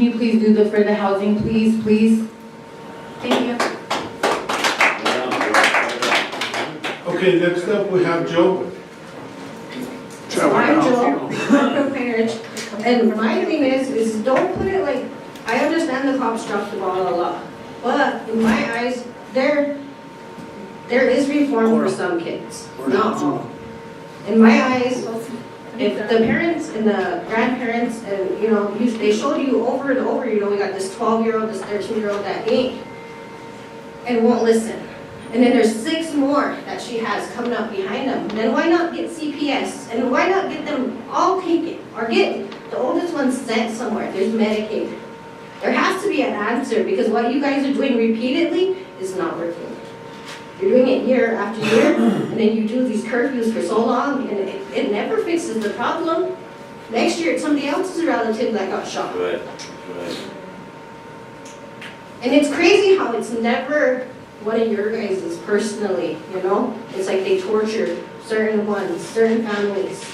can you please do for the housing, please, please? Thank you. Okay, next up we have Joe. I'm Joe, I'm from Page, and my thing is don't put it like, I understand the cops dropped the ball a lot, but in my eyes, there is reform for some kids, not all. In my eyes, if the parents and the grandparents and, you know, they showed you over and over, you know, we got this 12-year-old, this 13-year-old that ain't, and won't listen. And then there's 6 more that she has coming up behind them. Then why not get CPS? And why not get them all taken? Or get the oldest one sent somewhere. There's Medicaid. There has to be an answer, because what you guys are doing repeatedly is not working. You're doing it year after year, and then you do these curfews for so long, and it never fixes the problem. Next year, it's somebody else's relative that got shot. Right. And it's crazy how it's never one of your guys' personally, you know? It's like they torture certain ones, certain families.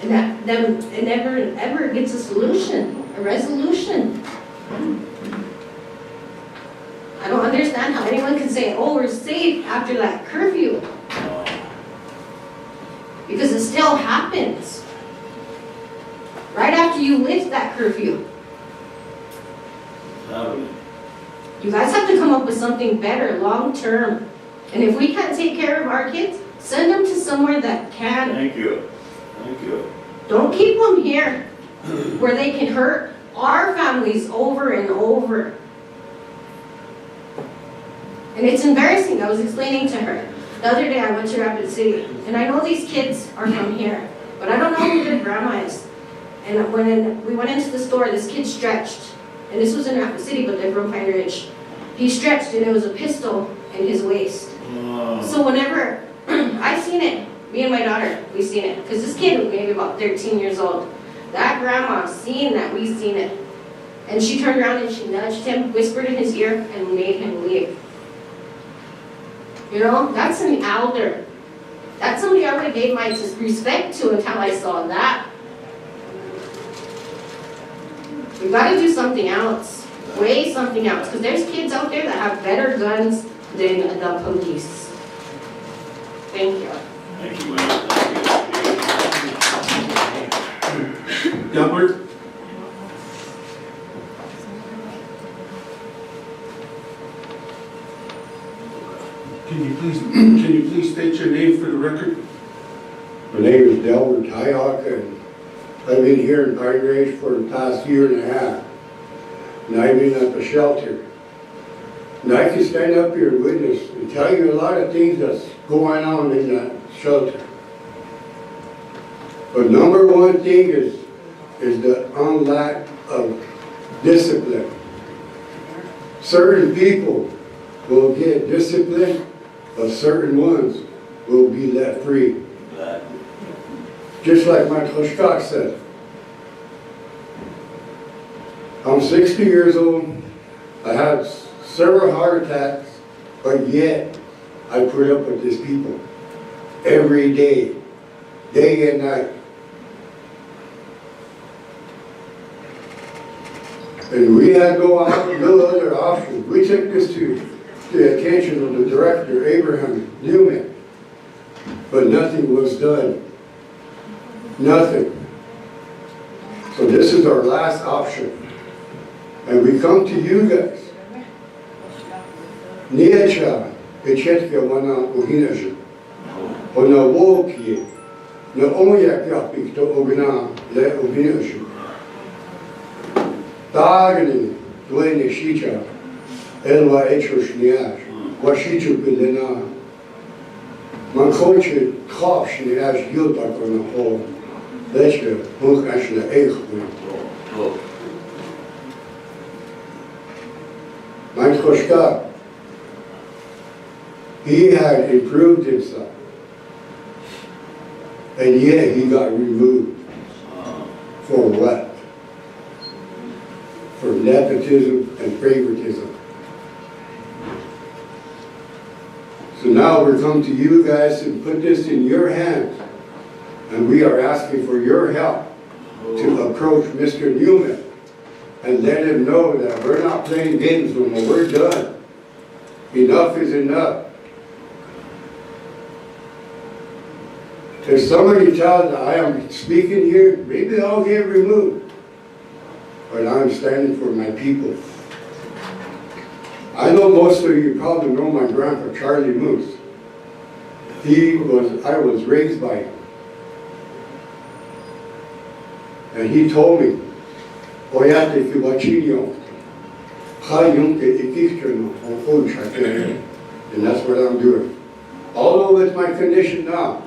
And it never ever gets a solution, a resolution. I don't understand how anyone can say, oh, we're safe after that curfew. Because it still happens. Right after you lift that curfew. You guys have to come up with something better, long term. And if we can't take care of our kids, send them to somewhere that can. Thank you. Thank you. Don't keep them here where they can hurt our families over and over. And it's embarrassing. I was explaining to her. The other day I went to Rapid City, and I know these kids are from here, but I don't know who their grandma is. And when we went into the store, this kid stretched. And this was in Rapid City, but they're from Pine Ridge. He stretched, and there was a pistol in his waist. So whenever I seen it, me and my daughter, we seen it. Because this kid was maybe about 13 years old. That grandma seen that, we seen it. And she turned around and she nudged him, whispered in his ear, and made him leave. You know, that's an elder. That's somebody I would have gave my respect to until I saw that. We've got to do something else, way something else, because there's kids out there that have better guns than the police. Thank you. Thank you, Mayor. Thank you. Gilbert. Can you please state your name for the record? My name is Delbert Tyhawk, and I've been here in Pine Ridge for the past year and a half. And I've been at the shelter. And I can stand up here and witness and tell you a lot of things that's going on in that shelter. But number one thing is the lack of discipline. Certain people will get disciplined, but certain ones will be let free. Just like Michael Scott said. I'm 60 years old. I had several heart attacks, but yet I put up with these people every day, day and night. And we had no other option. We took this to the attention of the director, Abraham Newman, but nothing was done. Nothing. So this is our last option. And we come to you guys. Niecha, Echetka wana uhinaja. Ona wokie. Na oyak yapik to ogna le uhinaja. Tagni, duene shicha. Elwa echosh niash. Washichu pilena. Man koche kopsh niash yutak on a hole. Letje, hoog als je de eeg bent. Mijn Koshka, he had improved himself. And yet he got removed. For what? For nepotism and favoritism. So now we're come to you guys and put this in your hands. And we are asking for your help to approach Mr. Newman let him know that we're not playing games no more, we're done. Enough is enough. If somebody tells that I am speaking here, maybe I'll get removed. But I'm standing for my people. I know most of you probably know my grandpa, Charlie Moose. I was raised by him. And he told me, Oyate Kibachinio, and that's what I'm doing. Although it's my condition now,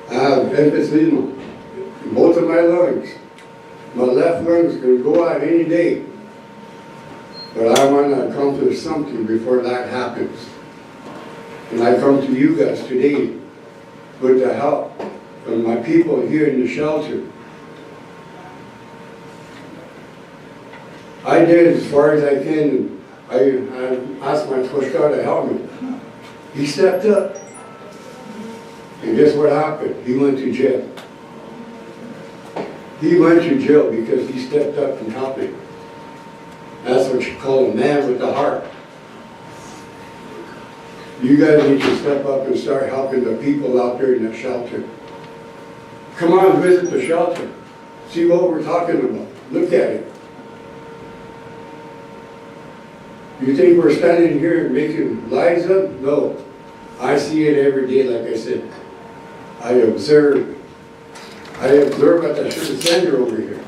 I have emphysema in both of my lungs. My left lung is going to go out any day. But I want to accomplish something before that happens. And I come to you guys today with the help from my people here in the shelter. I did as far as I can. I asked my Toshka to help me. He stepped up. And guess what happened? He went to jail. He went to jail because he stepped up and helped me. That's what you call a man with a heart. You guys need to step up and start helping the people out there in the shelter. Come on, visit the shelter. See what we're talking about. Look at it. You think we're standing here and making lies up? No. I see it every day, like I said. I observe what I should send her over here.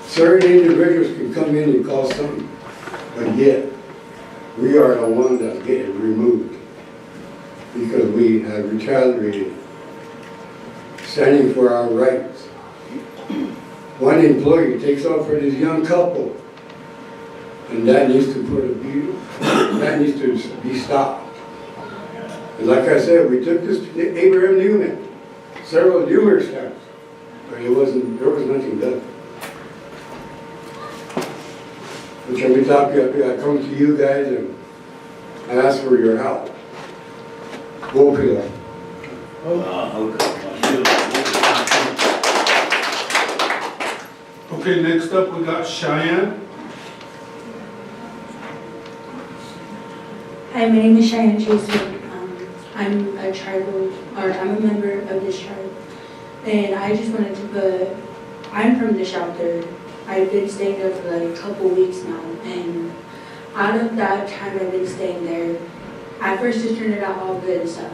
Certain individuals can come in and cause something, but yet we are the one that's getting removed because we have retaliated, standing for our rights. One employee takes off for this young couple, and that needs to be stopped. And like I said, we took this to Abraham Newman, several numerous times, but there was nothing done. But let me talk to you, I come to you guys and I ask for your help. Oglala. Okay, next up we got Cheyenne. Hi, my name is Cheyenne Chaser. I'm a member of this tribe. And I just wanted to put, I'm from the shelter. I've been staying there for like a couple weeks now. And out of that time I've been staying there, at first it turned out all good and stuff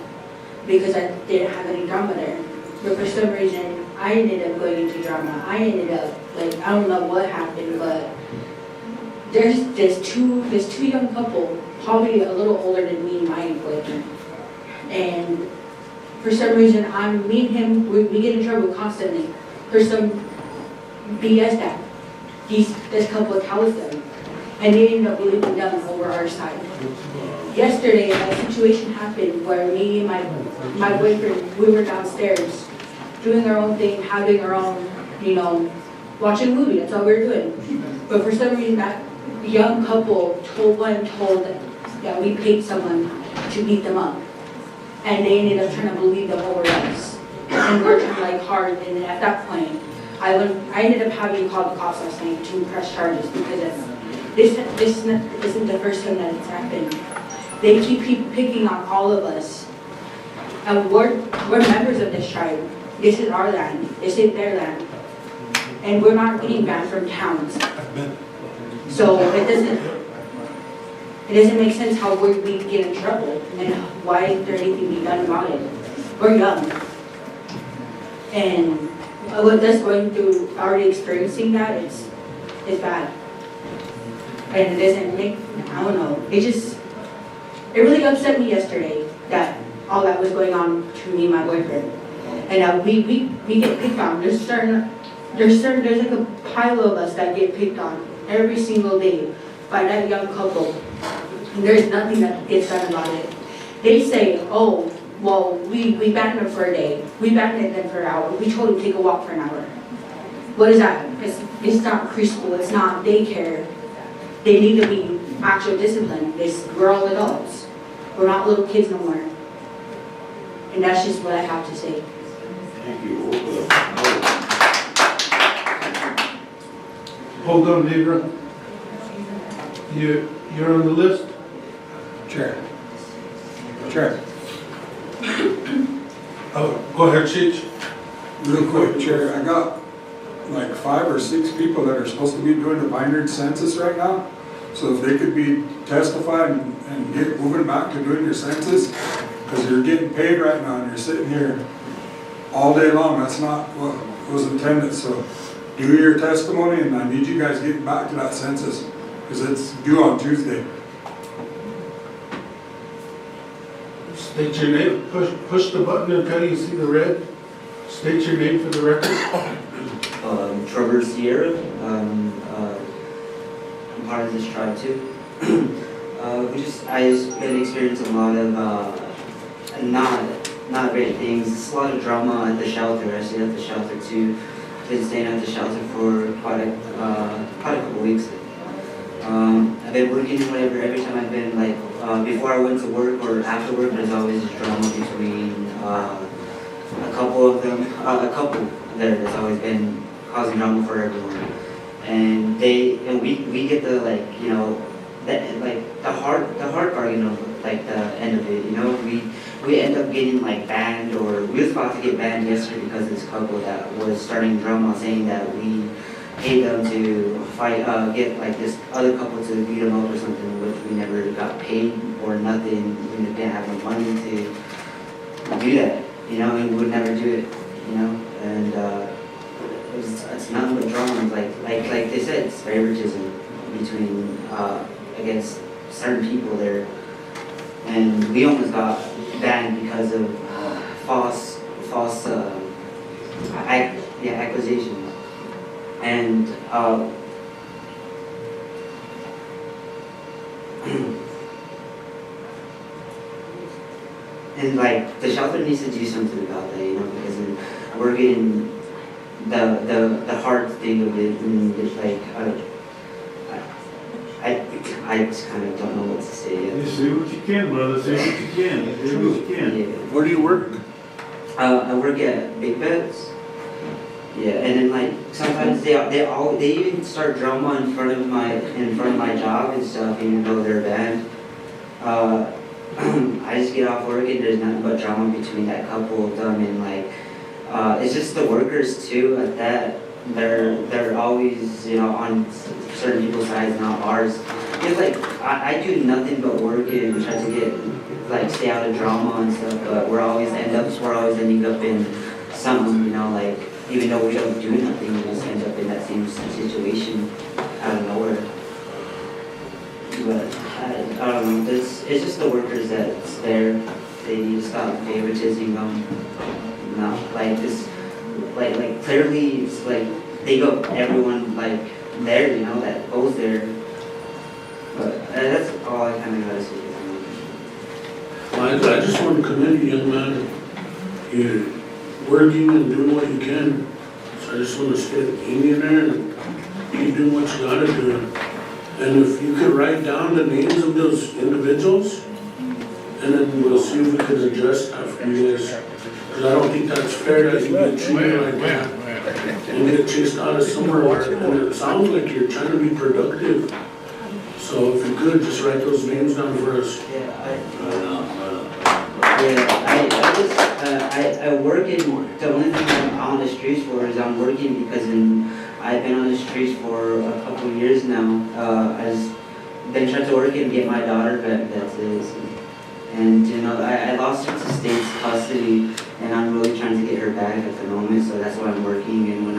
because I didn't have any drama there. But for some reason, I ended up going into drama. I ended up, like, I don't know what happened, but there's two young couple, probably a little older than me and my employment. And for some reason, me and him, we get in trouble constantly for some BS that this couple tells them. And they end up believing them over our side. Yesterday, a situation happened where me and my boyfriend, we were downstairs doing our own thing, having our own, watching a movie. That's all we were doing. But for some reason, that young couple told that we paid someone to beat them up. And they ended up trying to believe them over us. And we were trying like hard, and then at that point, I ended up having to call the cops last night to press charges because this isn't the first time that it's happened. They keep picking on all of us. And we're members of this tribe. This is our land. This is their land. And we're not getting banned from towns. So it doesn't make sense how we get in trouble and why is there anything be done about it. We're young. And with us going through, already experiencing that, it's bad. And it doesn't make, I don't know, it really upset me yesterday that all that was going on to me and my boyfriend. And we get picked on. There's like a pile of us that get picked on every single day by that young couple. And there's nothing that gets done about it. They say, oh, well, we banned them for a day. We banned them for an hour. We told them to take a walk for an hour. What is that? It's not preschool. It's not daycare. They need to be actual discipline. We're all adults. We're not little kids no more. And that's just what I have to say. Thank you. Hold on, Deidre. You're on the list? Chair. Chair. Oh, go ahead, Cheech. Real quick, Chair, I got like 5 or 6 people that are supposed to be doing the binary census right now. So if they could be testified and get moving back to doing your census, because you're getting paid right now and you're sitting here all day long. That's not what was intended. So do your testimony, and I need you guys getting back to that census because it's due on Tuesday. State your name. Push the button until you see the red. State your name for the record. Trevor Sierra. I'm part of this tribe too. I just been experiencing a lot of not great things. It's a lot of drama at the shelter. I stayed at the shelter too. Been staying at the shelter for quite a couple weeks. I've been working whatever. Every time I've been before I went to work or after work, there's always drama between a couple of them. A couple there's always been causing drama for everyone. And we get the the hard bargain of the end of it. We end up getting banned, or we was about to get banned yesterday because of this couple that was starting drama saying that we paid them to fight, get this other couple to beat them up or something, which we never got paid or nothing. We didn't have the money to do that, and we would never do it, and it's nothing but drama. Like they said, it's favoritism between against certain people there, and we almost got banned because of false accusations. And and the shelter needs to do something about that, because we're getting the hard thing of it, and it's I just kind of don't know what to say yet. You say what you can, brother, say what you can, say what you can. Yeah. Where do you work? I work at Big Bets. Yeah, and then sometimes they even start drama in front of my job and stuff, even though they're banned. I just get off work and there's nothing but drama between that couple of them, and it's just the workers too at that. They're always on certain people's sides, not ours. It's I do nothing but work and try to get stay out of drama and stuff, but we're always ending up in something, even though we don't do nothing, we just end up in that same situation out of nowhere. But I don't know, it's just the workers that's there. They just got favoritism them. This, clearly it's they got everyone there, that goes there. But that's all I kind of gotta say. I just want to commend you, young man. You're working and doing what you can. So I just want to stay in there and keep doing what you gotta do. And if you could write down the names of those individuals, and then we'll see if we can adjust after you guys. Because I don't think that's fair that you get treated like that and get chased out of somewhere. And it sounds like you're trying to be productive. So if you could, just write those names down for us. I work in, the only thing I'm on the streets for is I'm working because I've been on the streets for a couple of years now. I've been trying to work and get my daughter back, that's it. And I lost her to state's custody, and I'm really trying to get her back at the moment, so that's why I'm working, and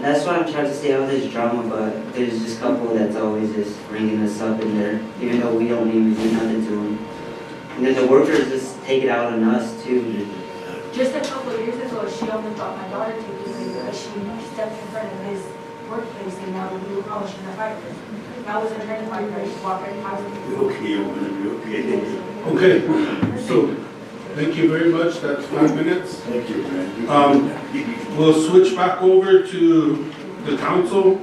that's why I'm trying to stay out of this drama. But there's this couple that's always just bringing us up in there, even though we don't even do nothing to them. And then the workers just take it out on us too. Just a couple of years ago, she almost brought my daughter to me because she stepped in front of his workplace, and now we were calling her fight. I was in her fight, but she walked right past me. You're okay, you're gonna be okay. Okay, so thank you very much. That's 5 minutes. Thank you, man. We'll switch back over to the council.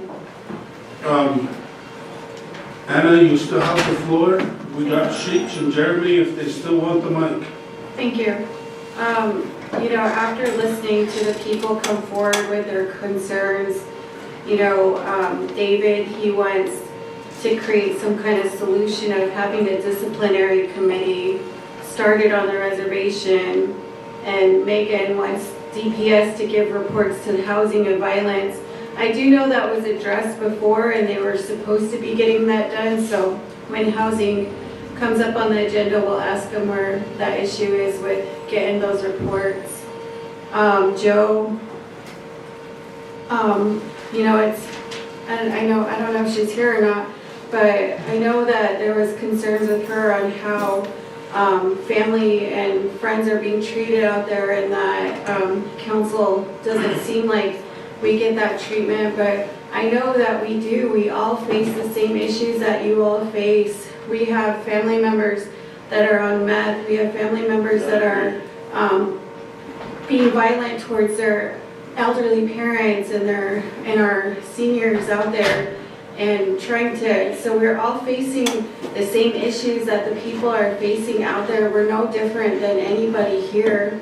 Anna, you still have the floor. We got Sheech and Jeremy if they still want the mic. Thank you. After listening to the people come forward with their concerns, David, he wants to create some kind of solution of having a disciplinary committee started on the reservation. And Megan wants DPS to give reports to housing and violence. I do know that was addressed before and they were supposed to be getting that done, so when housing comes up on the agenda, we'll ask them where that issue is with getting those reports. Joe, I don't know if she's here or not, but I know that there was concerns with her on how family and friends are being treated out there, and that council doesn't seem like we get that treatment, but I know that we do. We all face the same issues that you all face. We have family members that are on meth. We have family members that are being violent towards their elderly parents and our seniors out there, and so we're all facing the same issues that the people are facing out there. We're no different than anybody here.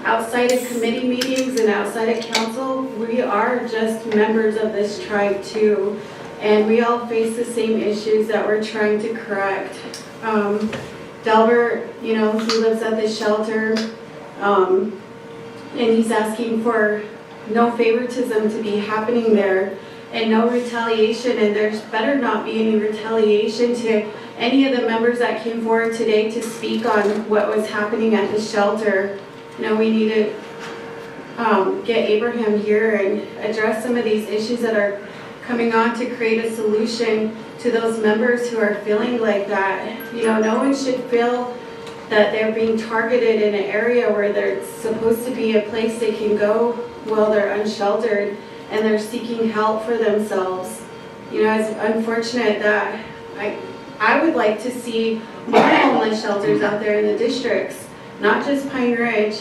Outside of committee meetings and outside of council, we are just members of this tribe too. And we all face the same issues that we're trying to correct. Delbert, he lives at the shelter, and he's asking for no favoritism to be happening there and no retaliation, and there's better not be any retaliation to any of the members that came forward today to speak on what was happening at the shelter. We need to get Abraham here and address some of these issues that are coming on to create a solution to those members who are feeling like that. No one should feel that they're being targeted in an area where there's supposed to be a place they can go while they're unsheltered and they're seeking help for themselves. It's unfortunate that I would like to see more homeless shelters out there in the districts, not just Pine Ridge,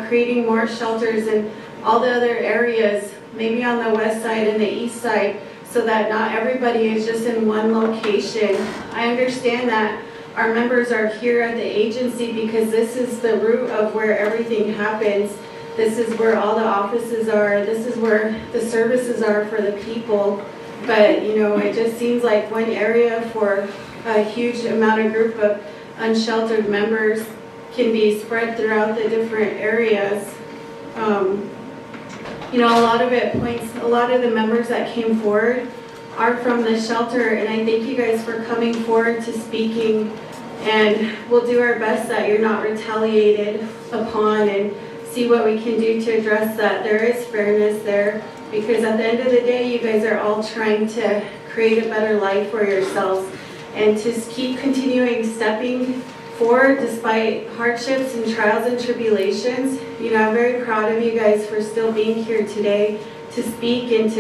creating more shelters in all the other areas, maybe on the west side and the east side, so that not everybody is just in one location. I understand that our members are here at the agency because this is the root of where everything happens. This is where all the offices are. This is where the services are for the people. But, it just seems like one area for a huge amount of group of unsheltered members can be spread throughout the different areas. A lot of the members that came forward are from the shelter, and I thank you guys for coming forward to speaking, and we'll do our best that you're not retaliated upon and see what we can do to address that. There is fairness there, because at the end of the day, you guys are all trying to create a better life for yourselves, and to keep continuing stepping forward despite hardships and trials and tribulations. I'm very proud of you guys for still being here today to speak and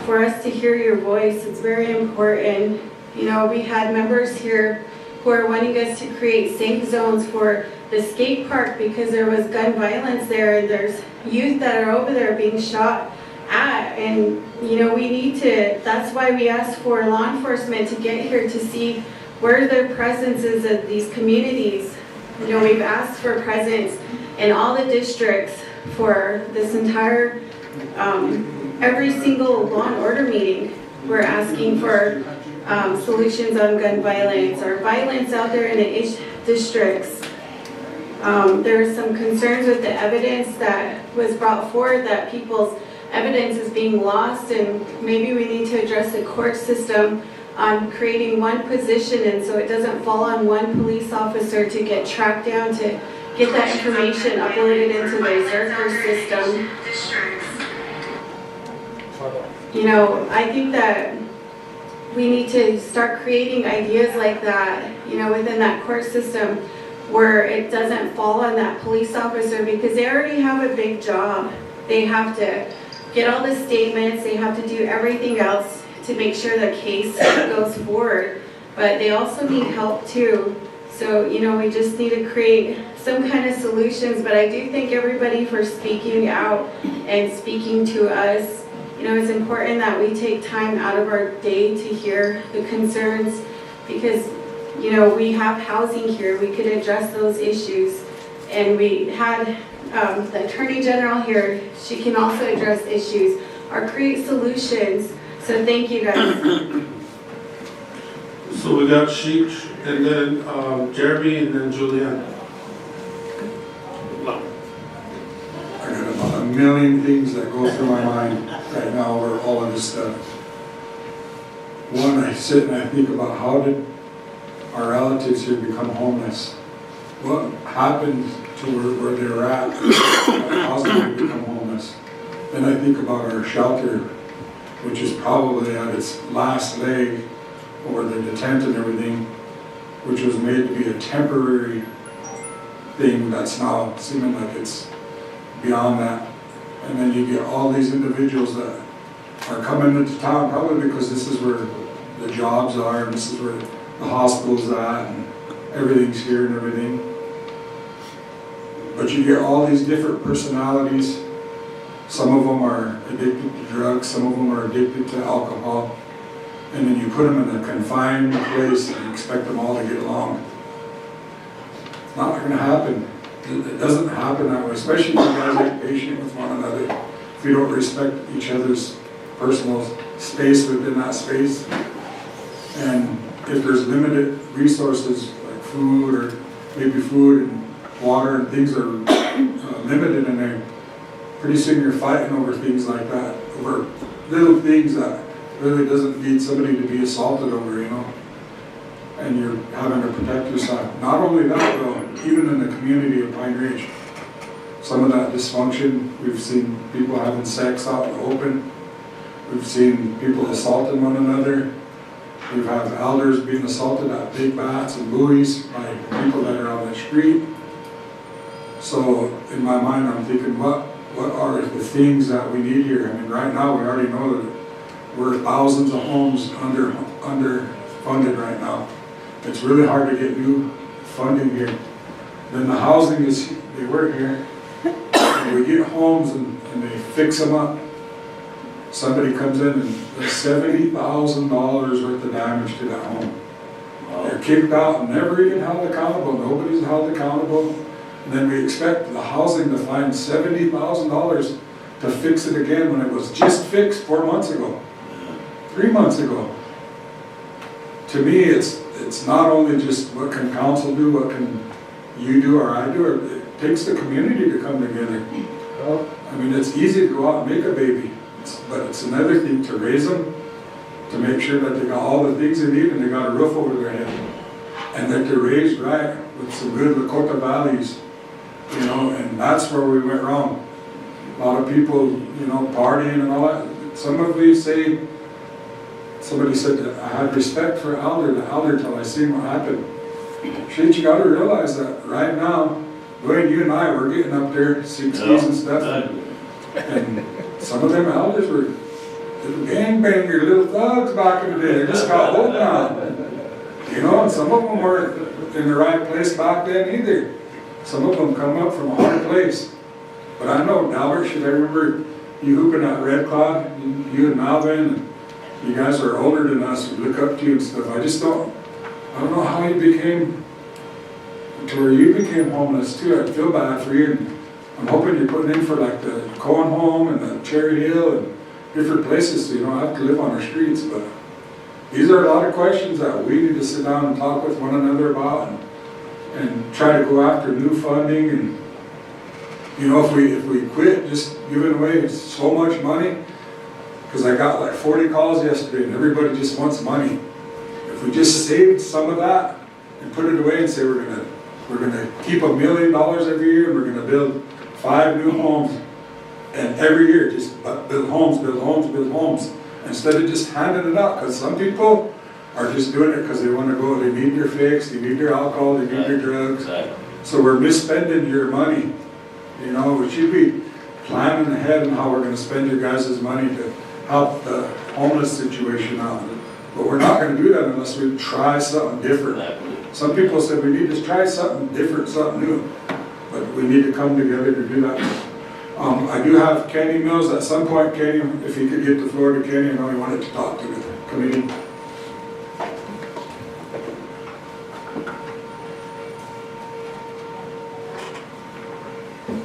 for us to hear your voice. It's very important. We had members here who are wanting us to create safe zones for the skate park because there was gun violence there, and there's youth that are over there being shot at, and that's why we asked for law enforcement to get here to see where their presence is at these communities. We've asked for presence in all the districts for this entire, every single law and order meeting. We're asking for solutions on gun violence or violence out there in the districts. There are some concerns with the evidence that was brought forward, that people's evidence is being lost, and maybe we need to address the court system on creating one position, and so it doesn't fall on one police officer to get tracked down to get that information uploaded into the Zerker system. I think that we need to start creating ideas like that, within that court system, where it doesn't fall on that police officer, because they already have a big job. They have to get all the statements, they have to do everything else to make sure the case goes forward, but they also need help too. So, we just need to create some kind of solutions, but I do thank everybody for speaking out and speaking to us. It's important that we take time out of our day to hear the concerns, because, we have housing here. We could address those issues, and we had the Attorney General here. She can also address issues. or create solutions. So thank you guys. So we got Sheech, and then Jeremy, and then Julianne. I got about a million things that go through my mind right now over all of this stuff. One, I sit and I think about how did our relatives here become homeless? What happened to where they were at that caused them to become homeless? Then I think about our shelter, which is probably at its last leg, or the tent and everything, which was made to be a temporary thing that's now seeming like it's beyond that. And then you get all these individuals that are coming into town probably because this is where the jobs are, and this is where the hospital's at, and everything's here and everything. But you get all these different personalities. Some of them are addicted to drugs, some of them are addicted to alcohol. And then you put them in a confined place and expect them all to get along. It's not going to happen. It doesn't happen that way, especially if you guys ain't patient with one another. If you don't respect each other's personal space within that space. And if there's limited resources like food, or maybe food and water and things are limited in there, pretty soon you're fighting over things like that, over little things that really doesn't need somebody to be assaulted over, you know. And you're having to protect yourself. Not only that though, even in the community of Pine Ridge, some of that dysfunction, we've seen people having sex out in the open. We've seen people assaulting one another. We've had elders being assaulted at big bats and buoys by people that are on the street. So in my mind, I'm thinking, what are the things that we need here? I mean, right now we already know that we're thousands of homes underfunded right now. It's really hard to get new funding here. Then the housing is, they work here, and we get homes and they fix them up. Somebody comes in and there's $70,000 worth of damage to that home. They're kicked out and never even held accountable. Nobody's held accountable. And then we expect the housing to find $70,000 to fix it again when it was just fixed 4 months ago, 3 months ago. To me, it's not only just what can council do, what can you do or I do. It takes the community to come together. I mean, it's easy to go out and make a baby, but it's another thing to raise them, to make sure that they got all the things they need and they got a roof over their head, and that they're raised right with some good Lakota values, you know. And that's where we went wrong. A lot of people, you know, partying and all that. Some of you say, somebody said that I had respect for the elder till I seen what happened. Shit, you got to realize that right now, Dwayne, you and I were getting up there, 60s and stuff, and some of them elders were little gangbanger, little thugs back in the day. They just got old now, you know. And some of them weren't in the right place back then either. Some of them come up from a hard place. But I know, Albert, should I remember you hooping at Red Cloud, you and Malvin, and you guys are older than us, we look up to you and stuff. I don't know how you became to where you became homeless too. I feel bad for you. And I'm hoping you're putting in for like the Cohen Home and the Cherry Hill and different places so you don't have to live on our streets. But these are a lot of questions that we need to sit down and talk with one another about, and try to go after new funding. And you know, if we quit just giving away so much money, because I got like 40 calls yesterday and everybody just wants money. If we just saved some of that and put it away and say we're gonna keep $1 million every year, and we're gonna build 5 new homes, and every year just build homes, build homes, build homes, instead of just handing it out. Because some people are just doing it because they want to go, they need their fix, they need their alcohol, they need their drugs. So we're misspending your money. You know, we should be planning ahead on how we're going to spend your guys' money to help the homeless situation out. But we're not going to do that unless we try something different. Some people said we need to try something different, something new. But we need to come together to do that. I do have Kenny Mills. At some point, Kenny, if he could get the floor to Kenny, I know he wanted to talk to the committee.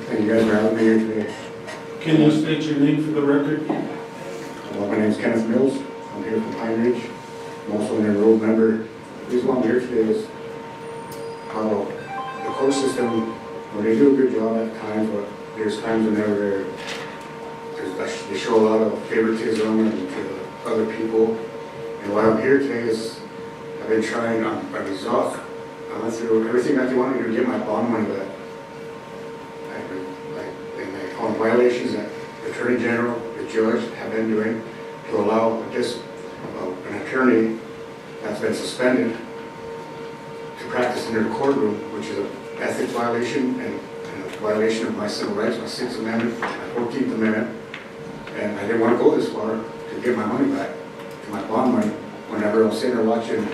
And you guys are having me here today. Can you state your name for the record? Well, my name's Kenneth Mills. I'm here from Pine Ridge. I'm also an enrolled member. The reason why I'm here today is how the court system, well, they do a good job at times, but there's times whenever they show a lot of favoritism and to other people. And why I'm here today is I've been trying, I'm exhausted. I went through everything that they wanted me to get my bond money back. And on violations that the Attorney General, the judge have been doing to allow an attorney that's been suspended to practice in their courtroom, which is an ethics violation and a violation of my civil rights, my 6th Amendment, my 14th Amendment. And I didn't want to go this far to get my money back, to my bond money, whenever I'm sitting there watching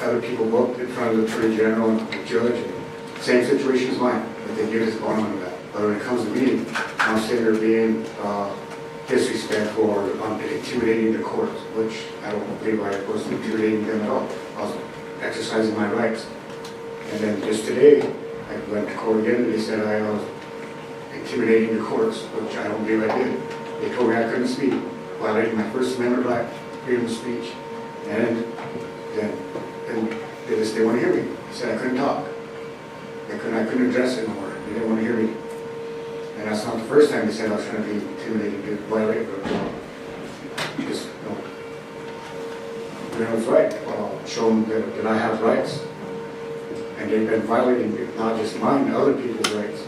other people go up in front of the Attorney General and the judge, and same situation as mine, but they give his bond money back. But when it comes to me, I'm sitting there being disrespectful or intimidating the courts, which I don't believe I was intimidating them at all. I was exercising my rights. And then just today, I went to court again, and they said I was intimidating the courts, which I don't believe I did. They told me I couldn't speak, violating my First Amendment right, freedom of speech, and then they just didn't want to hear me. They said I couldn't talk. I couldn't address it no more. They didn't want to hear me. And that's not the first time they said I was trying to be intimidating to violate the law. Just, it's right. Show them that I have rights. And they've been violating not just mine, other people's rights.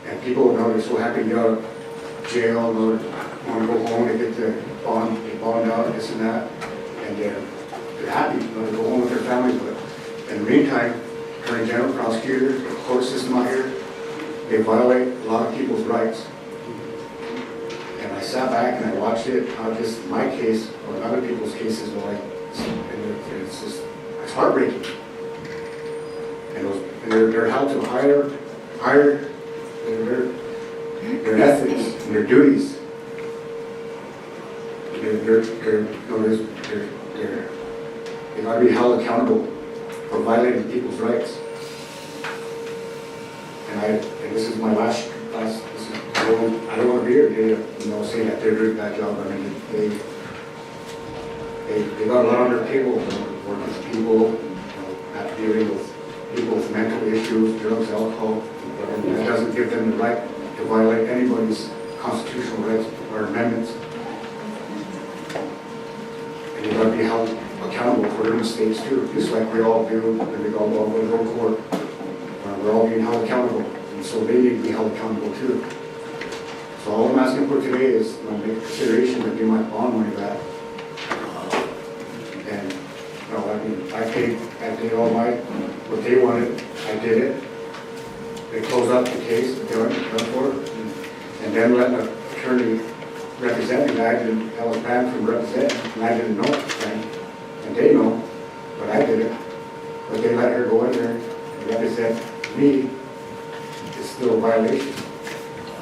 And people know they're so happy to get out of jail, or want to go home, they get their bond, they bond out, this and that. And they're happy to go home with their families. But in the meantime, Attorney General, prosecutor, the court system out here, they violate a lot of people's rights. And I sat back and I watched it, not just my case, but other people's cases, it's heartbreaking. And they're held to higher their ethics and their duties. They got to be held accountable for violating people's rights. And this is my last I don't want to be here today, saying that they're doing that job. I mean, they got a lot on their table, working with people, dealing with people with mental issues, drugs, alcohol. And that doesn't give them the right to violate anybody's constitutional rights or amendments. And they got to be held accountable for their mistakes too, just like we all do when we all go to court. We're all being held accountable, and so they need to be held accountable too. So all I'm asking for today is to make a consideration to give my bond money back. And I paid all what they wanted. I did it. They closed out the case, done for it, and then let the attorney represent me. I was banned from representing, and I didn't know at the time. And they know, but I did it. But they let her go in there and represent me. It's still a violation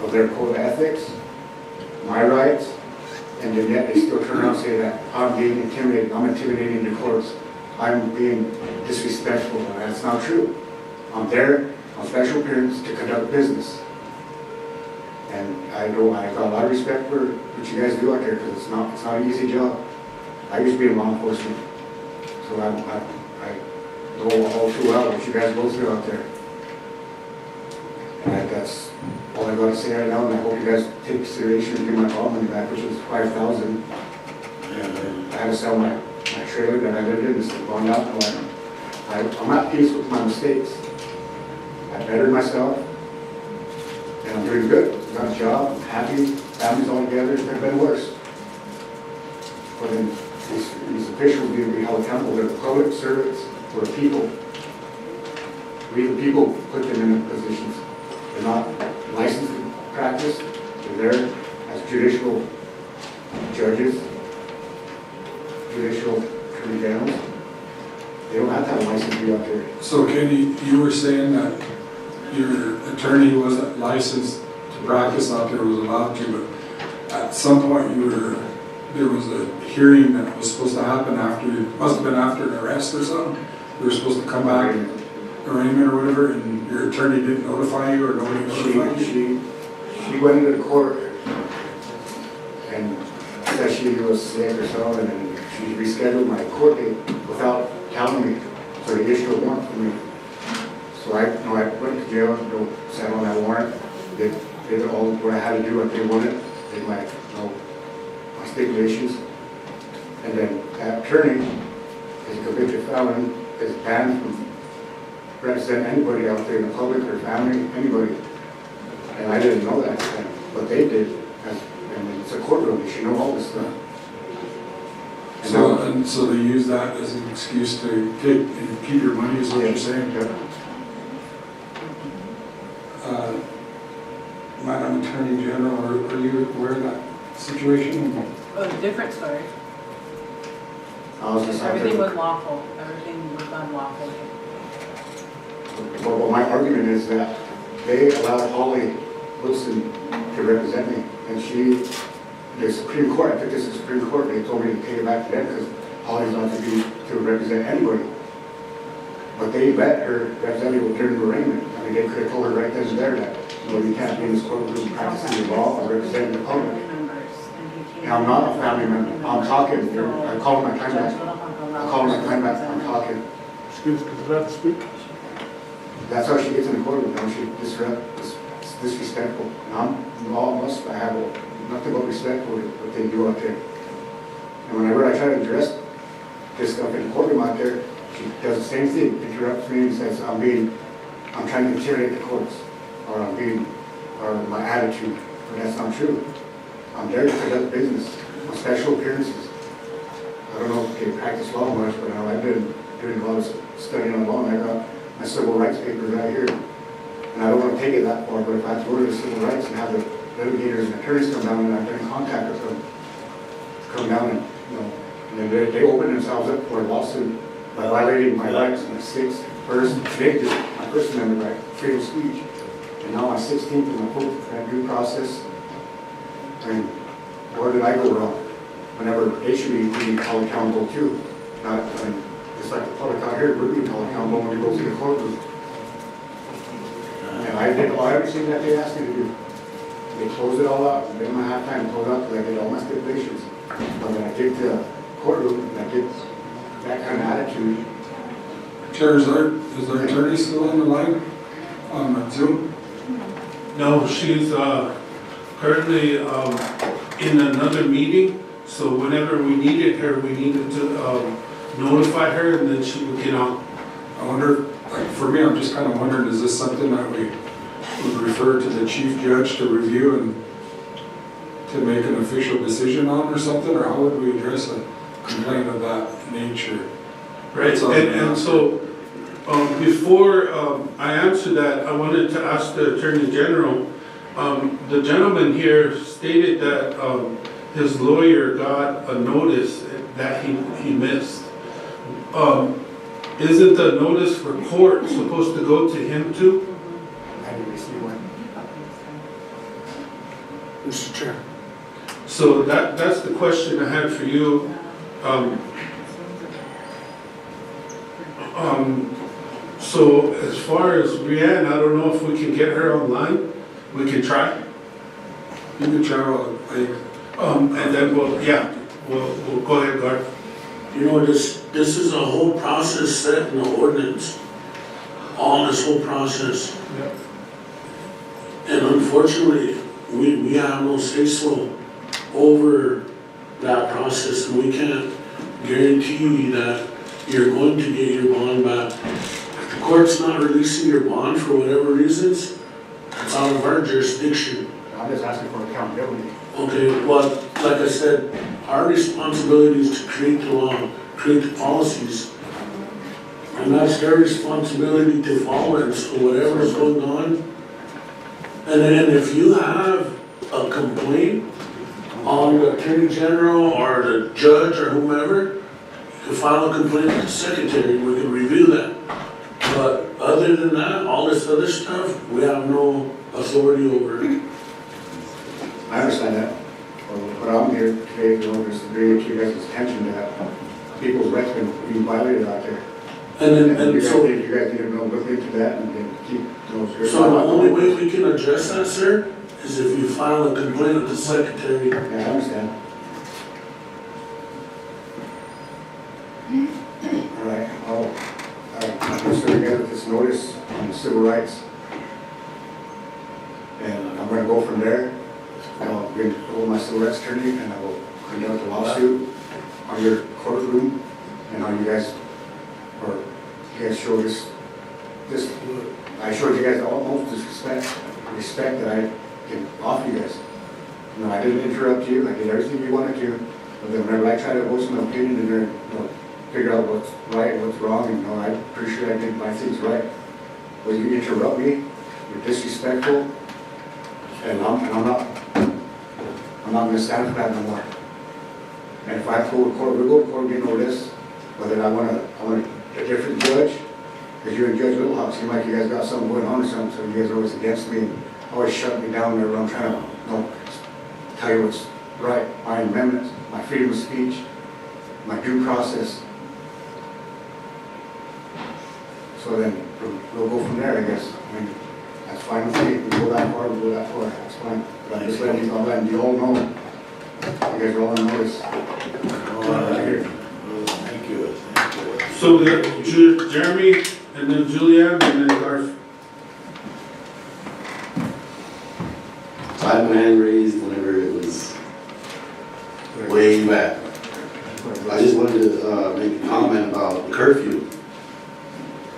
of their code of ethics, my rights, and then yet they still turn around and say that I'm being intimidated, I'm intimidating the courts, I'm being disrespectful, and that's not true. I'm there on special appearance to conduct business. And I got a lot of respect for what you guys do out there, because it's not an easy job. I used to be in law enforcement, so I know all too well what you guys go through out there. And that's all I got to say right now, and I hope you guys take consideration and give my bond money back, which was $5,000. And I had to sell my trailer that I lived in, it's gone out. I'm at peace with my mistakes. I bettered myself, and I'm doing good. I got a job, I'm happy, families all together, it could have been worse. But then these officials need to be held accountable. They're public servants for the people. We the people put them in the positions. They're not licensed to practice. They're there as judicial judges, judicial attorney generals. They don't have to have a license to be out there. So Kenny, you were saying that your attorney wasn't licensed to practice out there, was allowed to, but at some point there was a hearing that was supposed to happen must have been after an arrest or something. You were supposed to come back, arraignment or whatever, and your attorney didn't notify you, or nobody notified you? She went into the court, and said she was sick or so, and then she rescheduled my court date without telling me. So they issued a warrant for me. So I went to jail, sat on that warrant, did all what I had to do, what they wanted, did my stipulations. And then that attorney is a convicted felon, is banned from representing anybody out there in the public or family, anybody. And I didn't know that then, but they did. And it's a courtroom, you should know all this stuff. And So they use that as an excuse to keep your money, is what you're saying? Yeah. Madam Attorney General, are you aware of that situation? Oh, different story. I was just Everything was lawful. Everything was done lawfully. Well, my argument is that they allowed Holly Wilson to represent me, and the Supreme Court, I took this to the Supreme Court, they told me to take it back to them because Holly's not to represent anybody. But they let her represent me during the arraignment. I mean, they could have told her right then and there that, you can't be in this courtroom practicing the law or representing the public. And I'm not a family member. I'm talking here. I call my time back. I'm talking. Excuse me, could I speak? That's how she gets in the courtroom. How she disrespectful. And I have nothing but respect for what they do out there. And whenever I try to address this stuff in the courtroom out there, she does the same thing. Interrupts me and says I'm trying to intimidate the courts, or or my attitude. But that's not true. I'm there to conduct business on special appearances. I don't know if they practice law much, but I've been doing a lot of studying on law, and I got my civil rights papers right here. And I don't want to take it that far, but if I have to go to the civil rights and have the litigators and attorneys come down, and I've been in contact with them, come down and then they open themselves up for a lawsuit by violating my rights, my sixth, first, my First Amendment right, freedom of speech, and now my 16th and my 4th due process. And where did I go wrong? Whenever they should be being held accountable too. It's like the public out here, we're being held accountable when we go to the courtroom. And I did everything that they asked me to do. They closed it all out. They didn't have time to close out because I did all my stipulations. But when I get to the courtroom and I get that kind of attitude. Chair, is our attorney still on the line on Zoom? No, she's currently in another meeting, so whenever we needed her, we needed to notify her and then she would get on. I wonder, for me, I'm just kind of wondering, is this something that we would refer to the chief judge to review and to make an official decision on or something, or how would we address a complaint of that nature? Right, and so before I answer that, I wanted to ask the Attorney General. The gentleman here stated that his lawyer got a notice that he missed. Isn't the notice for court supposed to go to him too? I didn't receive one. Mr. Chair. So that's the question I had for you. So as far as Brianne, I don't know if we can get her online. We can try. You can try, And then we'll go ahead, Garth. This is a whole process set in the ordinance. All this whole process. Yep. And unfortunately, we have no say-so over that process, and we can't guarantee you that you're going to get your bond back. If the court's not releasing your bond for whatever reasons, it's out of our jurisdiction. I'm just asking for accountability. Okay, well, like I said, our responsibility is to create the law, create the policies. And that's their responsibility to follow it, so whatever's going on. And then if you have a complaint on the Attorney General or the judge or whomever, you can file a complaint with the secretary, we can review that. But other than that, all this other stuff, we have no authority over it. I understand that. But I'm here today to just bring it to you guys' attention that people's rights are being violated out there. And you so, guys need to look into that and keep those. so the only way we can address that, sir, is if you file a complaint with the secretary. Yeah, I understand. civil rights. And I'm gonna go from there. I'll bring over my civil rights attorney and I will conduct a lawsuit on your courtroom and how you guys, or you guys show this, I showed you guys almost respect that I can offer you guys. You know, I didn't interrupt you, I did everything you wanted to, but then whenever I try to voice my opinion and then, you know, figure out what's right and what's wrong, and you know, I'm pretty sure I did my things right. But you interrupt me, you're disrespectful, and I'm not gonna stand for that no more. And if I have to go to court, we'll go to court, get no this, but then I want a different judge, because you and Judge Littlehawk seem like you guys got something going on or something, so you guys are always against me and always shut me down whenever I'm trying to, you know, tell you what's right, my amendments, my freedom of speech, my due process. So then we'll go from there, I guess. I mean, that's fine with me. We go that far, we go that far. That's fine. But I'm just letting you all know. You guys are all on notice. Thank you. So Jeremy, and then Julianne, and then Garth. So I had my hand raised whenever it was way back. I just wanted to make a comment about the curfew.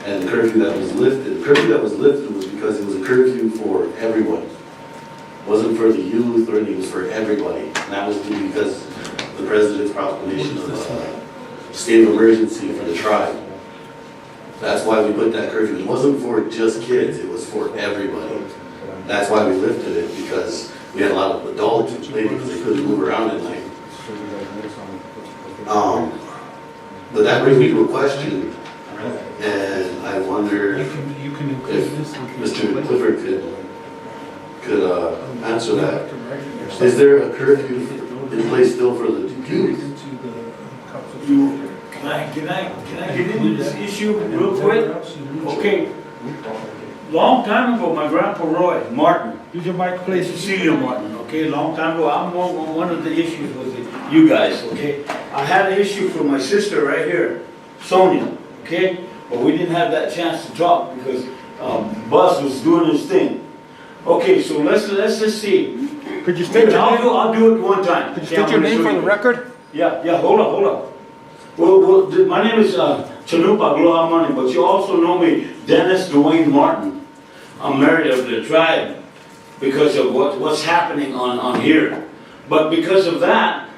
And the curfew that was lifted. The curfew that was lifted was because it was a curfew for everyone. It wasn't for the youth or anything, it was for everybody. And that was because of the President's proclamation of state of emergency for the tribe. That's why we put that curfew. It wasn't for just kids, it was for everybody. That's why we lifted it, because we had a lot of adults maybe because they couldn't move around at night. But that brings me to a question, and I wonder if Mr. Clifford could answer that. Is there a curfew in place still for the youth? Can I get into this issue real quick? Okay. Long time ago, my grandpa Roy Martin, use your mic, please. Cecilia Martin, okay? Long time ago, I'm one of the issues with you guys, okay? I had an issue for my sister right here, Sonia, okay? But we didn't have that chance to talk because Buzz was doing his thing. Okay, so let's just see. Could you state your name? I'll do it one time. Could you state your name for the record? Yeah, hold up. Well, my name is Chanupa Glohamani, but you also know me, Dennis Dwayne Martin. I'm married of the tribe because of what's happening on here. But because of that,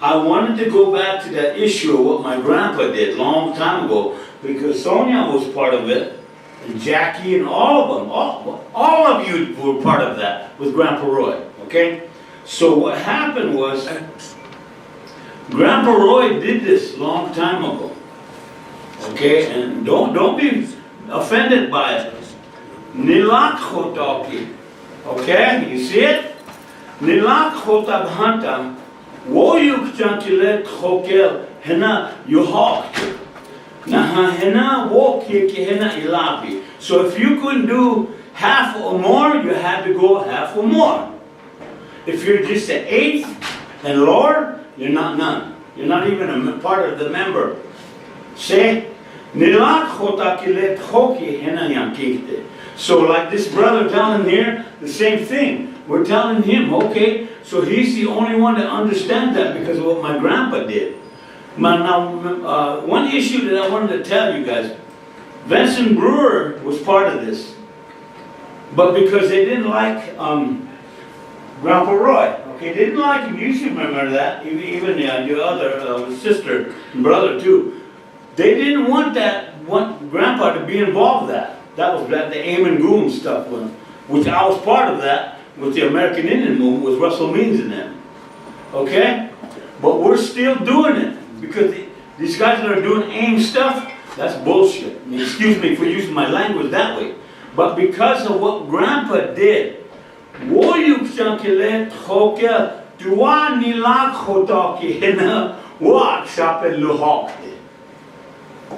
I wanted to go back to that issue of what my grandpa did long time ago, because Sonia was part of it, and Jackie and all of them, all of you were part of that with Grandpa Roy, okay? So what happened was, Grandpa Roy did this long time ago, okay? And don't be offended by it. Nilak chotaki, okay? You see it? Nilak chotab hanta, woyuk chantilet chokel hena yuhok. Naha hena wok yeki hena ilabi. So if you couldn't do half or more, you had to go half or more. If you're just an eighth and lower, you're not none. You're not even a part of the member. Say, nilak chotakilet choki hena yankikte. So like this brother telling here, the same thing. We're telling him, okay, so he's the only one that understands that because of what my grandpa did. Now, one issue that I wanted to tell you guys, Vincent Brewer was part of this. But because they didn't like Grandpa Roy, okay, they didn't like him, you should remember that, even your other sister and brother too. They didn't want Grandpa to be involved in that. That was the aim and goon stuff, which I was part of that with the American Indian movement with Russell Means and them. Okay? But we're still doing it because these guys that are doing AIM stuff, that's bullshit. Excuse me for using my language that way. But because of what Grandpa did,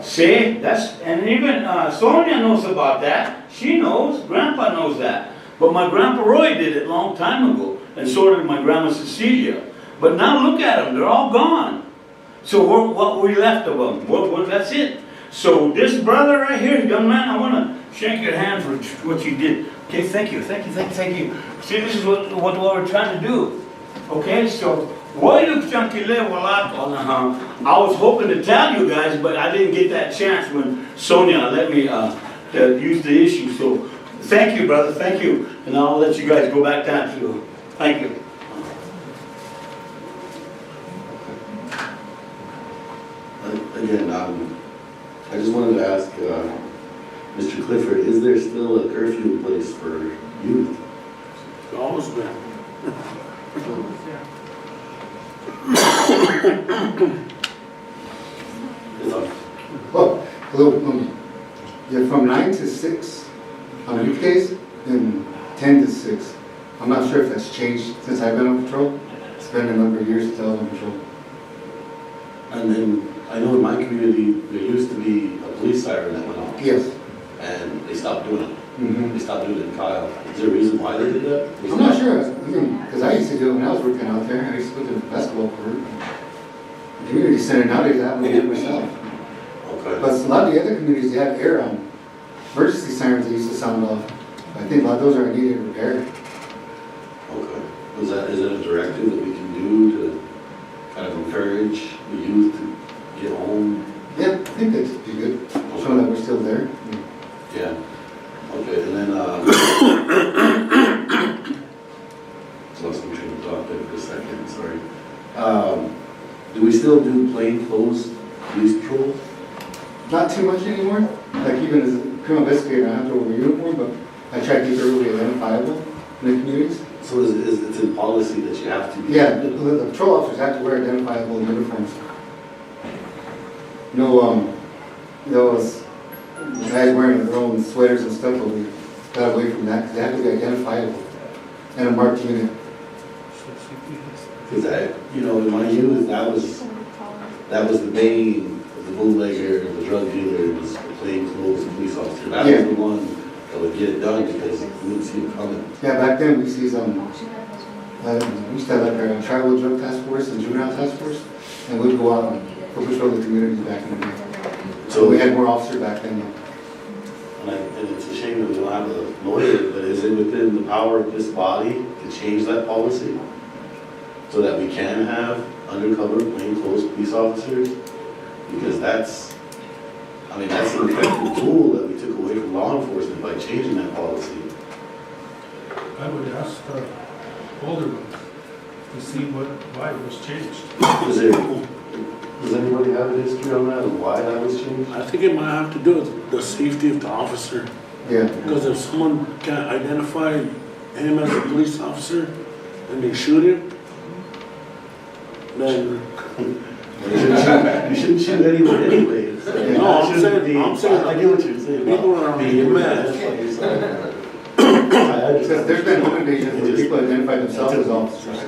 see, and even Sonia knows about that. She knows, Grandpa knows that. But my Grandpa Roy did it a long time ago, and so did my Grandma Cecilia. But now look at them, they're all gone. So what we left of them, that's it. So this brother right here, young man, I want to shake your hand for what you did. Okay, thank you. See, this is what we're trying to do. Okay, so, I was hoping to tell you guys, but I didn't get that chance when Sonia let me use the issue. So, thank you, brother, thank you. And I'll let you guys go back down to, thank you. Again, I just wanted to ask Mr. Clifford, is there still a curfew in place for youth? It's always been. Well, hello, you're from 9 to 6 on weekdays and 10 to 6. I'm not sure if that's changed since I've been on patrol. It's been a number of years since I was on patrol. And then, I know in my community, there used to be a police siren that went off. Yes. And they stopped doing it. Mm-hmm. They stopped doing it in Kyle. Is there a reason why they did that? I'm not sure, because I used to do it when I was working out there. I used to go to the basketball court. The community center nowadays, I haven't done it myself. Okay. But a lot of the other communities, they have air emergency sirens that used to sound off. I think a lot of those are needed repair. Okay. Is that a directive that we can do to kind of encourage the youth to get home? Yeah, I think that'd be good. Showing that we're still there. Yeah. Okay, and then, lost my train of thought there for a second, sorry. Do we still do plain clothes police patrol? Not too much anymore. Like even as a criminal investigator, I have to wear a uniform, but I try to keep everybody identifiable in the communities. So it's in policy that you have to be? Yeah, the patrol officers have to wear identifiable uniforms. No, those guys wearing their own sweaters and stuff, but we got away from that because they have to be identifiable and a marked unit. Because in my youth, that was the bane of the bootlegger, the drug dealer, was the plain clothes police officer. That was the one that would get it done because we wouldn't see it coming. Yeah, back then we see some, we used to have like our tribal drug task force and juvenile task force, and we'd go out and patrol the communities back in the day. So we had more officers back then. And it's a shame that we don't have a lawyer, but is it within the power of this body to change that policy? So that we can have undercover plainclothes police officers? Because that's an effective tool that we took away from law enforcement by changing that policy. I would ask the older ones to see why it was changed. Does anybody have a history on that and why that was changed? I think it might have to do with the safety of the officer. Yeah. Because if someone can't identify him as a police officer and they shoot him, then you shouldn't shoot anyone anyway. No, I'm saying, I get what you're saying. People are being mad. Because there's been home invasions where people identify themselves as officers.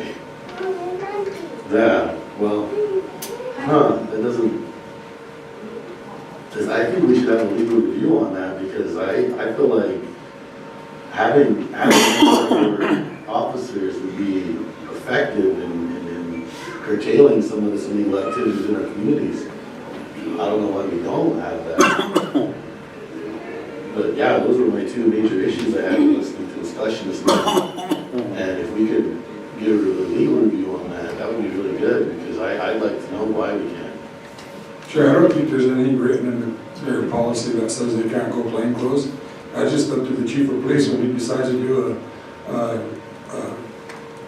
Yeah, well, that doesn't, I think we should have a legal review on that because I feel like having officers would be effective in curtailing some of this illegal activities in our communities. I don't know why we don't have that. But yeah, those were my two major issues I had listening to discussion this morning. And if we could get a legal review on that, that would be really good because I'd like to know why we can't. Sure, I don't think there's anything written in their policy that says they can't go plainclothes. That's just up to the chief of police when he decides to do a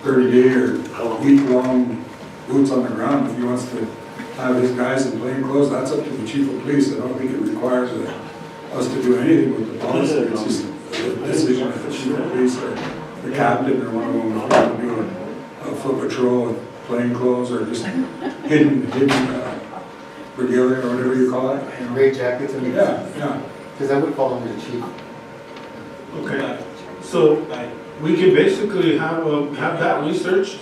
30-day or week-long boots on the ground. If he wants to have his guys in plainclothes, that's up to the chief of police. I don't think it requires us to do anything with the policy. It's just a decision of the chief of police or the captain or one of them want to do a foot patrol with plainclothes or just hidden regalia or whatever you call it. You know? Gray jackets and Yeah. Because that would fall under the chief. Okay, so we can basically have that researched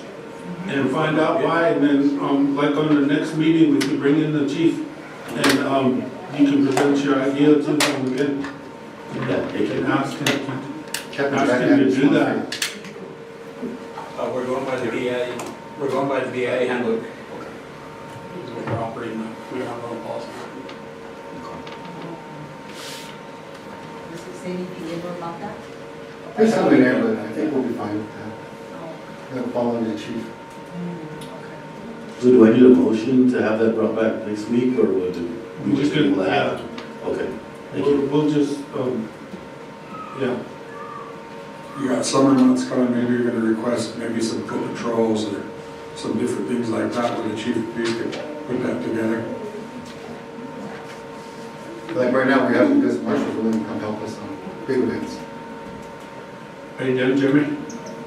and find out why, and then like on the next meeting, we can bring in the chief and you can present your idea to them again. They can ask him to do that. We're going by the BIA. We're going by the BIA handbook. We're operating. We don't have our own policy. say anything in about that? There's something there, but I think we'll be fine with that. They'll follow the chief. So do I need a motion to have that brought back next week, or would we just could, table that? Okay, thank you. We'll just, yeah. You got summer months coming, maybe you're gonna request maybe some foot patrols or some different things like that, where the chief of police could put that together. Like right now, we have this marshals willing to come help us on big events. Are you done, Jeremy?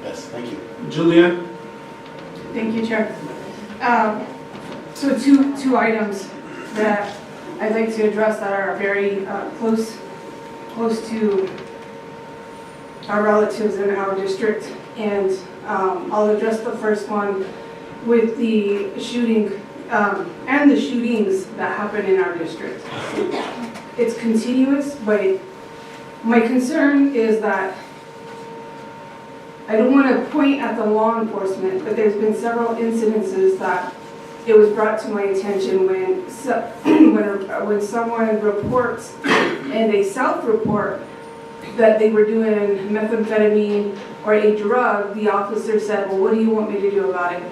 Yes, thank you. Julianne? Thank you, Chair. So two items that I'd like to address that are very close to our relatives in our district. And I'll address the first one with the shooting and the shootings that happen in our district. It's continuous, but my concern is that I don't want to point at the law enforcement, but there's been several incidences that it was brought to my attention when someone reports and they self-report that they were doing methamphetamine or a drug, the officer said, well, what do you want me to do about it?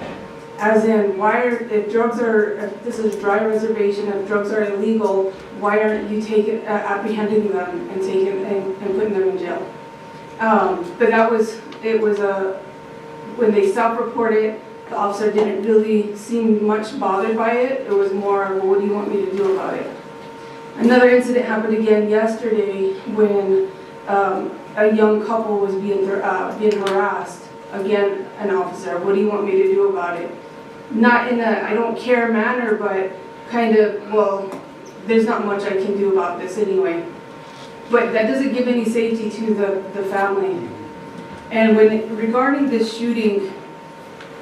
As in, if this is dry reservation, if drugs are illegal, why aren't you apprehending them and putting them in jail? But when they self-reported, the officer didn't really seem much bothered by it. It was more, well, what do you want me to do about it? Another incident happened again yesterday when a young couple was being harassed. Again, an officer, what do you want me to do about it? Not in a I don't care manner, but kind of, well, there's not much I can do about this anyway. But that doesn't give any safety to the family. And regarding this shooting,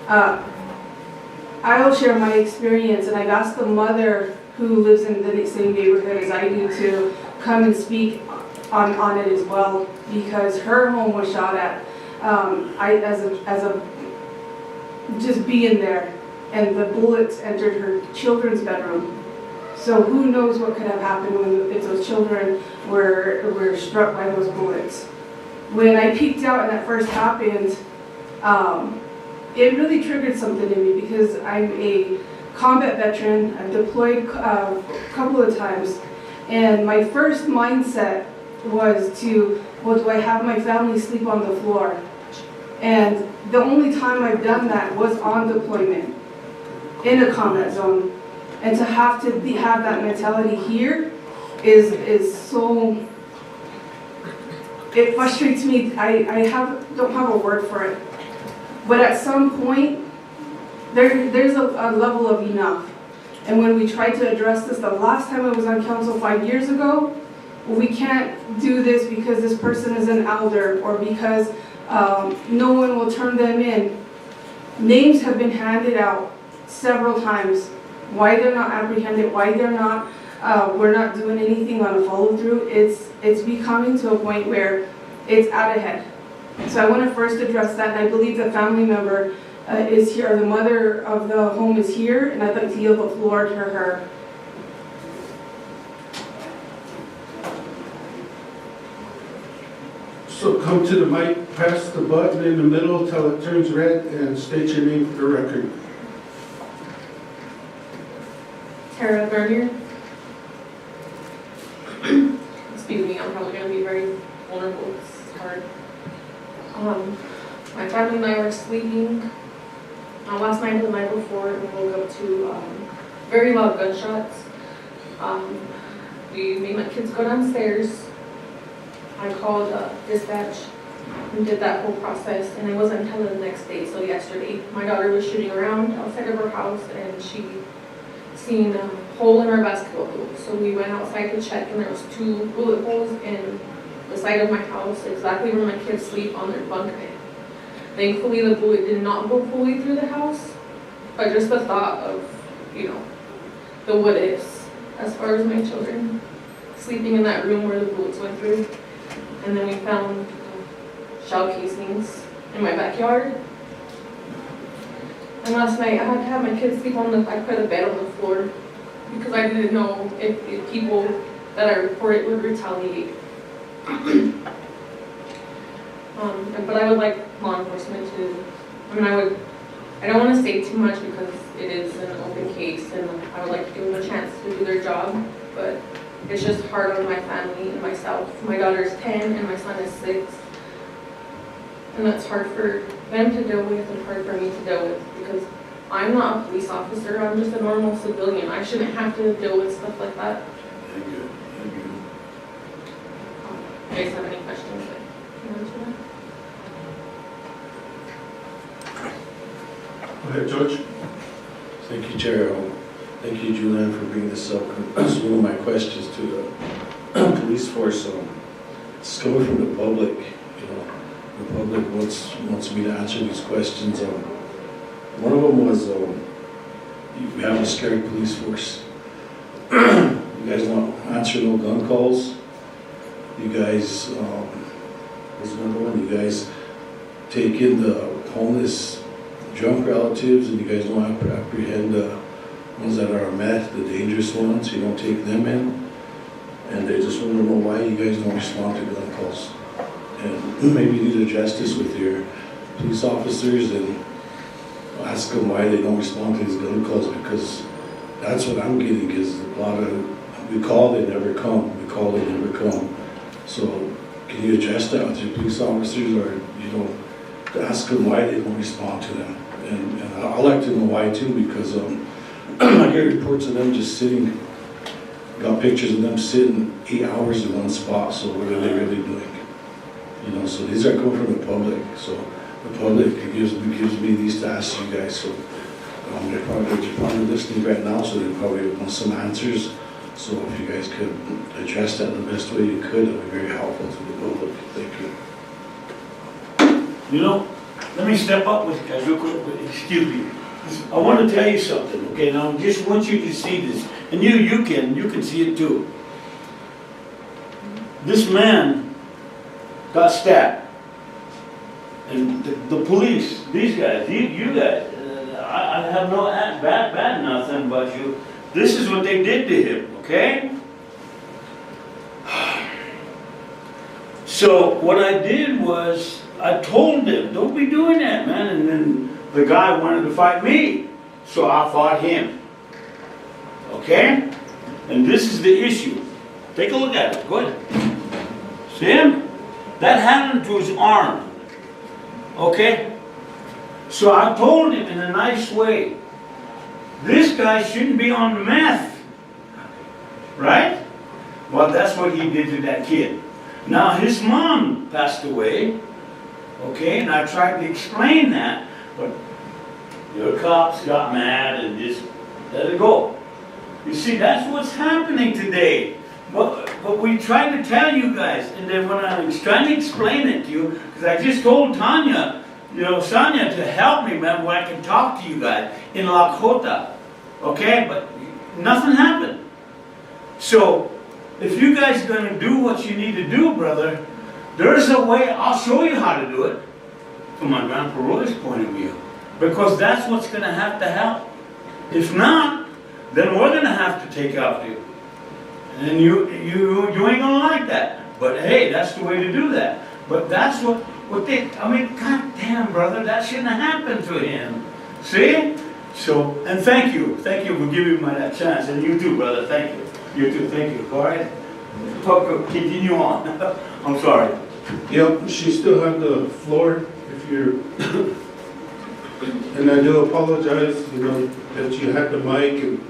I'll share my experience, and I've asked the mother who lives in the same neighborhood as I do to come and speak on it as well, because her home was shot at. Just being there, and the bullets entered her children's bedroom. So who knows what could have happened if those children were struck by those bullets. When I peeked out and that first happened, it really triggered something in me because I'm a combat veteran. I've deployed a couple of times, and my first mindset was well, do I have my family sleep on the floor? And the only time I've done that was on deployment in a combat zone. And to have that mentality here is so, it frustrates me. I don't have a word for it. But at some point, there's a level of enough. And when we tried to address this the last time I was on council 5 years ago, we can't do this because this person is an elder or because no one will turn them in. Names have been handed out several times. Why they're not apprehended, why they're not, we're not doing anything on a follow through. It's becoming to a point where it's out of hand. So I want to first address that, and I believe the family member is here, or the mother of the home is here, and I'd like to yield the floor to her. So come to the mic, press the button in the middle till it turns red, and state your name for the record. Tara Bernier. Excuse me, I'm probably going to be very vulnerable. It's hard. My family and I were sleeping last night and the night before, and we woke up to very loud gunshots. We made my kids go downstairs. I called dispatch and did that whole process, and it wasn't until the next day, so yesterday, my daughter was shooting around outside of her house, and she seen a hole in our basketball hoop. So we went outside to check, and there was 2 bullet holes in the side of my house, exactly where my kids sleep on their bunk bed. Thankfully, the bullet did not go fully through the house, but just the thought of, the what ifs, as far as my children sleeping in that room where the bullets went through. And then we found shell casings in my backyard. And last night I had to have my kids sleep on the back of the bed on the floor because I didn't know if people that I reported would retaliate. But I would like law enforcement to, I mean, I don't want to say too much because it is an open case and I would like to give them a chance to do their job, but it's just hard on my family and myself. My daughter's 10 and my son is 6. And that's hard for them to deal with and hard for me to deal with because I'm not a police officer, I'm just a normal civilian. I shouldn't have to deal with stuff like that. Thank you. Thank you. You guys have any questions? Go ahead, George. Thank you, Chair. Thank you, Julian, for bringing this up. It's one of my questions to the police force. It's coming from the public. You know, the public wants me to answer these questions. One of them was, we have a scared police force. You guys don't answer no gun calls. You guys, what's another one? You guys take in the homeless drunk relatives and you guys don't apprehend the ones that are meth, the dangerous ones. You don't take them in. And they just want to know why you guys don't respond to gun calls. And maybe you need to address this with your police officers and ask them why they don't respond to these gun calls, because that's what I'm getting is a lot of, we call, they never come. We call, they never come. So can you address that with your police officers, or, you know, to ask them why they don't respond to them? And I'd like to know why too, because I get reports of them just sitting, got pictures of them sitting 8 hours in one spot, so what are they really doing? You know, so these are coming from the public, so the public gives me these to ask you guys, so they're probably listening right now, so they probably want some answers. So if you guys could address that the best way you could, it would be very helpful to the public. Thank you. You know, let me step up with you guys real quick. Excuse me. I want to tell you something, okay? Now, I just want you to see this. And you can see it too. This man got stabbed. And the police, these guys, you guys, I have no bad nothing about you. This is what they did to him, okay? So what I did was, I told them, don't be doing that, man. And then the guy wanted to fight me. So I fought him. Okay? And this is the issue. Take a look at it. Go ahead. See him? That happened to his arm. Okay? So I told him in a nice way, this guy shouldn't be on meth. Right? Well, that's what he did to that kid. Now, his mom passed away. Okay, and I tried to explain that, but your cops got mad and just let it go. You see, that's what's happening today. But we tried to tell you guys, and then when I was trying to explain it to you, because I just told Tanya, you know, Sonia, to help me, man, where I can talk to you guys in Lakota. Okay, but nothing happened. So, if you guys are going to do what you need to do, brother, there's a way, I'll show you how to do it from my Grandpa Roy's point of view. Because that's what's going to help. If not, then we're going to have to take out you. And you ain't going to like that. But hey, that's the way to do that. But that's what they, I mean, god damn, brother, that shouldn't have happened to him. See? So, and thank you for giving me that chance. And you too, brother, thank you. You too, thank you. All right? Continue on. I'm sorry. Yep, she still had the floor, if you're, and I do apologize, you know, that you had the mic and.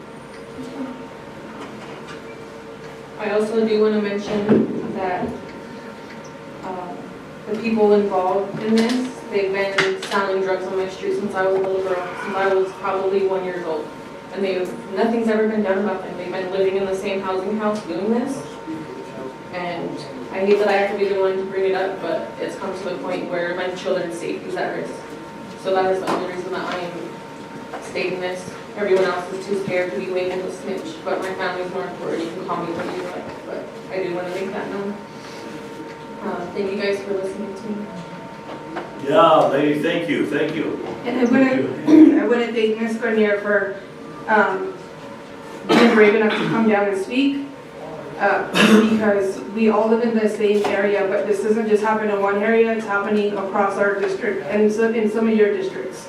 I also do want to mention that the people involved in this, they've been selling drugs on my street since I was a little girl, since I was probably 1 year old. And nothing's ever been done about them. They've been living in the same housing house doing this. And I hate that I have to be the one to bring it up, but it's come to the point where my children's safety is at risk. So that is the only reason that I am stating this. Everyone else is too scared to be labeled a snitch, but my family's more important. You can call me what you like, but I do want to make that known. Thank you guys for listening to me. Yeah, lady, thank you. And I want to thank Ms. Garnier for being brave enough to come down and speak. because we all live in the same area, but this doesn't just happen in one area, it's happening across our district and in some of your districts.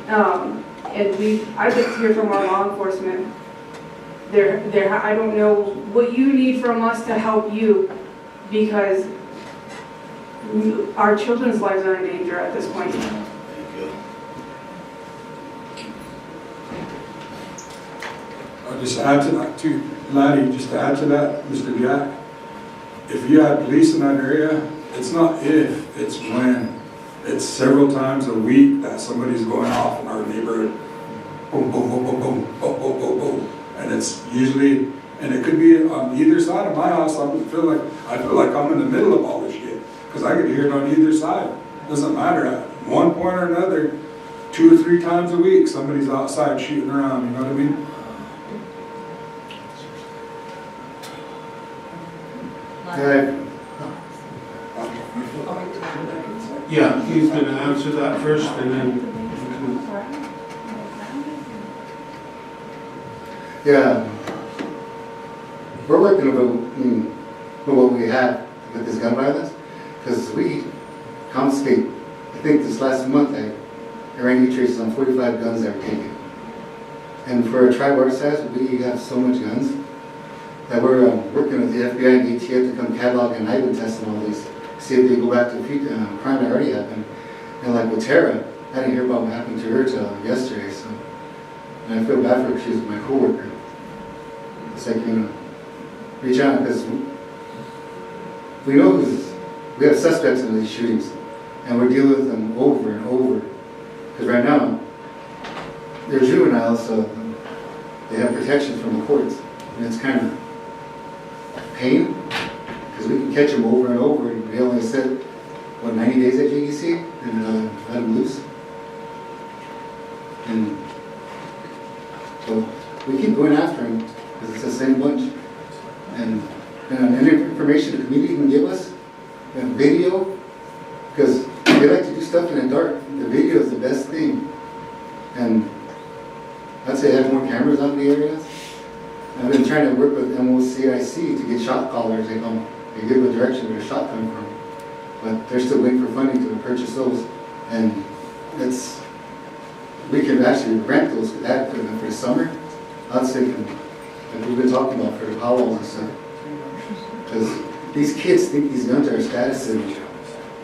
And I'd like to hear from our law enforcement. I don't know what you need from us to help you, because our children's lives are in danger at this point. I'll just add to that too, Laddie, just to add to that, Mr. Jack, if you had police in that area, it's not if, it's when. It's several times a week that somebody's going off in our neighborhood. Boom, boom, boom, boom, boom, boom, boom, boom, boom. And it's usually, and it could be on either side of my house. I feel like I'm in the middle of all this shit, because I could hear it on either side. Doesn't matter, at one point or another, 2 or 3 times a week, somebody's outside shooting around, you know what I mean? Yeah, he's gonna answer that first and then. Yeah. We're working about what we have with this gun violence, because we confiscate, I think this last month I ran e-traces on 45 guns that were taken. And for a tribe our size, we have so much guns that we're working with the FBI and ATF to come catalog and eyewitness test and all these, see if they go back to a crime that already happened. And like with Tara, I didn't hear about what happened to her till yesterday, so. And I feel bad for her, she was my coworker. It's like, reach out, because we know we have suspects in these shootings, and we're dealing with them over and over. Because right now, they're juveniles, so they have protection from the courts. And it's kind of pain, because we can catch them over and over, and they only said, 90 days at JEC, and let them loose. And so we keep going after them, because it's the same bunch. And any information the community can give us, and video, because they like to do stuff in the dark. The video is the best thing. And I'd say have more cameras out in the areas. I've been trying to work with MOCIC to get shot callers. They give a direction where the shot coming from. But they're still waiting for funding to purchase those. And we can actually rent those for the summer. I'd say, like we've been talking about for the powwows and stuff. Because these kids think these guns are a status symbol.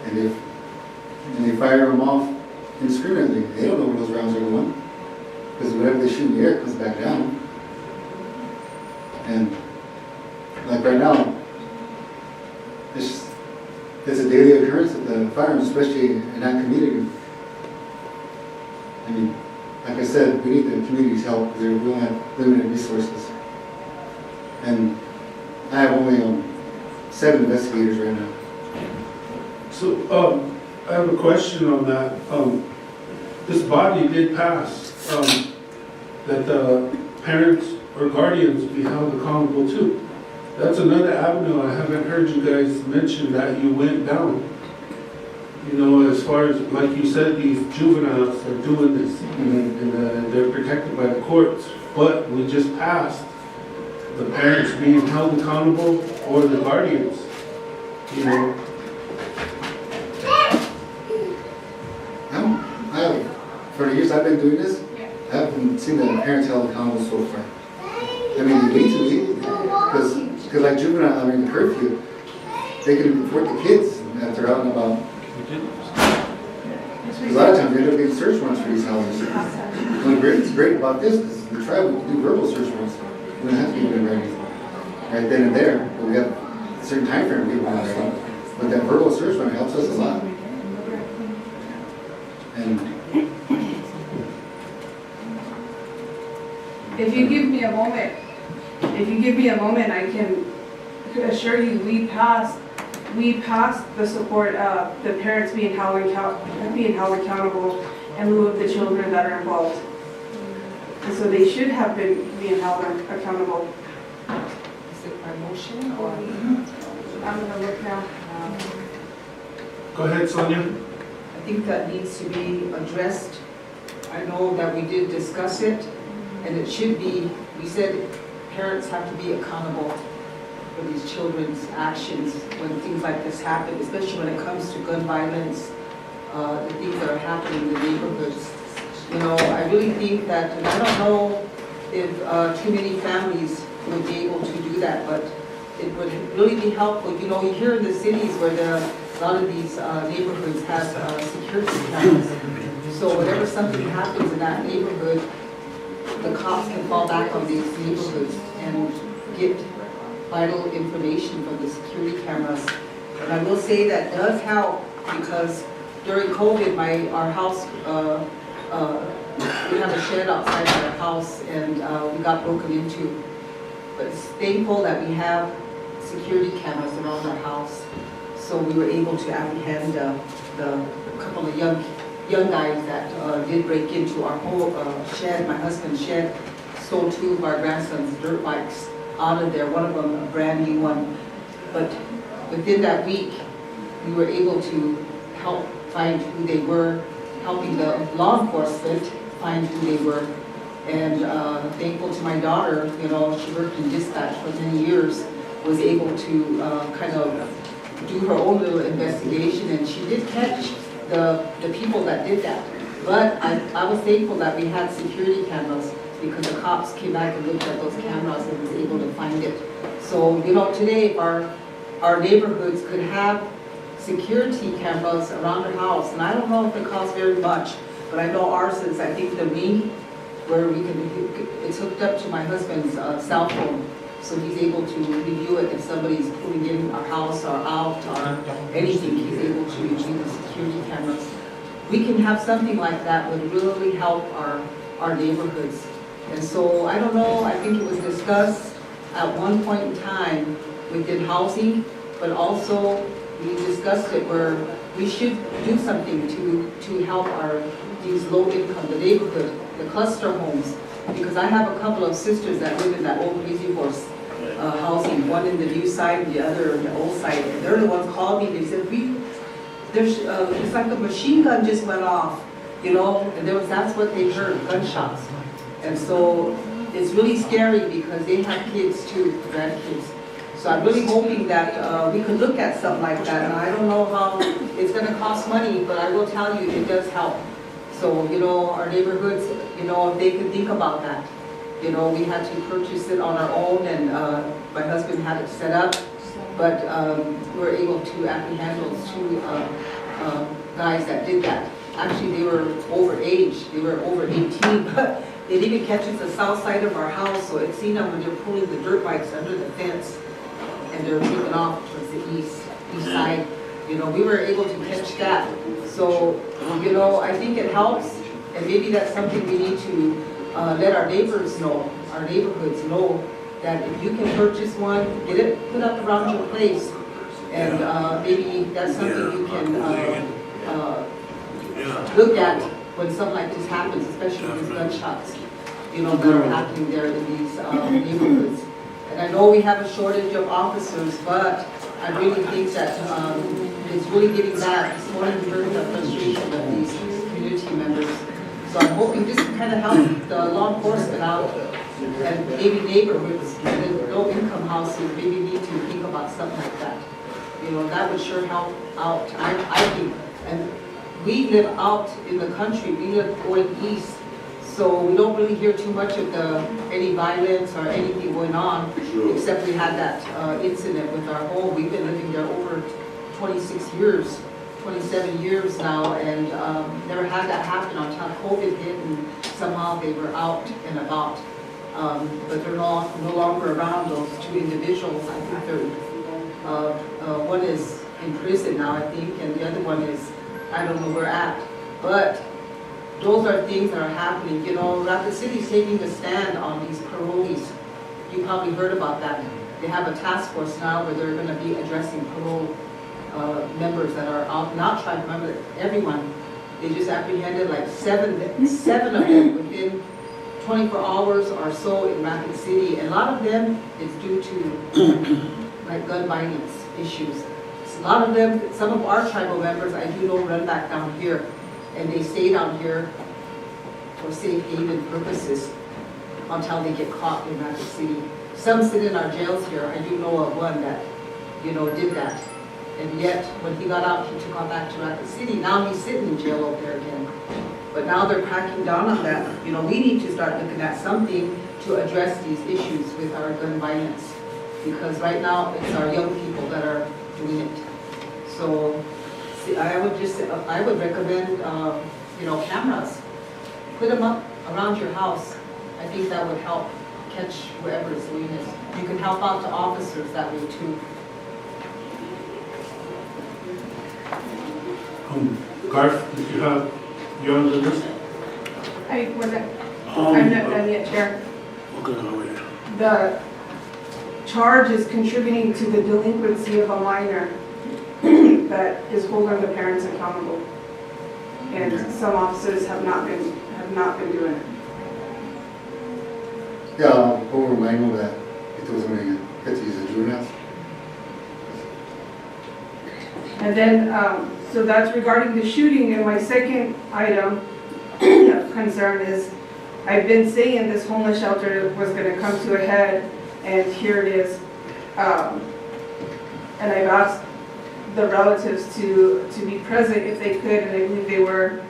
And they fire them off indiscriminately. They don't know where those rounds are going. Because whatever they shoot in the air comes back down. And like right now, it's a daily occurrence at the firearms, especially in that community. I mean, like I said, we need the community's help because we don't have limited resources. And I have only 7 investigators right now. So, I have a question on that. This body did pass, that the parents or guardians be held accountable too. That's another avenue I haven't heard you guys mention that you went down. As far as, like you said, these juveniles are doing this, and they're protected by the courts. But we just passed the parents being held accountable or the guardians. For the years I've been doing this, I haven't seen the parents held accountable so far. I mean, they need to be, because like juvenile, the curfew, they can report the kids if they're out and about. Because a lot of times they end up getting search warrants for these houses. What's great about this is the tribe, we can do verbal search warrants. We don't have to give it in writing right then and there, but we have a certain time frame to give it in writing. But that verbal search warrant helps us a lot. And if you give me a moment, I can assure you we passed the support of the parents being held accountable in lieu of the children that are involved. And so they should have been being held accountable. Is it by motion or? I'm gonna look now. Go ahead, Sonia. I think that needs to be addressed. I know that we did discuss it, and it should be, we said parents have to be accountable. for these children's actions when things like this happen, especially when it comes to gun violence, the things that are happening in the neighborhoods. You know, I really think that, and I don't know if too many families would be able to do that, but it would really be helpful. You know, here in the cities where a lot of these neighborhoods have security cameras. So whenever something happens in that neighborhood, the cops can fall back on these neighborhoods and get vital information from the security cameras. And I will say that does help because during COVID, our house, we have a shed outside of our house and we got broken into. But it's thankful that we have security cameras around our house. So we were able to apprehend the couple of young guys that did break into our whole shed, my husband's shed, stole 2 of our grandson's dirt bikes out of there, one of them a brand new one. But within that week, we were able to help find who they were, helping the law enforcement find who they were. And thankful to my daughter, you know, she worked in dispatch for many years, was able to kind of do her own little investigation, and she did catch the people that did that. But I was thankful that we had security cameras because the cops came back and looked at those cameras and was able to find it. So, you know, today if our neighborhoods could have security cameras around the house, and I don't know if it costs very much, but I know ours is, I think, the Ring, where it's hooked up to my husband's cell phone. So he's able to review it if somebody's pulling in our house or out or anything, he's able to review the security cameras. We can have something like that would really help our neighborhoods. And so, I don't know, I think it was discussed at one point in time within housing, but also we discussed it where we should do something to help these low income, the neighborhood, the cluster homes. Because I have a couple of sisters that live in that old Crazy Horse housing, one in the new side and the other in the old side. And they're the ones called me, they said, it's like a machine gun just went off, you know, and that's what they heard, gunshots. And so it's really scary because they have kids too, grandkids. So I'm really hoping that we could look at something like that. And I don't know how it's going to cost money, but I will tell you it does help. So, you know, our neighborhoods, you know, if they could think about that. You know, we had to purchase it on our own, and my husband had it set up, but we were able to apprehend those 2 guys that did that. Actually, they were over age, they were over 18, but they didn't even catch us the south side of our house, so it seen them when they're pulling the dirt bikes under the fence, and they're moving off towards the east side. You know, we were able to catch that. So, you know, I think it helps, and maybe that's something we need to let our neighbors know, our neighborhoods know, that if you can purchase one, get it put up around your place, and maybe that's something you can look at when something like this happens, especially with these gunshots, you know, that are happening there in these neighborhoods. And I know we have a shortage of officers, but I really think that it's really getting bad. This morning we heard the frustration of these community members. So I'm hoping this can kind of help the law enforcement out, and maybe neighborhoods, and low income houses, maybe need to think about something like that. You know, that would sure help out, I think. And we live out in the country, we live going east, so we don't really hear too much of any violence or anything going on, except we had that incident with our home. We've been living there over 26 years, 27 years now, and never had that happen until COVID hit, and somehow they were out and about. But they're no longer around, those 2 individuals. I think one is in prison now, I think, and the other one is, I don't know where at. But those are things that are happening. You know, Rapid City's taking a stand on these parolees. You probably heard about that. They have a task force now where they're going to be addressing parole members that are out, not tribal members, everyone. They just apprehended like seven of them within 24 hours or so in Rapid City. And a lot of them is due to like gun violence issues. A lot of them, some of our tribal members, I do know, run back down here, and they stay down here for safe haven purposes. until they get caught in Rapid City. Some sit in our jails here. I do know of one that, did that. And yet, when he got out, he took off back to Rapid City. Now he's sitting in jail over there again. But now they're cracking down on that. We need to start looking at something to address these issues with our gun violence. Because right now, it's our young people that are doing it. So, see, I would recommend, cameras. Put them up around your house. I think that would help catch whoever is doing this. You can help out the officers that way too. Garth, did you're on the list? I wasn't, I'm not done yet, Chair. Okay, I'll wait. The charge is contributing to the delinquency of a minor that is holding the parents accountable. And some officers have not been doing it. Yeah, we'll remind them that it was when you get to use a juvenile. And then, so that's regarding the shooting, and my second item of concern is, I've been saying this homeless shelter was gonna come to a head, and here it is. And I've asked the relatives to be present if they could, and I believe they were.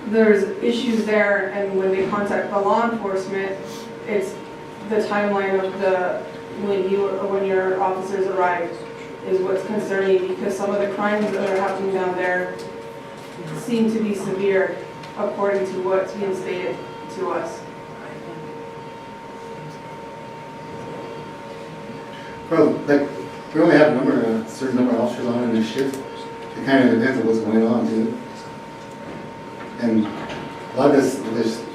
There's issues there, and when they contact the law enforcement, it's the timeline of when your officers arrive is what's concerning, because some of the crimes that are happening down there seem to be severe according to what's being stated to us. Well, we only have a certain number of officers on in this shift. It kind of depends on what's going on too. And a lot of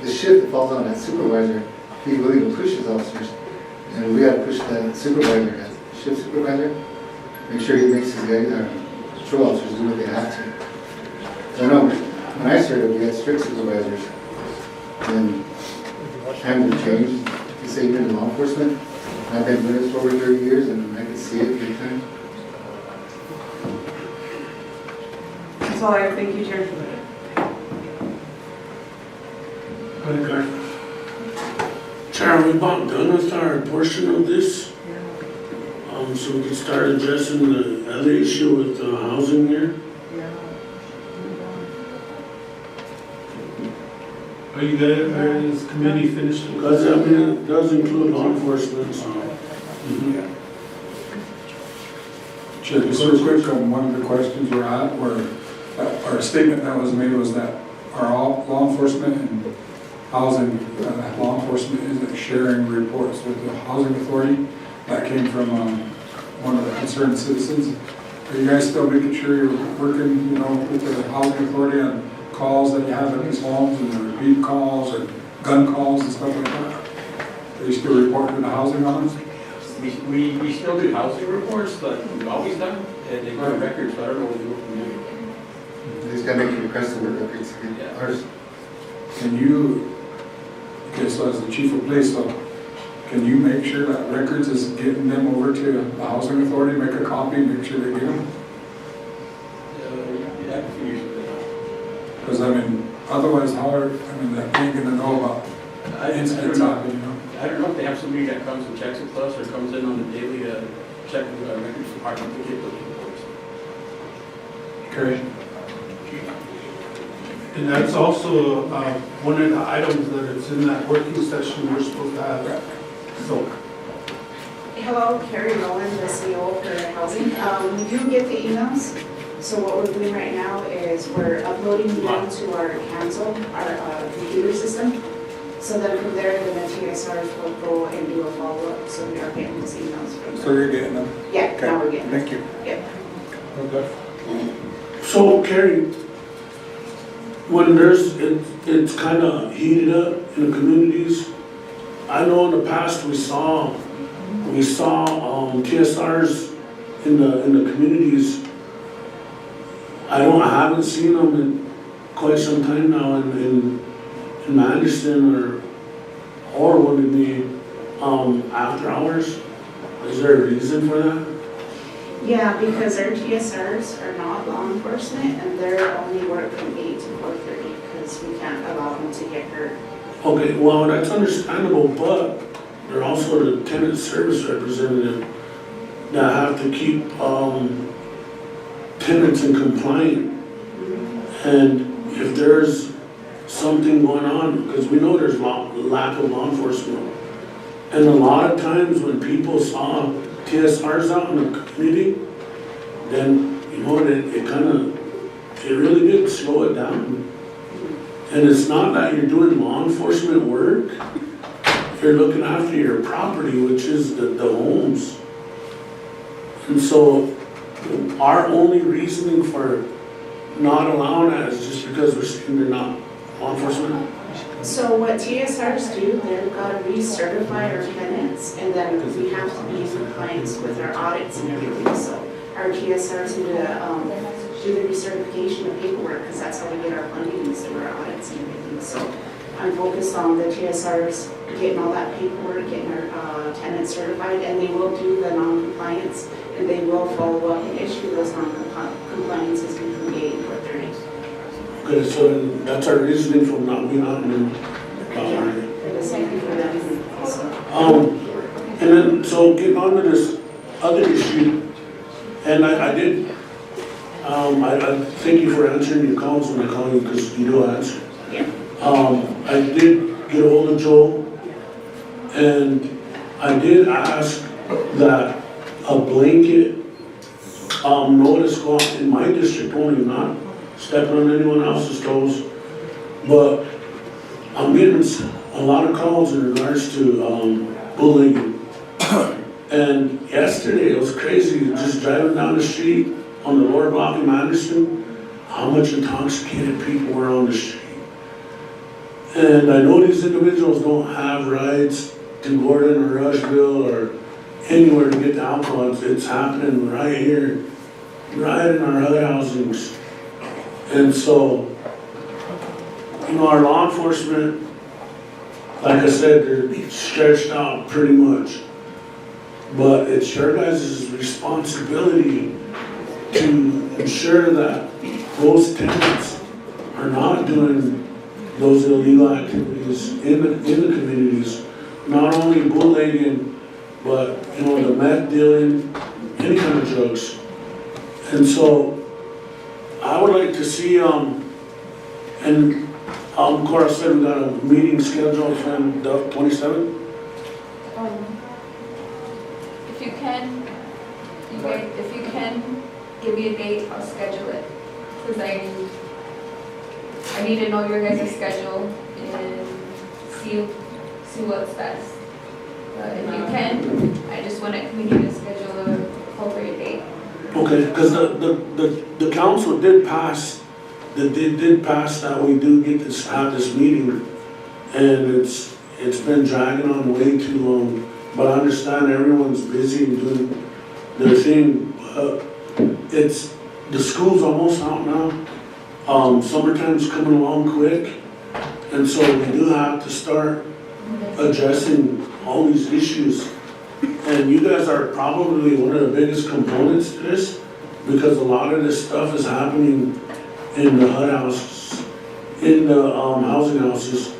the shift that falls on that supervisor, he's willing to push his officers. And we got to push that supervisor, that shift supervisor, make sure he makes his guys, patrol officers do what they have to. I know when I started, we had strict supervisors. And times have changed. You say even in law enforcement, I've been doing this for over 30 years and I can see it big time. That's all I have. Thank you, Chair. Chair, are we about done with our portion of this? So we can start addressing the other issue with housing here? Are you there, or is this committee finished? Because it does include law enforcement, so. Chair, just real quick, one of the questions we're at, our statement that was made was that our law enforcement and housing, law enforcement isn't sharing reports with the housing authority. That came from one of the concerned citizens. Are you guys still making sure you're working, with the housing authority on calls that you have at these homes and the repeat calls and gun calls and stuff like that? Are you still reporting to the housing office? We still do housing reports, but we've always done, and they've got records, but I don't know what we do from there. They just got to make a request to work records to get ours. Can you, okay, so as the chief of police, so can you make sure that records is getting them over to the housing authority, make a copy, make sure they get them? Yeah, usually. Because otherwise, they ain't gonna know about incidents happening, I don't know if they have somebody that comes and checks with us or comes in on the daily check with our records department to get those reports. Okay. And that's also one of the items that it's in that working session we're supposed to have. So. Hello, Carrie Nolan, the CEO for housing. We do get the emails. So what we're doing right now is we're uploading them to our cancel, our computer system. So then from there, the TSRs will go and do a follow-up. So we are getting these emails from them. So you're getting them? Yeah, Okay. now we're getting them. Thank you. Yep. Okay. So Carrie, when it's kind of heated up in the communities, I know in the past we saw TSRs in the communities. I haven't seen them in quite some time now in Anderson or would it be after hours? Is there a reason for that? Yeah, because our TSRs are not law enforcement and they're only work from 8 to 4:30 because we can't allow them to get hurt Okay, well, that's understandable, but they're also the tenant service representative that have to keep, tenants in compliant. And if there's something going on, because we know there's lack of law enforcement. And a lot of times when people saw TSRs out in the community, then, you know, it really did slow it down. And it's not that you're doing law enforcement work, you're looking after your property, which is the homes. And so our only reasoning for not allowing that is just because we're saying they're not law enforcement. So what TSRs do, they've got to recertify our tenants, and then we have to be in compliance with our audits and everything. So our TSRs need to do the recertification of paperwork, because that's how we get our funding, is through our audits and everything. So I'm focused on the TSRs, getting all that paperwork, getting our tenants certified, and they will do the non-compliance, and they will follow up and issue those non-compliances between the 8 and 4:30. Okay, so then that's our reasoning for not being out in the The same thing for them also. And then, so getting on to this other issue, and I did, I thank you for answering your calls when I call you, because you do answer. Yeah. I did get a hold of Joe, and I did ask that a blanket notice go out in my district only, not stepping on anyone else's toes, but I'm getting a lot of calls in regards to bullying. And yesterday it was crazy, just driving down the street on the lower block in Anderson, how much intoxicated people were on the street. And I know these individuals don't have rides to Gordon or Rushville or anywhere to get the alcohol. It's happening right here, right in our HUD housings. And so, you know, our law enforcement, like I said, they're stretched out pretty much. But it's your guys' responsibility to ensure that those tenants are not doing those illegal activities in the communities. Not only bootlegging, but, you know, the meth dealing, any kind of drugs. And so, I would like to see, and Cora said we got a meeting scheduled for the 27th. If you can give me a date, I'll schedule it. Because I need to know your guys' schedule and see what's best. But if you can, I just want to continue to schedule an appropriate date. Okay, because the council did pass, they did pass that we do get to have this meeting, and it's been dragging on way too long. But I understand everyone's busy and doing their thing, but the school's almost out now. Summertime's coming along quick, and so we do have to start addressing all these issues. And you guys are probably one of the biggest components to this, because a lot of this stuff is happening in the HUD houses, in the housing houses.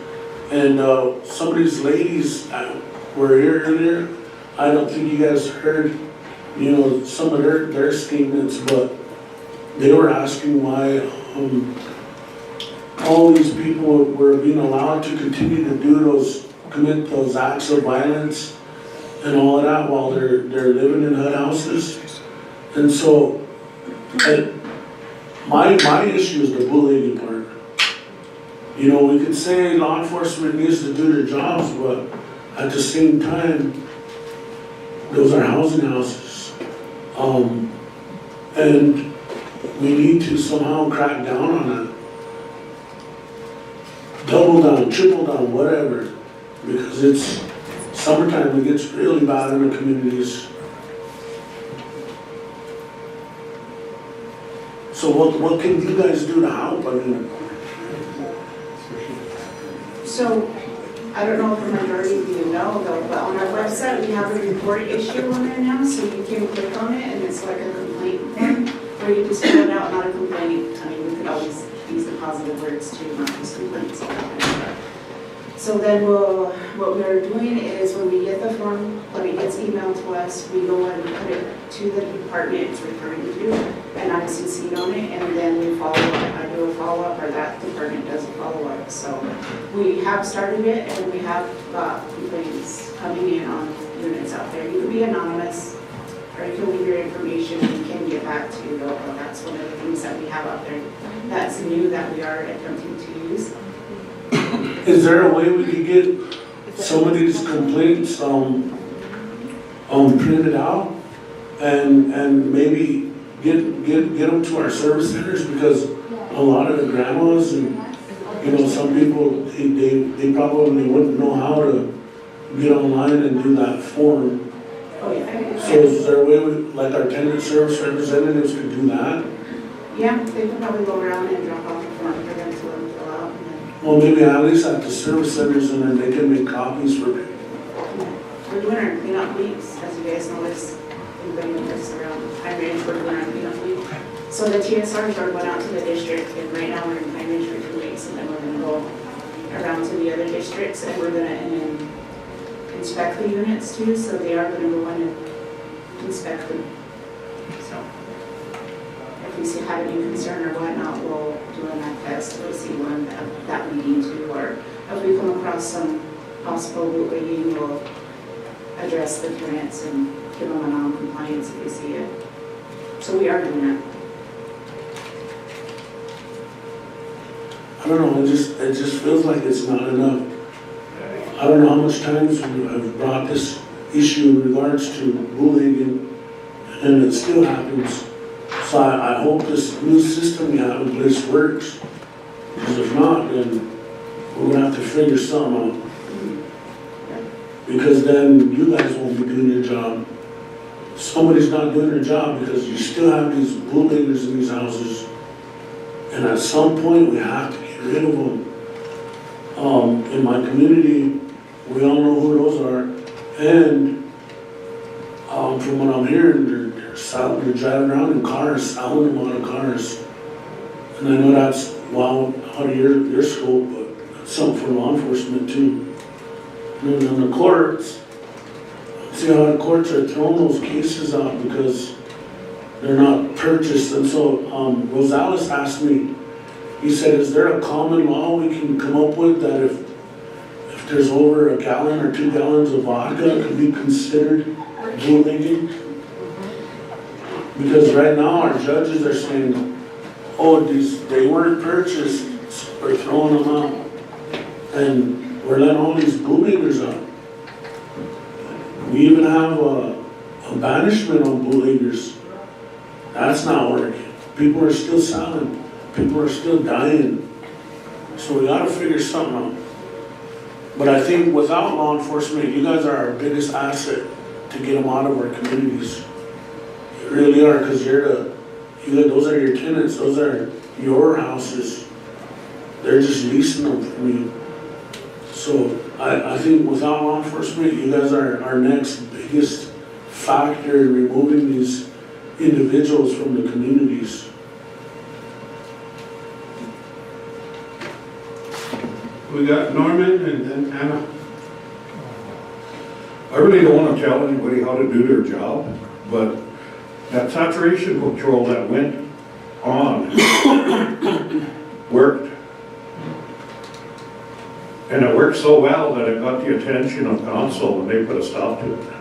And some of these ladies were here earlier. I don't think you guys heard, you know, some of their statements, but they were asking why all these people were being allowed to continue to commit those acts of violence and all of that while they're living in HUD houses. And so, my issue is the bullying part. You know, we could say law enforcement needs to do their jobs, but at the same time, those are housing houses. And we need to somehow crack down on that. Double down, triple down, whatever, because it's summertime, it gets really bad in the communities. So what can you guys do to help? I mean, So, I don't know if the majority of you know though, but on our website, we have a report issue on there now, so you can click on it and it's like a complaint form, where you just fill it out, not a complaint. I mean, we could always use the positive words too, not just complaints. So then what we're doing is when we get the form, when it gets emailed to us, we go and put it to the department it's referring to, and I'm CC'd on it, and then we follow up. I do a follow-up, or that department does a follow-up. So we have started it, and we have got complaints coming in on units out there. You can be anonymous, or you can leave your information and we can get back to you. That's one of the things that we have out there that's new that we are attempting to use. Is there a way we could get some of these complaints printed out and maybe get them to our service centers? Because a lot of the grandmas and, you know, some people, they probably wouldn't know how to get online and do that form. Oh, yeah. So is there a way, like our tenant service representatives could do that? Yeah, they could probably go around and drop off a form for them to fill out. And then Well, maybe at least at the service centers, and then they can make copies for people. we're doing our cleanup weeks, as you guys noticed. We've been doing this around Pine Ridge, we're doing our cleanup week. So the TSRs are going out to the district, and right now we're in Pine Ridge for 2 weeks, and then we're gonna go around to the other districts, and we're gonna inspect the units too, so they are gonna go in and inspect them. So if we see have any concern or whatnot, we'll do a map test if we see one that we need to, or if we come across some possible bootlegging, we'll address the tenants and give them a non-compliance if we see it. So we are doing that. I don't know, it just feels like it's not enough. I don't know how much times we have brought this issue in regards to bullying, and it still happens. So I hope this new system you have in place works. Because if not, then we're gonna have to figure something out. Because then you guys won't be doing your job. Somebody's not doing their job because you still have these bootleggers in these houses. And at some point, we have to get rid of them. In my community, we all know who those are. And from what I'm hearing, they're driving around in cars, selling them out of cars. And I know that's out of your scope, but that's something for law enforcement too. And then the courts, see how the courts are throwing those cases out because they're not purchased. And so Rosales asked me, he said, is there a common law we can come up with that if there's over a gallon or 2 gallons of vodka, it could be considered bootlegging? Because right now our judges are saying, oh, they weren't purchased, so we're throwing them out. And we're letting all these bootleggers out. We even have a banishment on bootleggers. That's not working. People are still selling. People are still dying. So we gotta figure something out. But I think without law enforcement, you guys are our biggest asset to get them out of our communities. You really are, because those are your tenants, those are your houses. They're just leasing them from you. So I think without law enforcement, you guys are our next biggest factor in removing these individuals from the communities. We got Norman and then Anna. I really don't want to tell anybody how to do their job, but that saturation control that went on worked. And it worked so well that it got the attention of council and they put a stop to it.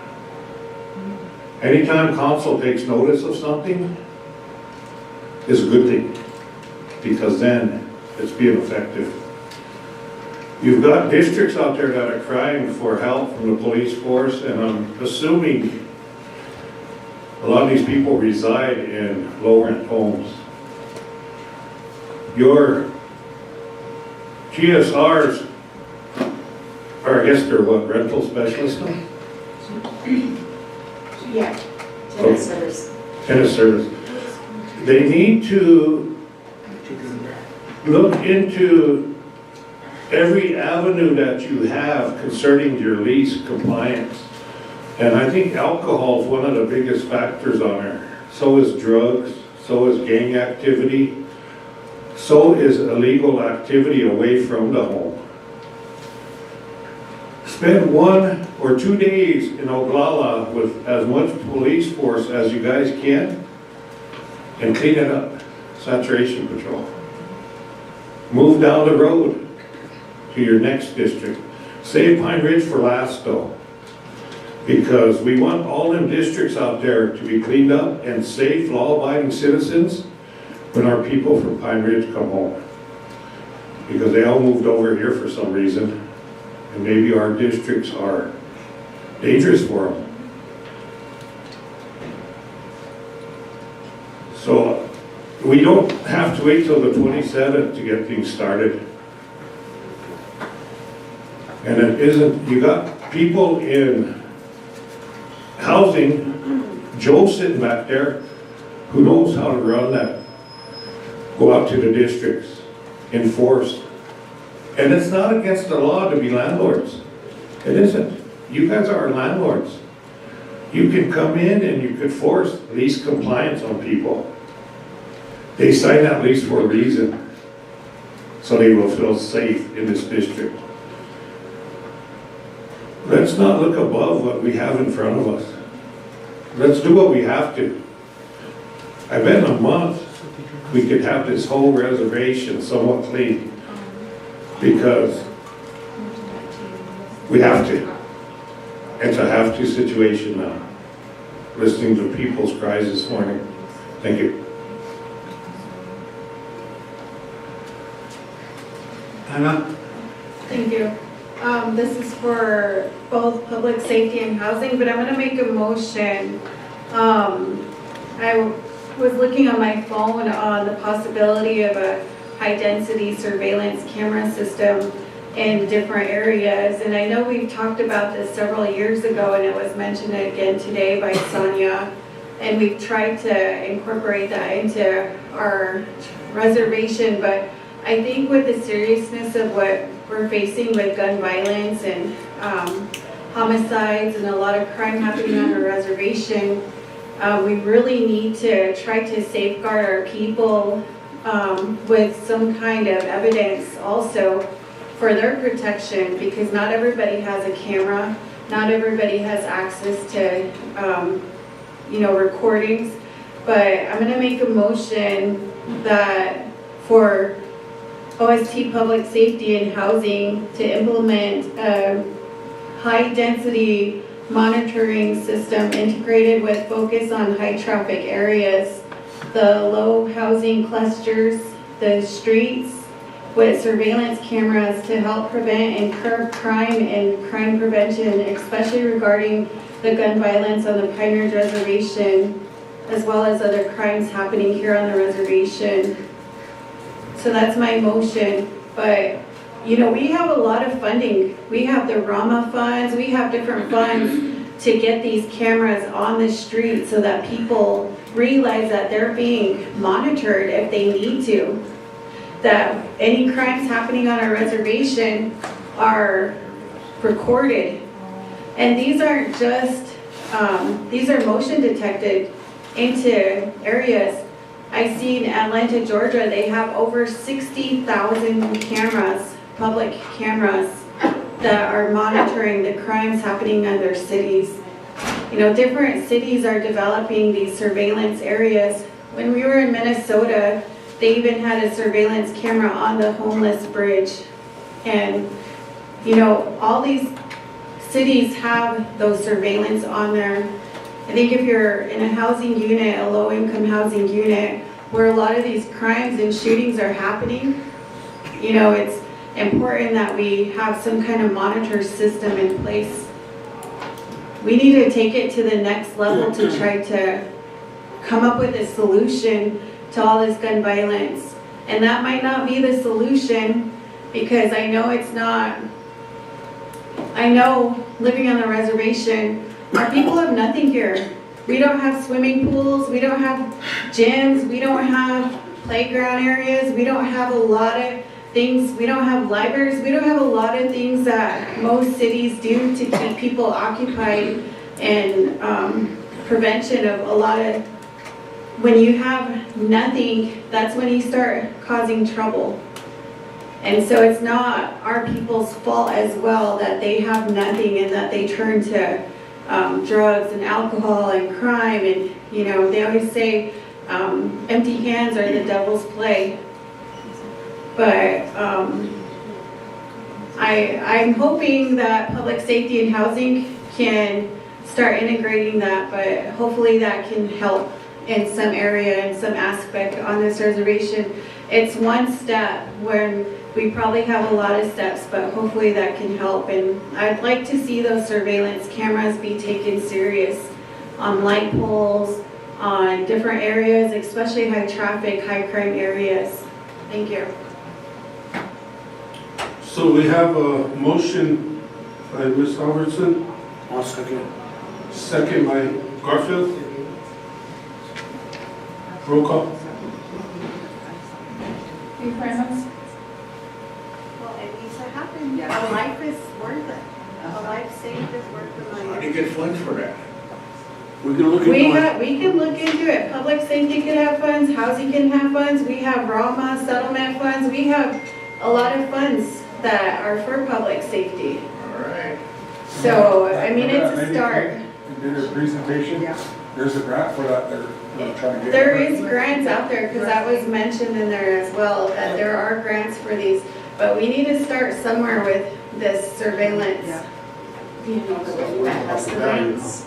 Anytime council takes notice of something is a good thing, because then it's being effective. You've got districts out there that are crying for help from the police force, and I'm assuming a lot of these people reside in low-rent homes. Your GSRs, or I guess they're what, rental specialists now? Yeah, tenant service. Tenant service. They need to look into every avenue that you have concerning your lease compliance. And I think alcohol is one of the biggest factors on there. So is drugs, so is gang activity, so is illegal activity away from the home. spend 1 or 2 days in Oglala with as much police force as you guys can and clean it up. Saturation patrol. Move down the road to your next district. Save Pine Ridge for last though, because we want all them districts out there to be cleaned up and safe, law-abiding citizens when our people from Pine Ridge come home. Because they all moved over here for some reason, and maybe our districts are dangerous for them. So we don't have to wait till the 27th to get things started. And it isn't, you got people in housing, Joe sitting back there, who knows how to run that, go out to the districts, enforce. And it's not against the law to be landlords. It isn't. You guys are landlords. You can come in and you could force lease compliance on people. They sign that lease for a reason, so they will feel safe in this district. Let's not look above what we have in front of us. Let's do what we have to. I bet in a month we could have this whole reservation somewhat clean, because we have to. It's a have-to situation now. Listening to people's cries this morning. Thank you. Anna? Thank you. This is for both public safety and housing, but I'm going to make a motion. I was looking on my phone on the possibility of a high-density surveillance camera system in different areas, and I know we've talked about this several years ago, and it was mentioned again today by Sonia, and we've tried to incorporate that into our reservation, but I think with the seriousness of what we're facing with gun violence and homicides and a lot of crime happening on our reservation, we really need to try to safeguard our people with some kind of evidence also for their protection, because not everybody has a camera, not everybody has access to recordings. But I'm going to make a motion that for OST Public Safety and Housing to implement a high-density monitoring system integrated with focus on high-traffic areas, the low housing clusters, the streets, with surveillance cameras to help prevent and curb crime and crime prevention, especially regarding the gun violence on the Pine Ridge Reservation, as well as other crimes happening here on the reservation. So that's my motion. But we have a lot of funding. We have the RAMA funds, we have different funds to get these cameras on the street so that people realize that they're being monitored if they need to. That any crimes happening on our reservation are recorded. And these aren't just, these are motion detected into areas. I see in Atlanta, Georgia, they have over 60,000 cameras, public cameras, that are monitoring the crimes happening in their cities. Different cities are developing these surveillance areas. When we were in Minnesota, they even had a surveillance camera on the homeless bridge. And, all these cities have those surveillance on there. I think if you're in a housing unit, a low-income housing unit, where a lot of these crimes and shootings are happening, it's important that we have some kind of monitor system in place. We need to take it to the next level to try to come up with a solution to all this gun violence. And that might not be the solution, because I know it's not. I know living on the reservation, our people have nothing here. We don't have swimming pools, we don't have gyms, we don't have playground areas, we don't have a lot of things, we don't have libraries, we don't have a lot of things that most cities do to keep people occupied, and prevention of a lot of. When you have nothing, that's when you start causing trouble. And so it's not our people's fault as well that they have nothing and that they turn to drugs and alcohol and crime. And, you know, they always say empty hands are the devil's play. But I'm hoping that public safety and housing can start integrating that, but hopefully that can help in some area, in some aspect on this reservation. It's one step when we probably have a lot of steps, but hopefully that can help. And I'd like to see those surveillance cameras be taken serious on light poles, on different areas, especially high traffic, high crime areas. Thank you. So we have a motion by Ms. Albertson. I'll second. Second by Garfield. Roll call. Grievances. Well, it needs to happen. A life is worth it. A life saved is worth the money. How do you get funds for that? We can look into We it. can look into it. Public safety can have funds, housing can have funds, we have RAMA settlement funds, we have a lot of funds that are for public safety. All right. So, I mean, it's a start. And did a presentation, there's a grant for that, they're trying to get. There is grants out there, because that was mentioned in there as well, that there are grants for these, but we need to start somewhere with this surveillance. You know, the way that has the reins.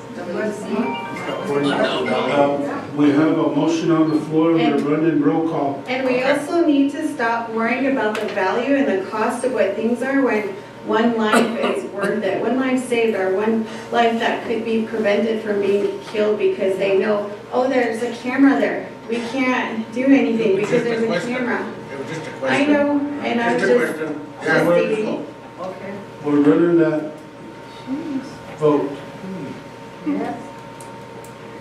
We have a motion on the floor, we're running roll call. And we also need to stop worrying about the value and the cost of what things are when one life is worth it. One life saved, or one life that could be prevented from being killed because they know, oh, there's a camera there. We can't do anything because there's a camera. It was just a I question. know, and I'm Just a just question. stating. Okay. We're running that vote. Yes.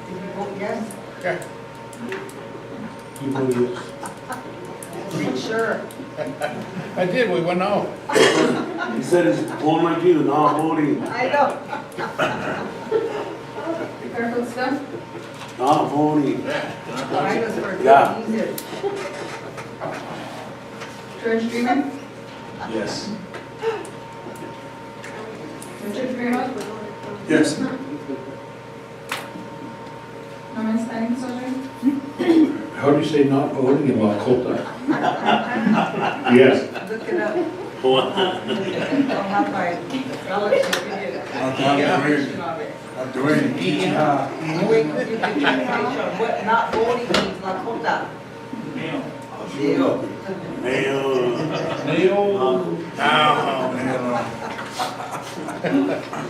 Did you vote yes? You vote yes. Make sure. I did, we went out. He said it's voting like you, not voting, I know. Garfield Stuff. not voting. I was for Yeah. easy. George Dreamer. Yes. Richard Freeman. Yes. Norman Stanley Soldier. How do you say not voting in Lakota? Yes. Look it up. What? I'll have my relative give you information of it. I'm doing, Wait, you can translation what not voting means, Lakota. Mayo. Mayo. Mayo.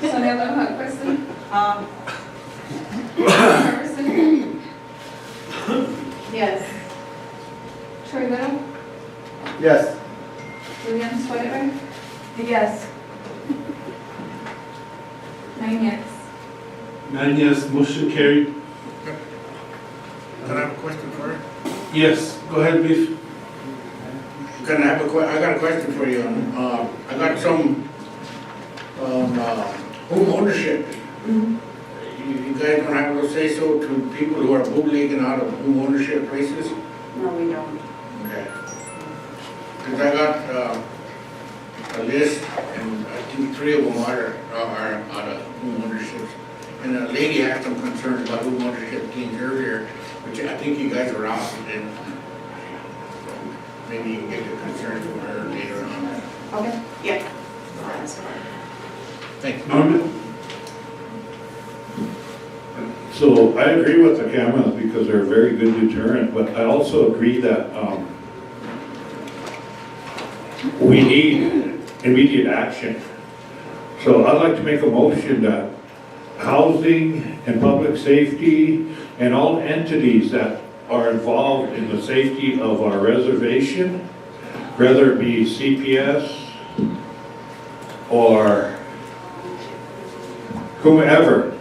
Sonia Lohan Preston. Harrison. Yes. Troy Little. Yes. Julian Schweigert. Yes. 9 yes. 9 yes, motion carried. Can I have a question for you? Yes, go ahead, Beef. I got a question for you. I got some home ownership. You guys don't have to say so to people who are bootlegging out of home ownership places? No, we don't. Okay. Because I got a list, and I think 3 of them are out of home ownership. And a lady had some concerns about home ownership things earlier, which I think you guys were out, and maybe you can get the concerns from her later on. Okay. Yeah. Thank you. Norman? So I agree with the cameras because they're a very good deterrent, but I also agree that we need immediate action. So I'd like to make a motion that housing and public safety and all entities that are involved in the safety of our reservation, whether it be CPS or whomever,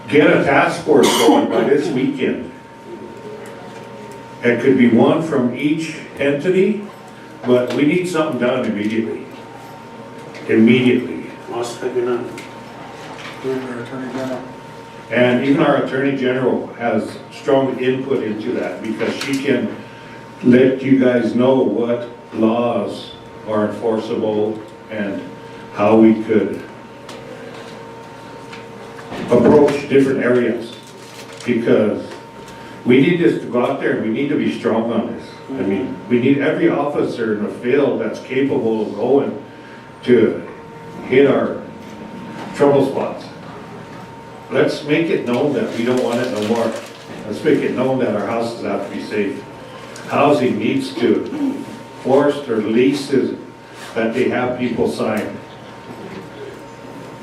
get a task force going by this weekend. It could be one from each entity, but we need something done immediately. Immediately. I'll second that. Doing our attorney general. And even our Attorney General has strong input into that because she can let you guys know what laws are enforceable and how we could approach different areas. Because we need this to go out there and we need to be strong on this. I mean, we need every officer in the field that's capable of going to hit our trouble spots. Let's make it known that we don't want it no more. Let's make it known that our houses have to be safe. Housing needs to force their leases that they have people sign.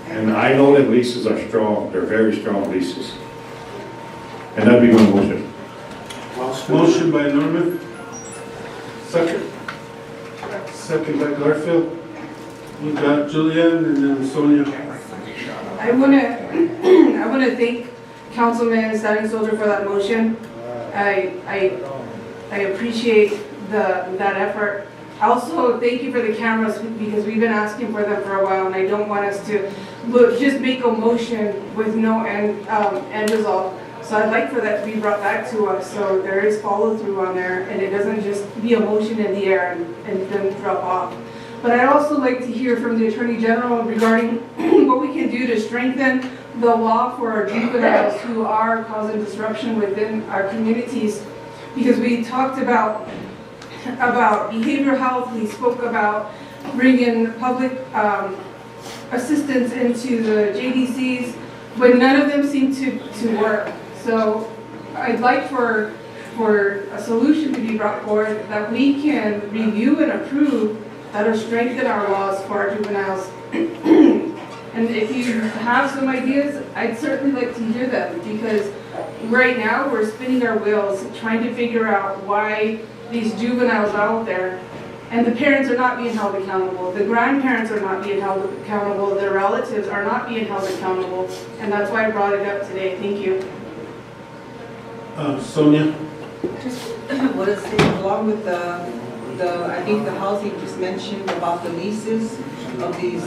And I know that leases are strong, they're very strong leases. And that'd be my motion. Motion by Norman. Second. Second by Garfield. We got Julianne and then Sonia. I wanna thank Councilman Standing Soldier for that motion. I appreciate that effort. Also, thank you for the cameras because we've been asking for them for a while and I don't want us to just make a motion with no end result. So I'd like for that to be brought back to us so there is follow through on there and it doesn't just be a motion in the air and then drop off. But I'd also like to hear from the Attorney General regarding what we can do to strengthen the law for our juveniles who are causing disruption within our communities. Because we talked about behavioral health, we spoke about bringing public assistance into the JDCs, but none of them seem to work. So I'd like for a solution to be brought forward that we can review and approve that will strengthen our laws for our juveniles. And if you have some ideas, I'd certainly like to hear them because right now we're spinning our wheels trying to figure out why these juveniles are out there and the parents are not being held accountable. The grandparents are not being held accountable. Their relatives are not being held accountable. And that's why I brought it up today. Thank you. Sonia. Just what is it, along with I think the housing just mentioned about the leases of these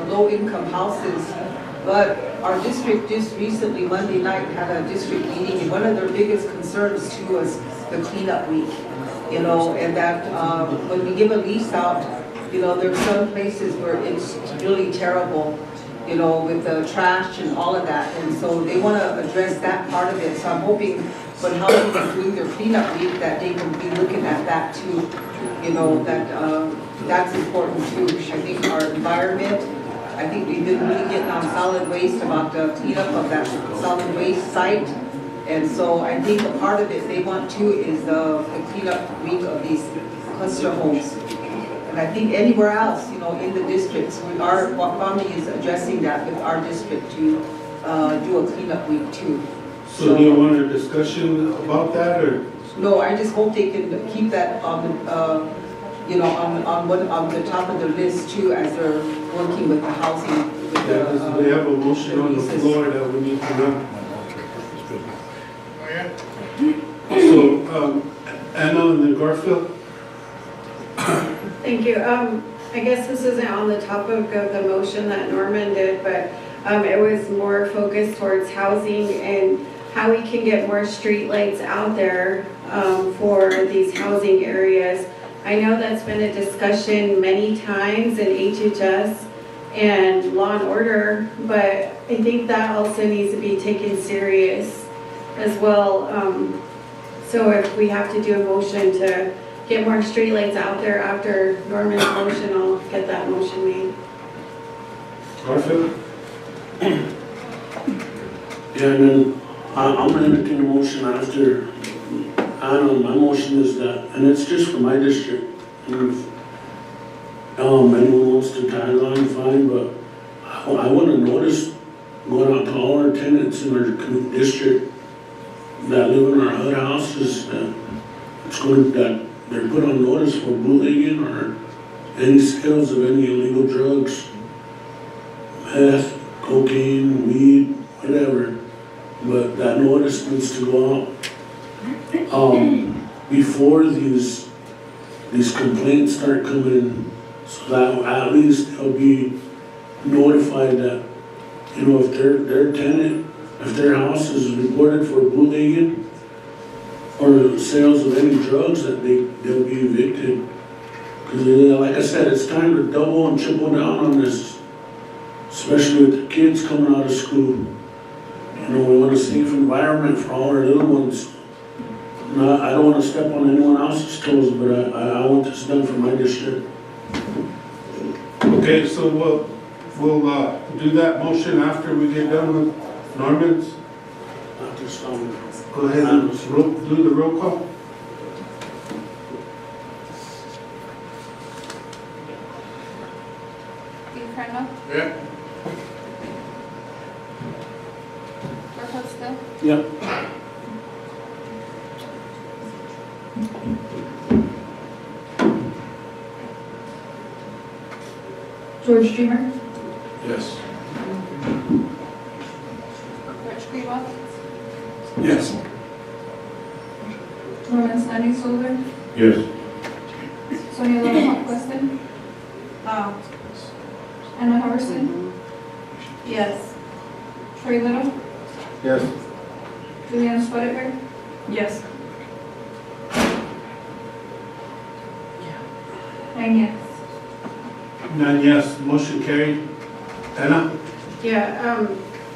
low-income houses. But our district just recently, Monday night, had a district meeting, and one of their biggest concerns too was the cleanup week. You know, and that when we give a lease out, you know, there's some places where it's really terrible, you know, with the trash and all of that. And so they want to address that part of it. So I'm hoping when housing is doing their cleanup week that they will be looking at that too. You know, that that's important too. I think our environment, I think we've been really getting on solid waste about the cleanup of that solid waste site. And so I think a part of it they want too is the cleanup week of these cluster homes. And I think anywhere else, you know, in the districts, our county is addressing that with our district to do a cleanup week too. So do you want a discussion about that or? No, I just hope they can keep that on, you know, on the top of their list too as they're working with the housing. With we have a motion on the floor that we need to run. So, Anna and then Garfield. Thank you. I guess this isn't on the topic of the motion that Norman did, but it was more focused towards housing and how we can get more street lights out there for these housing areas. I know that's been a discussion many times in HHS and law and order, but I think that also needs to be taken serious as well. So if we have to do a motion to get more streetlights out there after Norman's motion, I'll get that motion made. Garfield? Yeah, and then I'm gonna entertain a motion after, I don't know, my motion is that, and it's just for my district. And if anyone wants to tag on, fine, but I want to notice going out to all our tenants in our district that live in our HUD houses, it's going that they're put on notice for bootlegging or any sales of any illegal drugs, meth, cocaine, weed, whatever. But that notice needs to go out before these complaints start coming in, so that at least they'll be notified that, you know, if their tenant, if their house is reported for bootlegging or sales of any drugs, that they'll be evicted. Because, like I said, it's time to double and triple down on this, especially with the kids coming out of school. You know, we want a safe environment for all our little ones. No, I don't want to step on anyone else's toes, but I want this done for my district. Okay, so we'll do that motion after we get done with Norman's. After some. Go ahead and do the roll call. Inferno, Yeah. Burkett still, Yep. George Dreamer, Yes. Rich Greenwald, Yes. Norman Standing Soldier, Yes. Sonia Little Weston, Anna Harrison, Yes. Troy Little, Yes. Julianne Spotted, Yes. 9 yes. 9 yes, motion carried. Anna? Yeah,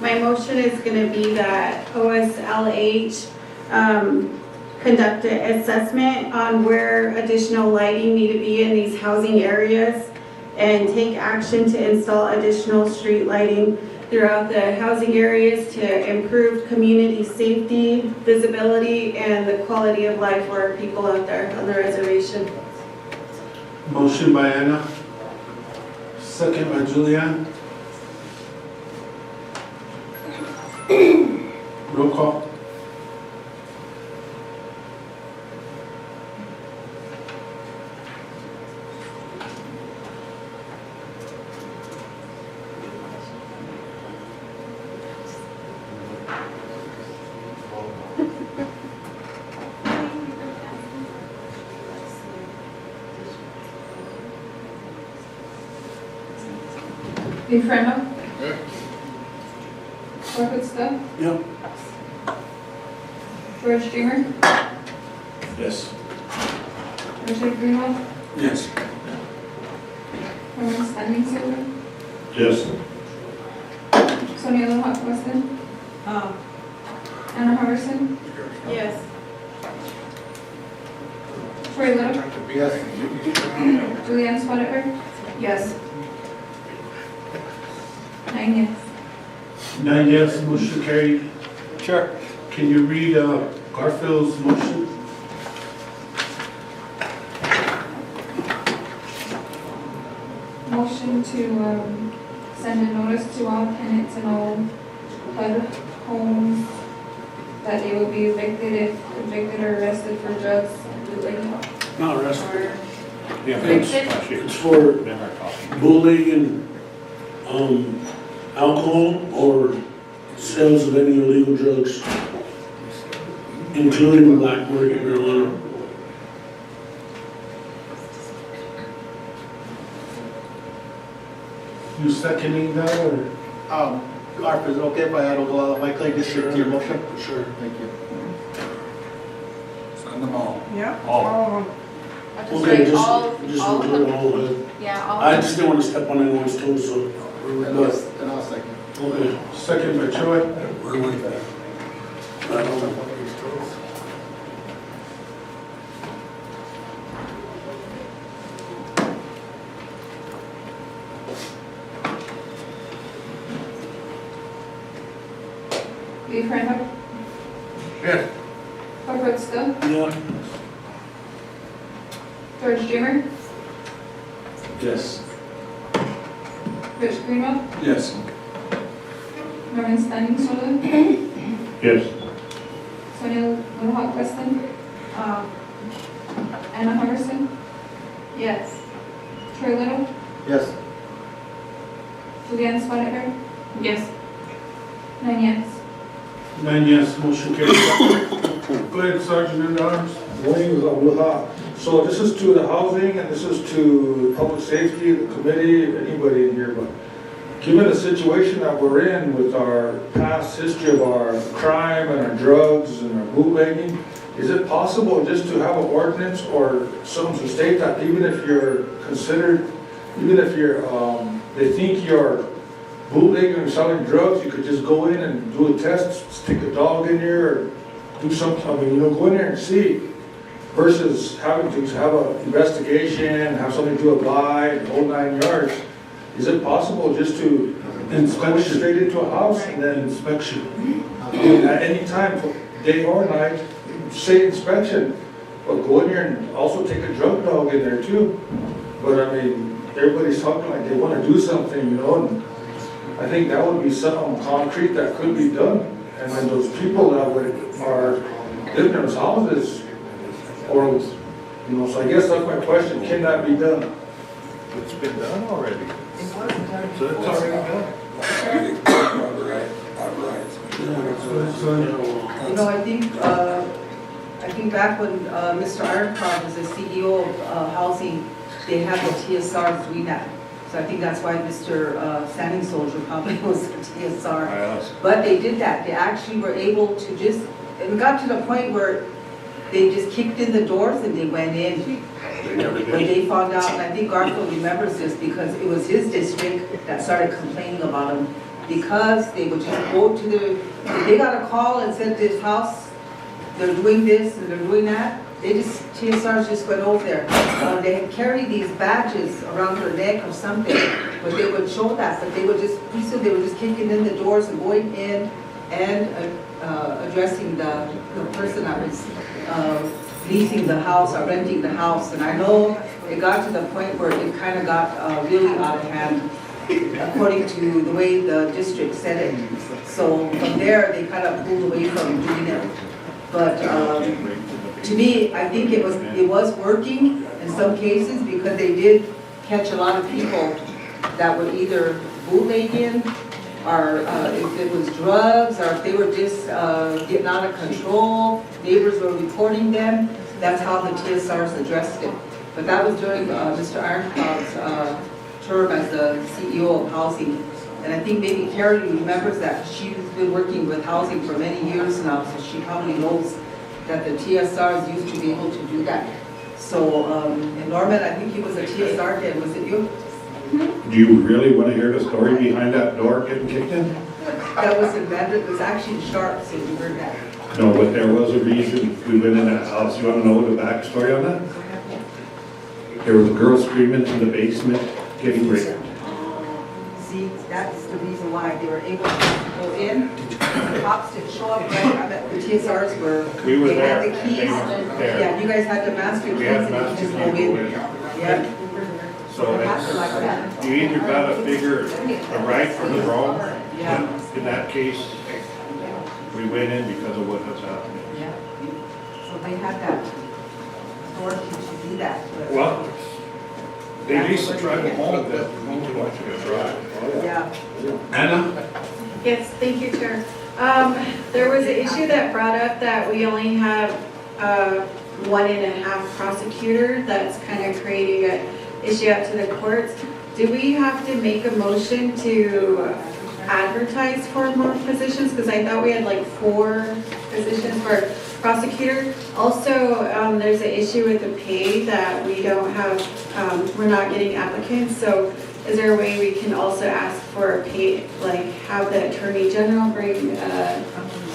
my motion is gonna be that OSLH, conduct an assessment on where additional lighting need to be in these housing areas and take action to install additional street lighting throughout the housing areas to improve community safety, visibility, and the quality of life for our people out there on the reservation. Motion by Anna. Second by Julianne. Roll call. Inferno, Burkett still, Yep. George Dreamer, Yes. Richard Greenwald, Yes. Norman Standing Soldier, Yes. Sonia Little Weston, Anna Harrison, Yes. Troy Little, Yes. Julianne Spotted, Yes. 9 yes. 9 yes, motion carried. Sure. Can you read Garfield's motion? Motion to send a notice to all tenants in all HUD homes that they will be evicted if convicted or arrested for drugs, bootlegging, Not arrested. or Yeah, evicted. it's for bullying, alcohol or sales of any illegal drugs, including black market marijuana. You seconding that or? Garf, is it okay if I add my claim district to your motion? Sure. Thank you. Send them all. Yeah. All. I'll just Okay, write just all, do all, it all. yeah, all. I just didn't want to step on anyone's toes, so. And I'll second. Okay. Second by Troy. Where were you at? I don't know. Inferno, Yes. Burkett still, Yeah. George Dreamer, Yes. Rich Greenwald, Yes. Norman Standing Soldier, Yes. Sonia Little Weston, Anna Harrison, Yes. Troy Little, Yes. Julianne Spotted, Yes. 9 yes. 9 yes, motion carried. Go ahead, Sergeant at Arms. Morning, Oglala. So this is to the housing and this is to public safety, the committee, anybody in here, but given the situation that we're in with our past history of our crime and our drugs and our bootlegging, is it possible just to have an ordinance or something to state that even if you're considered, even if you're, they think you're bootlegging or selling drugs, you could just go in and do a test, stick a dog in there, or do something, I mean, go in there and see, versus having to have an investigation, have somebody do a buy, the whole 9 yards. Is it possible just to push straight into a house and then Inspection. at any time, day or night, say inspection, but go in there and also take a drug dog in there too. But I mean, everybody's talking like they want to do something, and I think that would be something concrete that could be done. And then those people that are living in those houses, or, so I guess that's my question, can that be done? It's been done already. It wasn't done. So it's already done. I think back when Mr. Ironclad was the CEO of housing, they had the TSR doing that. So I think that's why Mr. Standing Soldier probably was the TSR. But they did that. They actually were able to just, it got to the point where they just kicked in the doors and they went in. When they found out, and I think Garfield remembers this because it was his district that started complaining about him, because they would just go to if they got a call and said this house, they're doing this and they're doing that, TSRs just went over there. They had carried these badges around their neck or something, but they would show that, but they were just kicking in the doors and going in and addressing the person that was leasing the house or renting the house. And I know it got to the point where it kind of got really out of hand, according to the way the district said it. So from there, they kind of pulled away from doing it. But to me, I think it was working in some cases, because they did catch a lot of people that were either bootlegging, or if it was drugs, or if they were just getting out of control, neighbors were reporting them. That's how the TSRs addressed it. But that was during Mr. Ironclad's term as the CEO of housing. And I think maybe Carrie remembers that. She's been working with housing for many years now, so she probably knows that the TSRs used to be able to do that. So, and Norman, I think he was a TSR then, was it you? Do you really want to hear the story behind that door getting kicked in? That was in Bandit, it was actually Sharp, so you heard that. No, but there was a reason we went in that house. You want to know the backstory on that? There was a girl screaming in the basement, getting raped. See, that's the reason why they were able to go in. The cops didn't show up, right? I bet the TSRs were. We were they there. had the keys. They were there. Yeah, you guys had the master keys. We had and master you just keys go to in. go in. Yeah. So Happened like that. you either got to figure the right from the wrong. Yeah. In that case, we went in because of what was happening. Yeah. So they had that authority to do that. but- Well, they leased the tribal home that won't too much of a drive. Yeah. Anna? Yes, thank you, Chair. There was an issue that brought up that we only have 1.5 prosecutor. That's kind of creating an issue out to the courts. Do we have to make a motion to advertise for more positions? Because I thought we had like 4 positions for prosecutor. Also, there's an issue with the pay that we don't have, we're not getting applicants. So is there a way we can also ask for a pay, like have the Attorney General bring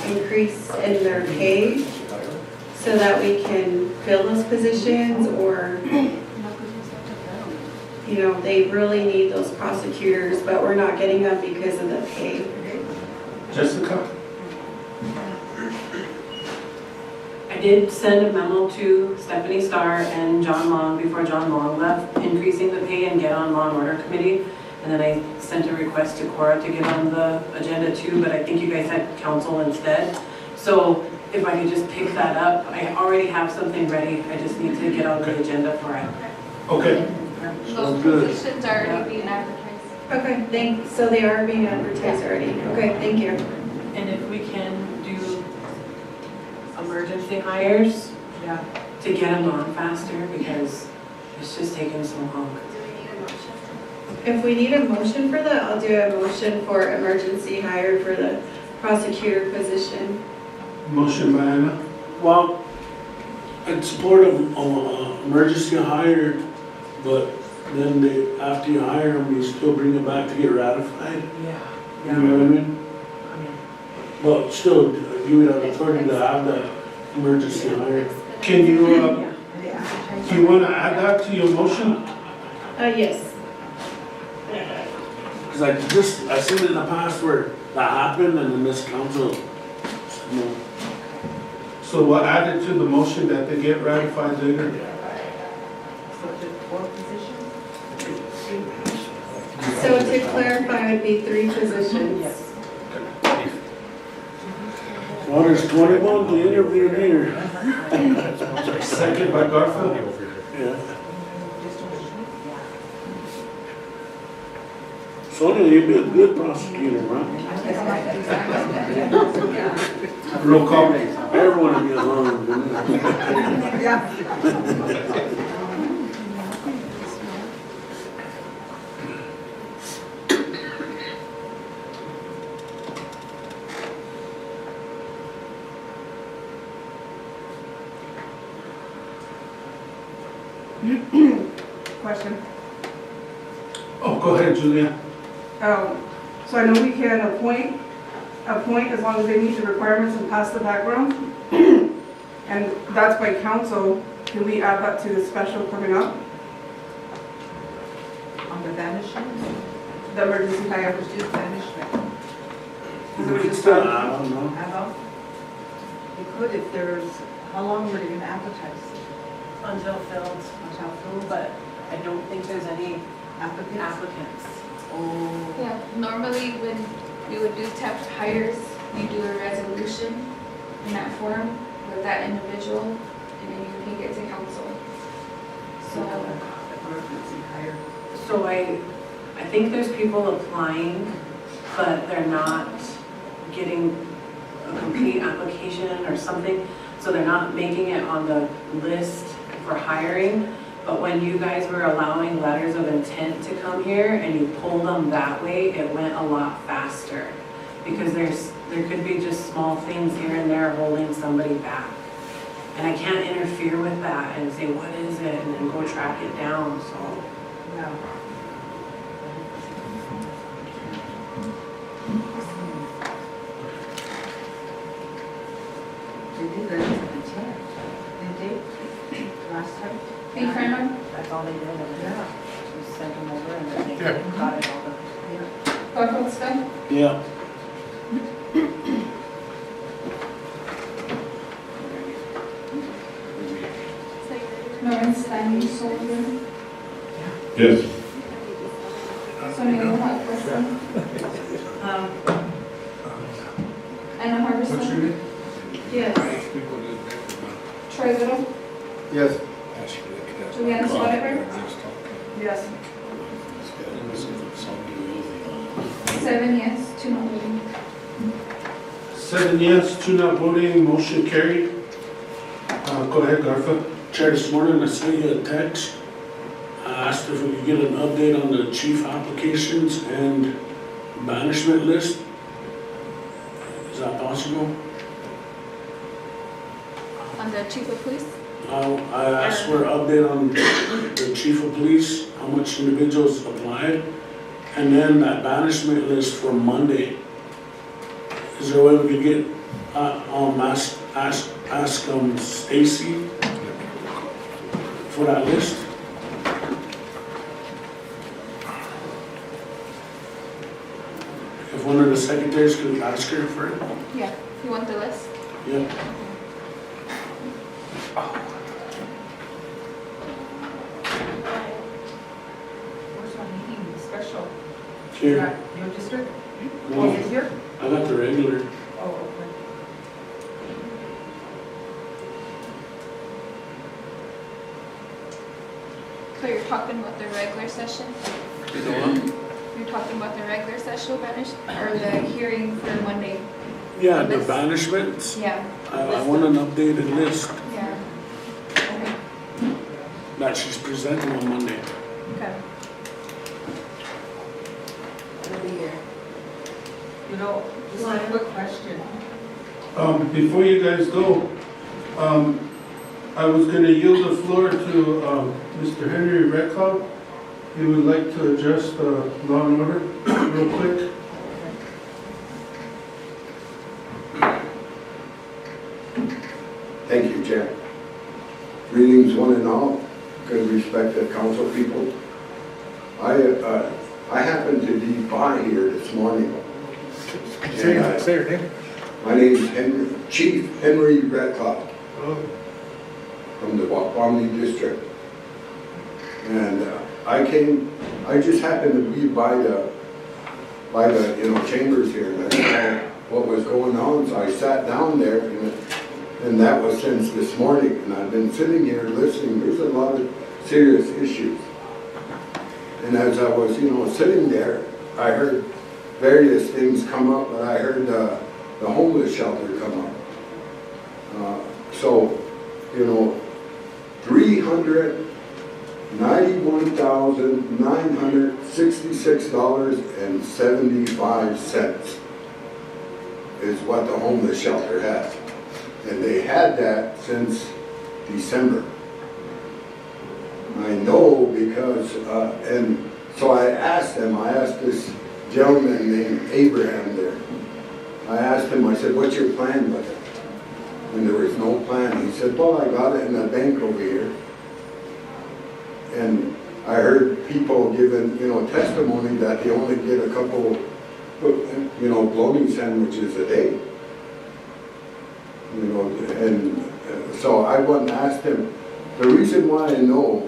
increase in their pay so that we can fill those positions? Or, they really need those prosecutors, but we're not getting them because of the pay. Jessica? I did send a memo to Stephanie Starr and John Long before John Long left, increasing the pay and get on Law and Order Committee. And then I sent a request to Cora to get on the agenda too, but I think you guys had council instead. So if I could just pick that up, I already have something ready. I just need to get on the agenda for it. Okay. Those positions are already being advertised. Okay, so they are being advertised already. Okay, thank you. And if we can do emergency hires, to get them on faster, because it's just taking so long. If we need a motion for that, I'll do a motion for emergency hire for the prosecutor position. Motion by Anna? Well, in support of emergency hire, but then after you hire them, you still bring them back to get ratified. Yeah. You know what I mean? But still, give it an authority to have that emergency hire. Can you, do you want to add that to your motion? Yes. Because I seen it in the past where that happened and then this council, no. So we'll add it to the motion that they get ratified later. So to clarify, it would be 3 positions. Well, there's 21 to interview here. Second by Garfield. Yeah. Sonia, you'd be a good prosecutor, right? Roll call. Everyone would be alone. Question. Oh, go ahead, Julia. So I know we can appoint as long as they meet the requirements and pass the background. And that's by council. Can we add that to the special coming up? On the banishment? The emergency hire. Just banishment. We could still add on, no? Add-on? You could if there's, how long were they gonna advertise? Until filled, Until filled? but I don't think there's any Applicants? applicants. Oh. Yeah, normally when we would do temp hires, you do a resolution in that form with that individual, and then you take it to council. So, Emergency hire. So I think there's people applying, but they're not getting a complete application or something. So they're not making it on the list for hiring. But when you guys were allowing letters of intent to come here and you pulled them that way, it went a lot faster. Because there could be just small things here and there holding somebody back. And I can't interfere with that and say, what is it? And then go track it down, so. Yeah. They did that as a intent, didn't they? Last time? in front That's all they did. Yeah. Just sent them over and then they Yeah. got it all done. of Garfield stuff. Yeah. Norman Stanley Soldier. Yes. Sonia Rojas Preston. Anna Harbison. Yes. Troy Little. Yes. Juliana Schwager. Yes. 7 yes, 2 not voting. 7 yes, 2 not voting, motion carried. Go ahead, Garfield. Chair, this morning I sent you a text. I asked if we could get an update on the chief applications and banishment list. Is that possible? On the chief of police. I asked for an update on the chief of police, how much individuals applied, and then that banishment list for Monday. Is there a way we could get, ask Stacy for that list? If one of the secretaries could ask her for it? Yeah, you want the list? Yeah. Where's my meeting, special? Here, Your district? No. Oh, is it here? I got the regular. Oh, okay. So you're talking about the regular session? You're talking about the regular session banish, or the hearing for Monday? Yeah, the List. banishments. Yeah. I want an updated list Yeah. Okay. that she's presenting on Monday. Okay. It'll be here. You know, just a quick question. Before you guys go, I was gonna yield the floor to Mr. Henry Redcloud. He would like to address the law and order real quick. Thank you, Chair. Greetings, one and all, good respected council people. I happened to be by here this morning. Say your name. My name is Chief Henry Redcloud from the Wapamni District. And I just happened to be by the chambers here, and I saw what was going on, so I sat down there, and that was since this morning, and I've been sitting here listening. There's a lot of serious issues. And as I was, sitting there, I heard various things come up, but I heard the homeless shelter come up. So, $391,966.75 is what the homeless shelter has. And they had that since December. I know because, and so I asked this gentleman named Abraham there. I asked him, I said, what's your plan with it? And there was no plan. He said, well, I got it in a bank over here. And I heard people giving, testimony that they only get a couple, bologna sandwiches a day. And so I went and asked him. The reason why I know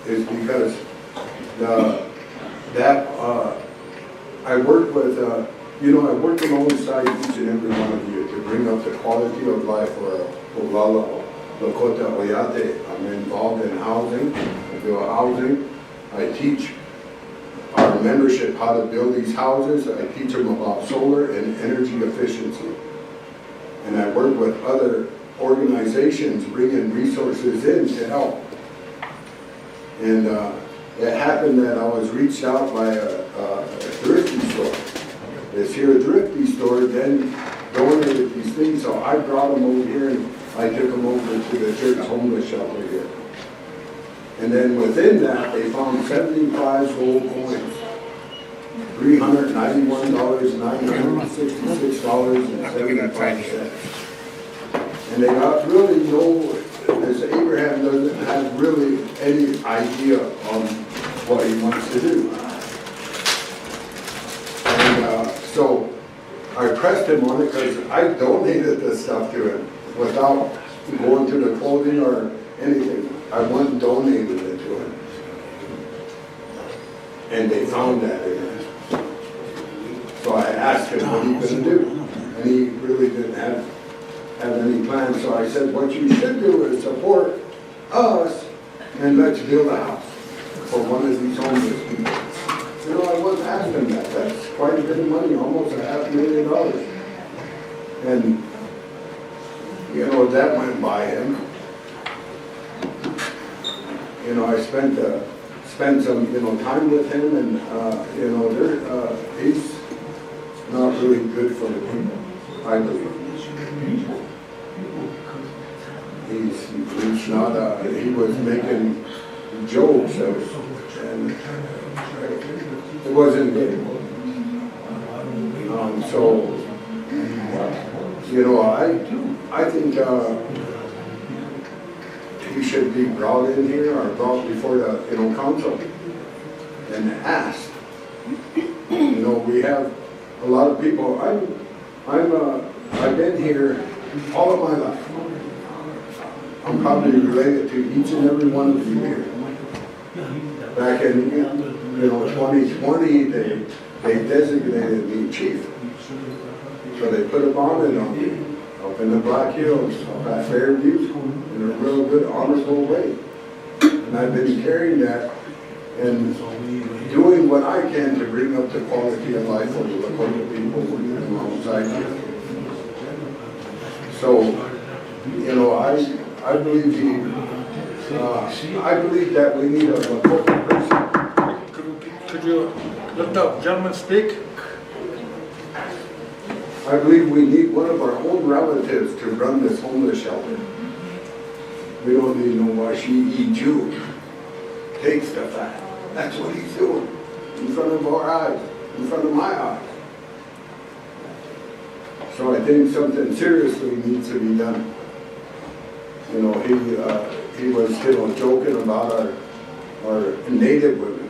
is because I work with, I work alongside each and every one of you to bring up the quality of life for Oglala Sioux. I'm involved in housing. I do housing. I teach our membership how to build these houses. I teach them about solar and energy efficiency. And I work with other organizations bringing resources in to help. And it happened that I was reached out by a thrifty store. This here thrifty store then donated these things, so I brought them over here and I took them over to the church homeless shelter here. And then within that, they found 75 gold coins, $391,966.75. And they got really as Abraham doesn't have really any idea on what he wants to do. And so I pressed him on it because I donated this stuff to him without going to the clothing or anything. I went and donated it to him. And they found that in it. So I asked him what he was going to do. And he really didn't have any plans. So I said, what you should do is support us and let's build a house for one of these homeless people. I wasn't asking that. That's quite a bit of money, almost $500,000. And, that went by him. I spent some, time with him, and, he's not really good for the people, I believe. He's not, he was making jokes, and it wasn't good. I think he should be brought in here or brought before the council and asked. We have a lot of people. I've been here all of my life. I'm probably related to each and every one of you here. Back in 2020, they designated me chief. So they put a bond on me up in the Black Hills, up at Fairview, in a real good, honorable way. And I've been carrying that and doing what I can to bring up the quality of life for the Lakota people alongside you. So, I believe that we need a Lakota person. Could you let the gentleman speak? I believe we need one of our own relatives to run this homeless shelter. We don't need no Washi Jew. Takes the fat. That's what he's doing. In front of our eyes. In front of my eyes. So I think something seriously needs to be done. You know, he was still joking about our native women,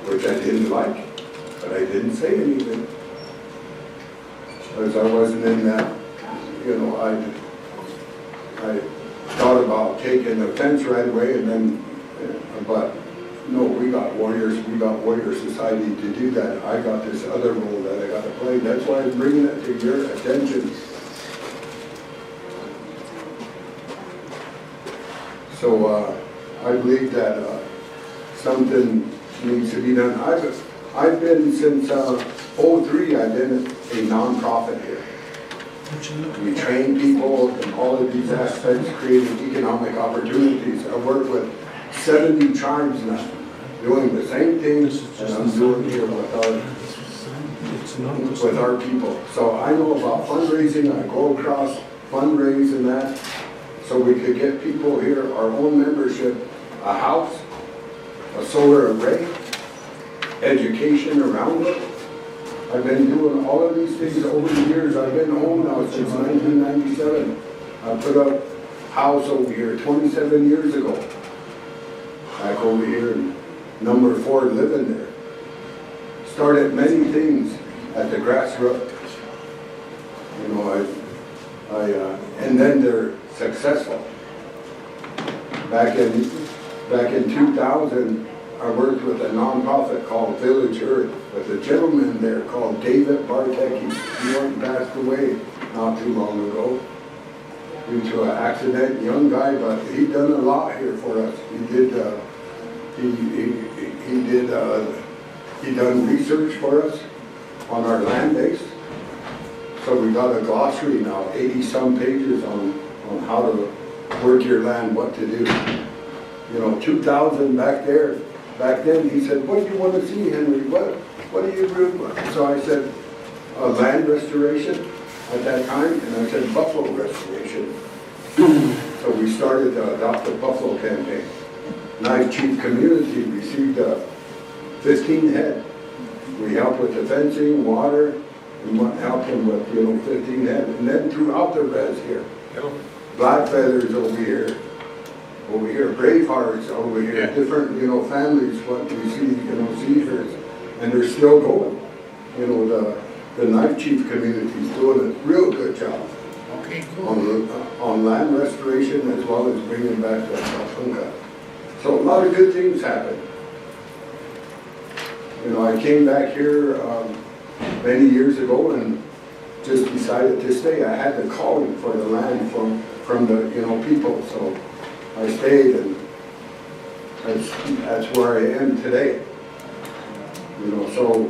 which I didn't like, but I didn't say anything. Because I wasn't in that, you know, I thought about taking offense right away and then, but no, we got warrior society to do that. I got this other role that I got to play. That's why I'm bringing it to your attention. So I believe that something needs to be done. I've been since '03. I've been a nonprofit here. We train people in all of these aspects, creating economic opportunities. I work with 70 tribes now, doing the same things that I'm doing here with our people. So I know about fundraising. I go across fundraising that, so we could get people here, our own membership, a house, a solar array, education around it. I've been doing all of these things over the years. I've been home now since 1997. I put up a house over here 27 years ago. Back over here in number 4, living there. Started many things at the grassroots. You know, and then they're successful. Back in 2000, I worked with a nonprofit called Village Earth with a gentleman there called David Bartecki. He went and passed away not too long ago due to an accident. Young guy, but he done a lot here for us. He done research for us on our land base. So we got a glossary now, 80-some pages on how to work your land, what to do. You know, 2000 back then he said, what do you want to see, Henry? What do you do? So I said, land restoration at that time, and I said buffalo restoration. So we started the Adopt a Buffalo campaign. Knife Chief community received 15 head. We helped with the fencing, water, and helped them with, 15 head. And then throughout the res here, Black Feathers over here, Bravehearts over here, different, families, what we see, Caesars, and they're still going. The Knife Chief community is doing a real good job. Okay, cool. On land restoration as well as bringing back the Punka. So a lot of good things happen. I came back here many years ago and just decided to stay. I had the calling for the land from the people, so I stayed, and that's where I am today. So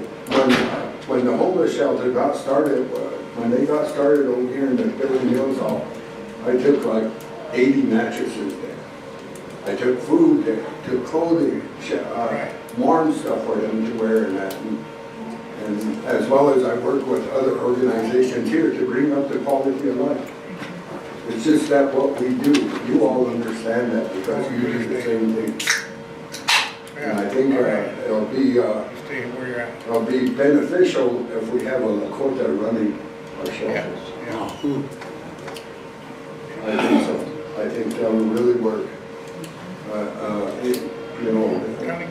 when the homeless shelter got started, when they got started over here in the Billy Mills Hall, I took like 80 mattresses there. I took food there, took clothing, warm stuff for them to wear and that. And as well as I work with other organizations here to bring up the quality of life. It's just that what we do, you all understand that because you do the same thing. And I think it'll be beneficial if we have a Lakota running our shelters. I think so. I think that will really work.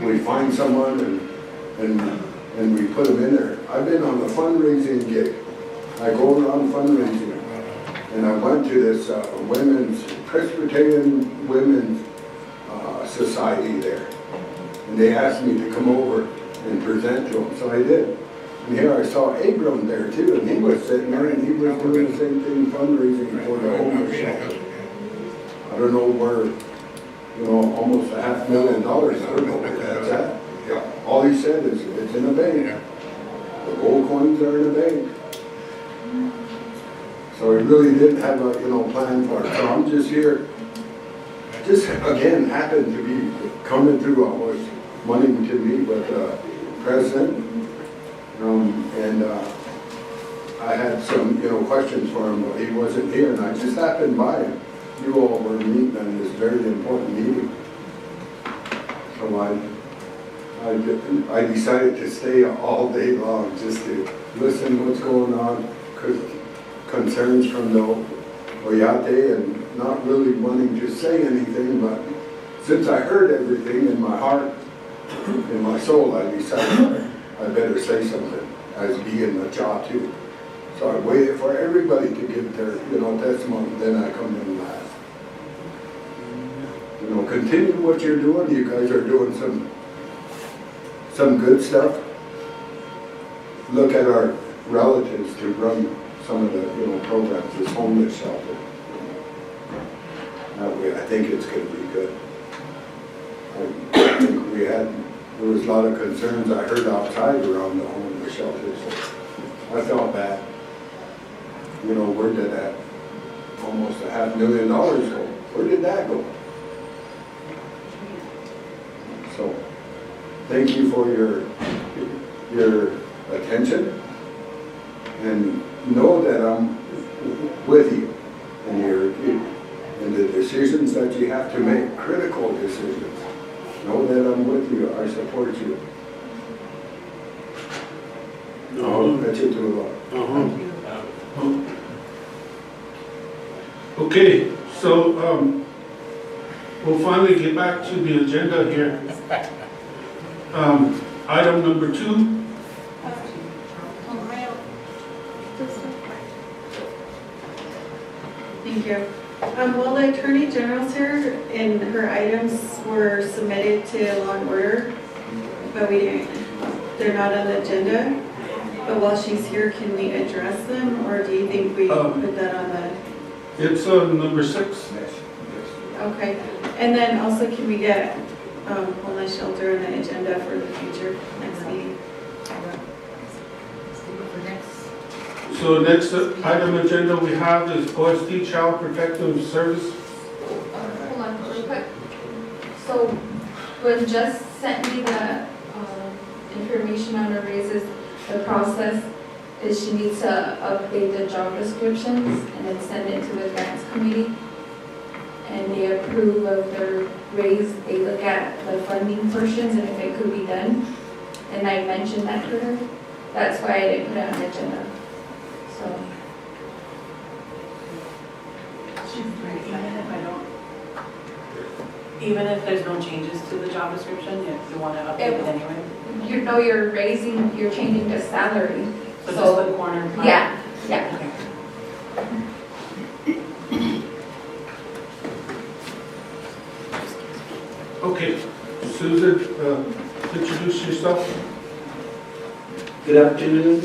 We find someone and we put them in there. I've been on a fundraising gig. I go around fundraising. And I went to this Presbyterian Women's Society there. And they asked me to come over and present to them, so I did. And here I saw Abram there too, and he was sitting there and he was doing the same thing, fundraising for the homeless shelter. I don't know where, almost $500,000, I don't know where that's at. Yeah. All he said is, it's in a bank. The gold coins are in a bank. So he really didn't have a, plan for it. So I'm just here, just again, happened to be coming through almost money to meet with the president. And I had some, questions for him, but he wasn't here, and I just happened by him. you all were meeting on this very important meeting. So I decided to stay all day long just to listen what's going on, because concerns from the Oyate, and not really wanting to say anything, but since I heard everything in my heart, in my soul, I decided I better say something as being the job too. So I waited for everybody to give their, testimony, then I come in last. Continue what you're doing. You guys are doing some good stuff. Look at our relatives to run some of the, programs, this homeless shelter. That way, I think it's going to be good. I think there was a lot of concerns I heard outside around the homeless shelter, so I felt bad. Where did that almost $500,000 go? Where did that go? So, thank you for your attention, and know that I'm with you in the decisions that you have to make, critical decisions. Know that I'm with you. I support you. I'll let you do a lot. Okay, so we'll finally get back to the agenda here. Item number 2. Thank you. Well, the Attorney General's here, and her items were submitted to Law and Order, but they're not on the agenda. But while she's here, can we address them, or do you think we put that on the? It's number 6. Okay, and then also can we get homeless shelter on the agenda for the future, next meeting? So next item agenda we have is OST Child Protective Service. Hold on real quick. So when Jess sent me the information on her raises, the process is she needs to update the job descriptions and then send it to the grants committee. And they approve of their raise. They look at the funding portions and if it could be done. And I mentioned that to her. That's why I didn't put it on the agenda. So. Even if there's no changes to the job description, if you want to update it anyway? You're changing the salary. So just the corner part? Yeah. Okay, Susan, introduce yourself. Good afternoon,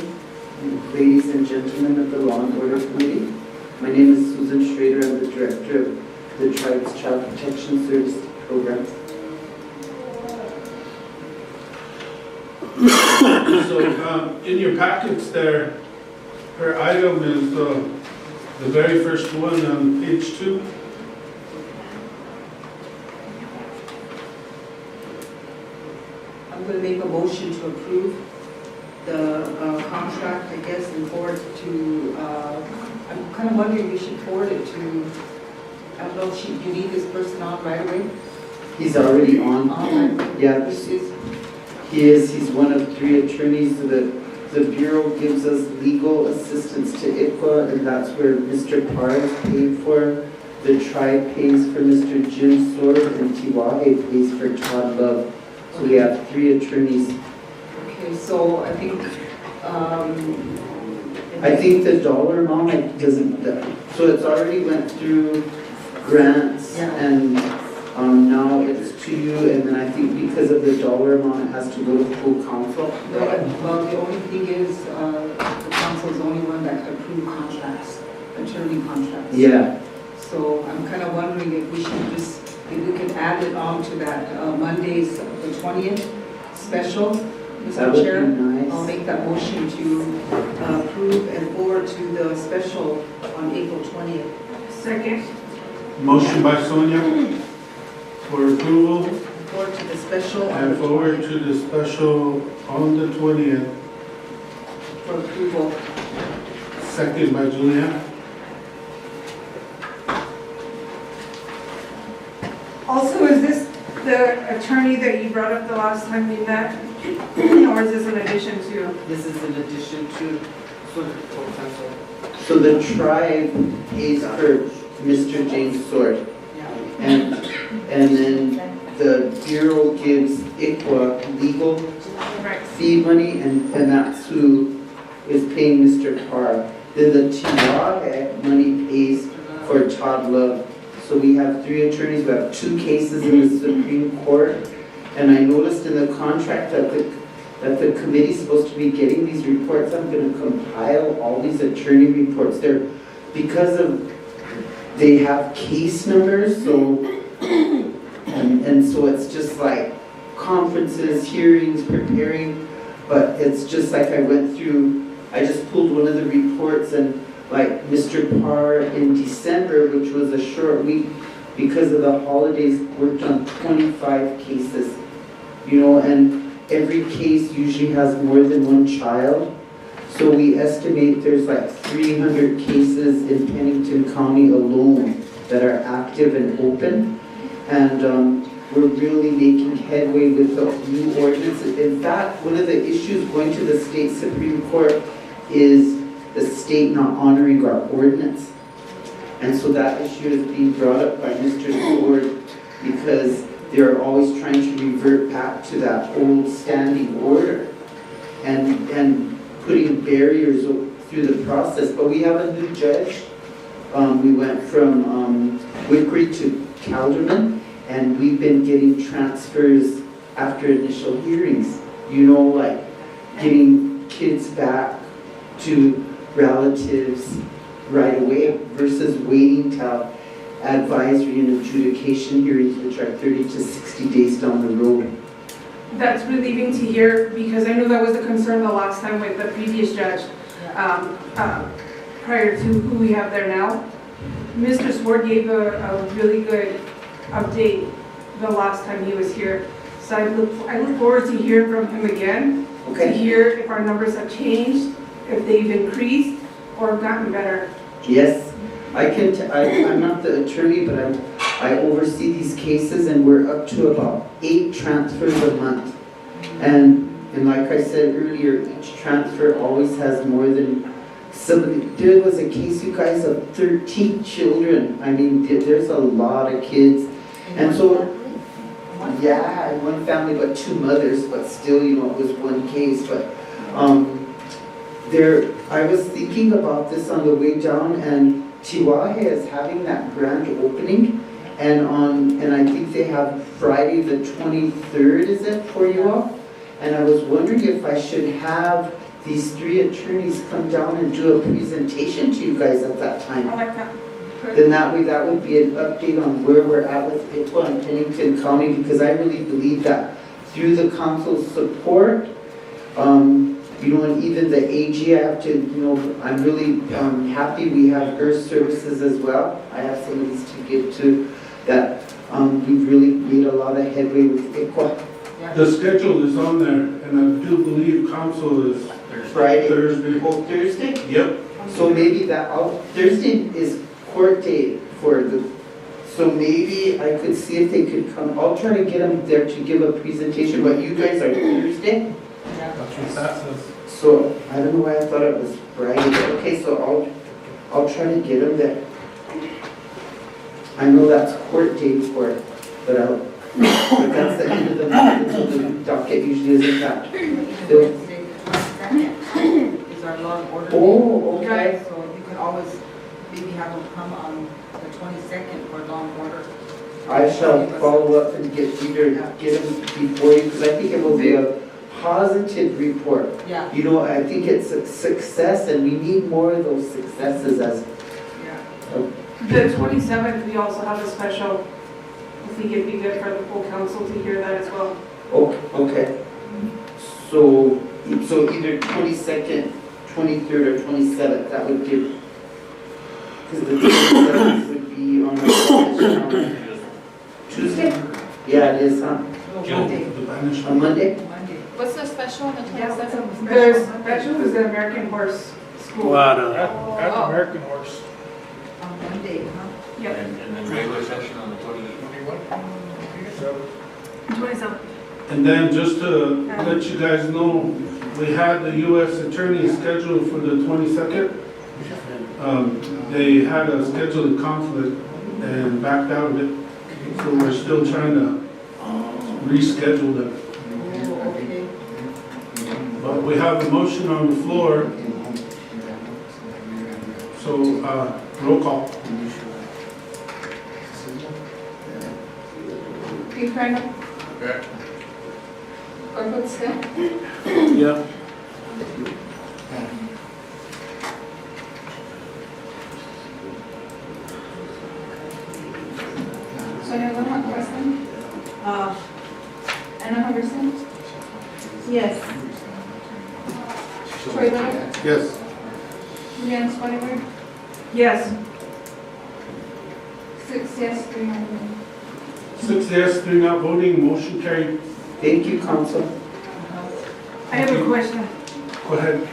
ladies and gentlemen of the Law and Order Committee. My name is Susan Schrader. I'm the Director of the Tribe's Child Protection Service Program. So in your packets there, her item is the very first one on page 2. I'm going to make a motion to approve the contract, I guess, and forward to, I'm kind of wondering, we should forward it to, I don't know, you need this person on right away? He's already on. Yeah, This is, he is. He's one of 3 attorneys. The Bureau gives us legal assistance to ICWA, and that's where Mr. Parr is paid for. The tribe pays for Mr. Jim Sword, and Tiwahe pays for Todd Love. So we have 3 attorneys. okay, so I think the dollar amount doesn't, so it's already went through grants, and now it's to you, and then I think because of the dollar amount, it has to go to full council. No, well, the only thing is, the council is the only one that can approve contracts, attorney contracts. Yeah. So I'm kind of wondering if we should just, if we could add it on to that Monday's, the 20th special, That Mr. would Chair. be nice. I'll make that motion to approve and forward to the special on April 20th. Second. Motion by Sonia for approval Forward to the special on And the forward 20th to the special on the 20th. for approval. Second by Julianne. the attorney that you brought up the last time we met, or is this in addition to? This is in addition to, so the tribe pays for Mr. James Sword. And then the Bureau gives ICWA legal fee money, and that's who is paying Mr. Parr. Then the Tiwahe money pays for Todd Love. So we have 3 attorneys, we have 2 cases in the Supreme Court. And I noticed in the contract that the committee's supposed to be getting these reports. I'm gonna compile all these attorney reports there because of, they have case numbers, so, and so it's just like conferences, hearings, preparing, but it's just like I went through, I just pulled one of the reports, and like Mr. Parr in December, which was a short week because of the holidays, worked on 25 cases, you know, and every case usually has more than 1 child. So we estimate there's like 300 cases in Pennington County alone that are active and open. And we're really making headway with the new ordinance. In fact, one of the issues going to the state Supreme Court is the state not honoring our ordinance. And so that issue is being brought up by Mr. Sword because they're always trying to revert back to that old standing order and putting barriers through the process. But we have a new judge. We went from Wickery to Calderman, and we've been getting transfers after initial hearings. You know, like getting kids back to relatives right away versus waiting till advisory and adjudication hearings, which are 30 to 60 days down the road. That's relieving to hear, because I know that was a concern the last time with the previous judge, prior to who we have there now. Mr. Sword gave a really good update the last time he was here. So I look forward to hearing from him again, to hear if our numbers have changed, if they've increased or gotten better. Yes, I'm not the attorney, but I oversee these cases, and we're up to about 8 transfers a month. And like I said earlier, each transfer always has more than somebody. There was a case, you guys, of 13 children. I mean, there's a lot of kids. And so, yeah, one family, but 2 mothers, but still, you know, it was one case. But I was thinking about this on the way down, and Tiwahe is having that grand opening, and I think they have Friday the 23rd, is it, for you all? And I was wondering if I should have these 3 attorneys come down and do a presentation to you guys at that time. I like that. Then that way, that would be an update on where we're at with ICWA and Pennington County, because I really believe that through the council's support, you know, and even the AG, I have to, you know, I'm really happy we have her services as well. I have some of these to give to that. We've really made a lot of headway with ICWA. The schedule is on there, and I do believe council is Friday. Thursday. Oh, Thursday? Yep. So maybe Thursday is court date for so maybe I could see if they could come. I'll try to get them there to give a presentation, but you guys are Thursday? That's what that says. So, I don't know why I thought it was Friday, but okay, so I'll try to get them there. I know that's court date for it, but that's the end of the month, so the docket usually isn't that. Is our law and order. Oh, okay. So you can always maybe have them come on the 22nd for law and order. I shall follow up and get them before you, because I think it will be a positive report. Yeah. You know, I think it's a success, and we need more of those successes as. The 27th, we also have a special. I think it'd be good for the full council to hear that as well. Okay. So either 22nd, 23rd, or 27th, that would give. Because the 27th would be on the Tuesday? Yeah, it is, huh? On Monday? What's the special on the 27th? The special is the American Horse School. At American Horse. On Monday, huh? Yep. And then regular session on the 21st. 27th. And then just to let you guys know, we had the U.S. Attorney scheduled for the 22nd. They had a scheduling conflict and backed out of it. So we're still trying to reschedule them. Oh, okay. But we have a motion on the floor. So, roll call. Chief Randall? Corporal Still? Yeah. Sonia Loma, present. Anna Huberson? Yes. Troy Little? Yes. Julianne Spotted? Yes. 6 yes, 3 no. 6 yes, 3 not voting, motion carried. Thank you, council. I have a question. Go ahead.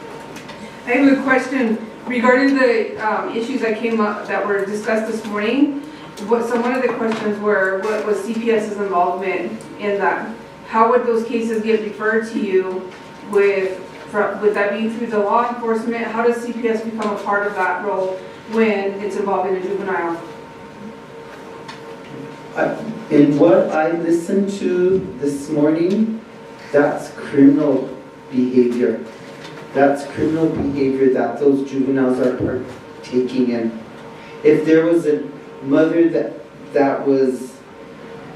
I have a question regarding the issues that came up that were discussed this morning. So one of the questions were, what was CPS's involvement in that? How would those cases get referred to you would that be through the law enforcement? How does CPS become a part of that role when it's involving a juvenile? In what I listened to this morning, that's criminal behavior. That's criminal behavior that those juveniles are partaking in. If there was a mother that was,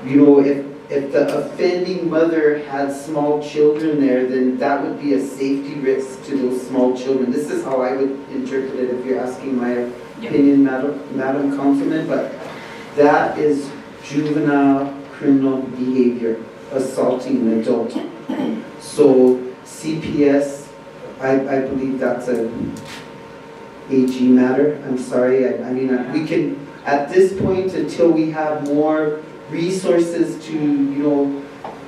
if the offending mother had small children there, then that would be a safety risk to those small children. This is how I would interpret it if you're asking my opinion, Madam Councilman, but that is juvenile criminal behavior, assaulting an adult. So CPS, I believe that's a AG matter. I'm sorry, I mean, we can, at this point, until we have more resources to,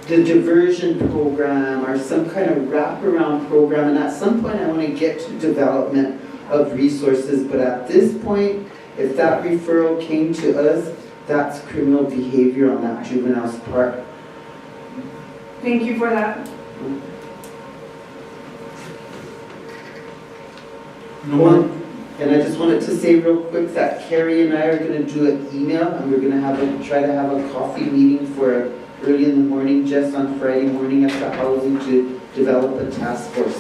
the diversion program or some kind of wraparound program, and at some point I want to get to development of resources, but at this point, if that referral came to us, that's criminal behavior on that juvenile's part. Thank you for that. And I just wanted to say real quick that Carrie and I are going to do an email, and we're going to try to have a coffee meeting for early in the morning, just on Friday morning at the housing, to develop a task force.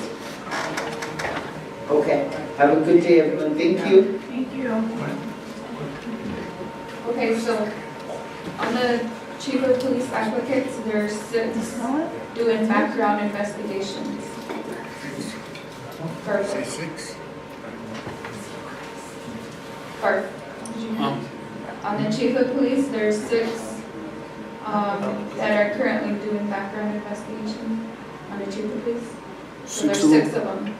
Okay, have a good day, everyone. Thank you. Thank you. Okay, so on the chief of police advocates, there's 6 doing background investigations. Perfect. 6. Perfect. On the chief of police, there's 6 that are currently doing background investigation on the chief of police. So there's 6 of them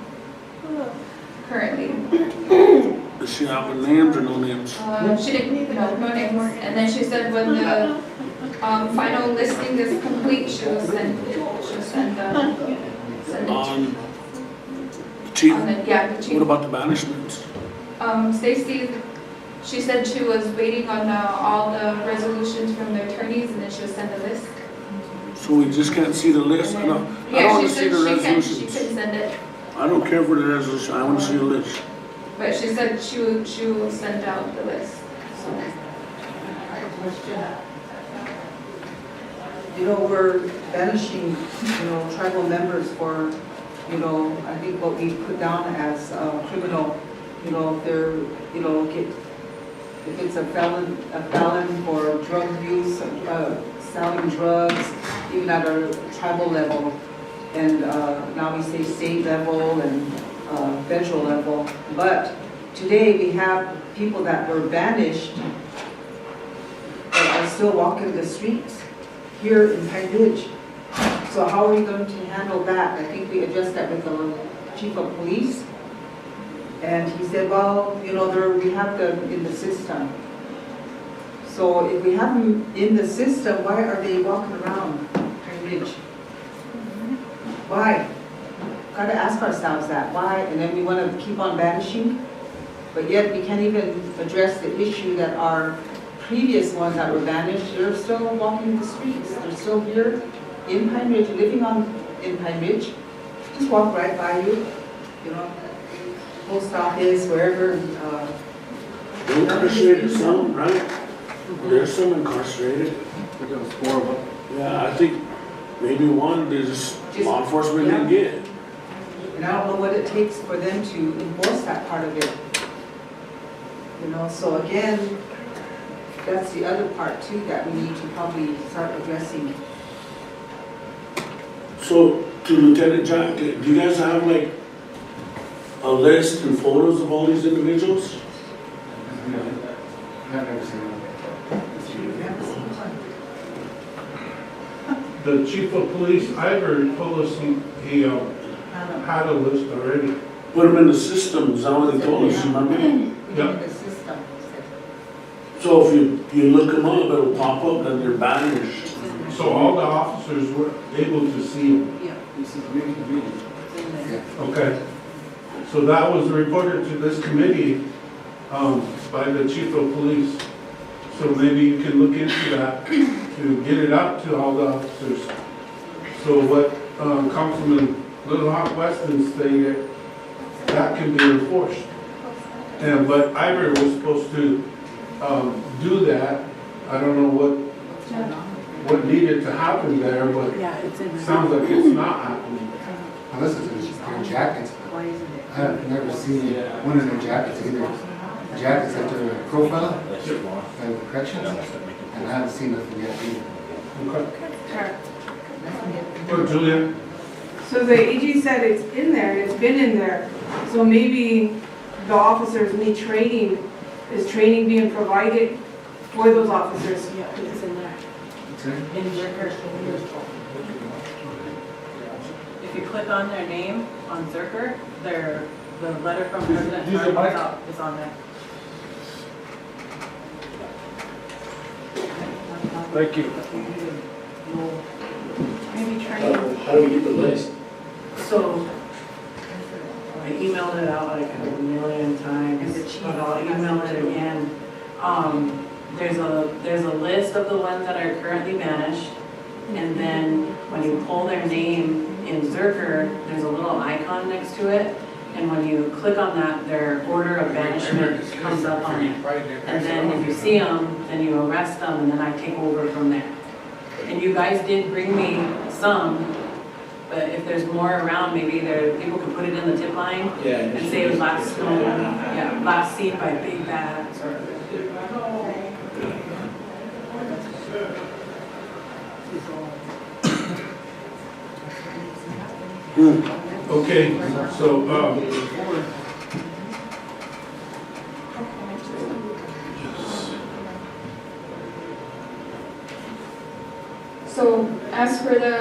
currently. Does she have names or no names? She didn't, no names. And then she said when the final listing is complete, she'll send it. Chief? Yeah, the chief. What about the banishments? Stacy, she said she was waiting on all the resolutions from the attorneys, and then she'll send a list. So we just can't see the list? I don't Yeah, want she to see said the she resolutions. can send it, I don't care for the resolution, I want to see the list. but she said she will send out the list, so. We're banishing, tribal members for, I think what we put down as criminal, if they're, if it's a felon for drug use, selling drugs, even at a tribal level, and now we say state level and federal level. But today we have people that were banished that are still walking the streets here in Pine Ridge. So how are we going to handle that? I think we addressed that with the chief of police. And he said, well, we have them in the system. So if we have them in the system, why are they walking around Pine Ridge? Why? Got to ask ourselves that. Why? And then we want to keep on banishing, but yet we can't even address the issue that our previous ones that were banished, they're still walking the streets. They're still here in Pine Ridge, living in Pine Ridge. Just walk right by you, you know, post office, wherever. They incarcerated some, right? There's some incarcerated. Yeah, I think maybe one, they just law enforcement didn't get. And I don't know what it takes for them to enforce that part of it. You know, so again, that's the other part too that we need to probably start addressing. So, to Lieutenant Jack, do you guys have like a list and photos of all these individuals? I've never seen one. The chief of police, Ivor, told us he had a list already. Put them in the system, is that what they told us, remember? Yep. The system. So if you look them up, it'll pop up that they're banished. So all the officers were able to see him. Yeah. Okay. So that was reported to this committee by the chief of police. So maybe you can look into that to get it out to all the officers. So what Councilman Little Hawk Weston stated, that can be enforced. And but Ivor was supposed to do that. I don't know what needed to happen there, but it sounds like it's not happening. Unless it's their jackets. I've never seen one of their jackets either. Jackets that they're profile, like corrections, and I haven't seen nothing yet either. Okay. Well, Julia? So the AG said it's in there, and it's been in there. So maybe the officers need training. Is training being provided for those officers? Yeah, it's in there. In Zerker. If you click on their name on Zerker, the letter from President Trump is on there. Thank you. Maybe training. How do we get the list? So, I emailed it out like a million times, but I'll email it again. There's a list of the ones that are currently banished, and then when you pull their name in Zerker, there's a little icon next to it, and when you click on that, their order of banishment comes up on it. And then if you see them, then you arrest them, and then I take over from there. And you guys did bring me some, but if there's more around, maybe people could put it in the tip line and say it was last seen by big bags or. Okay, so, So as for the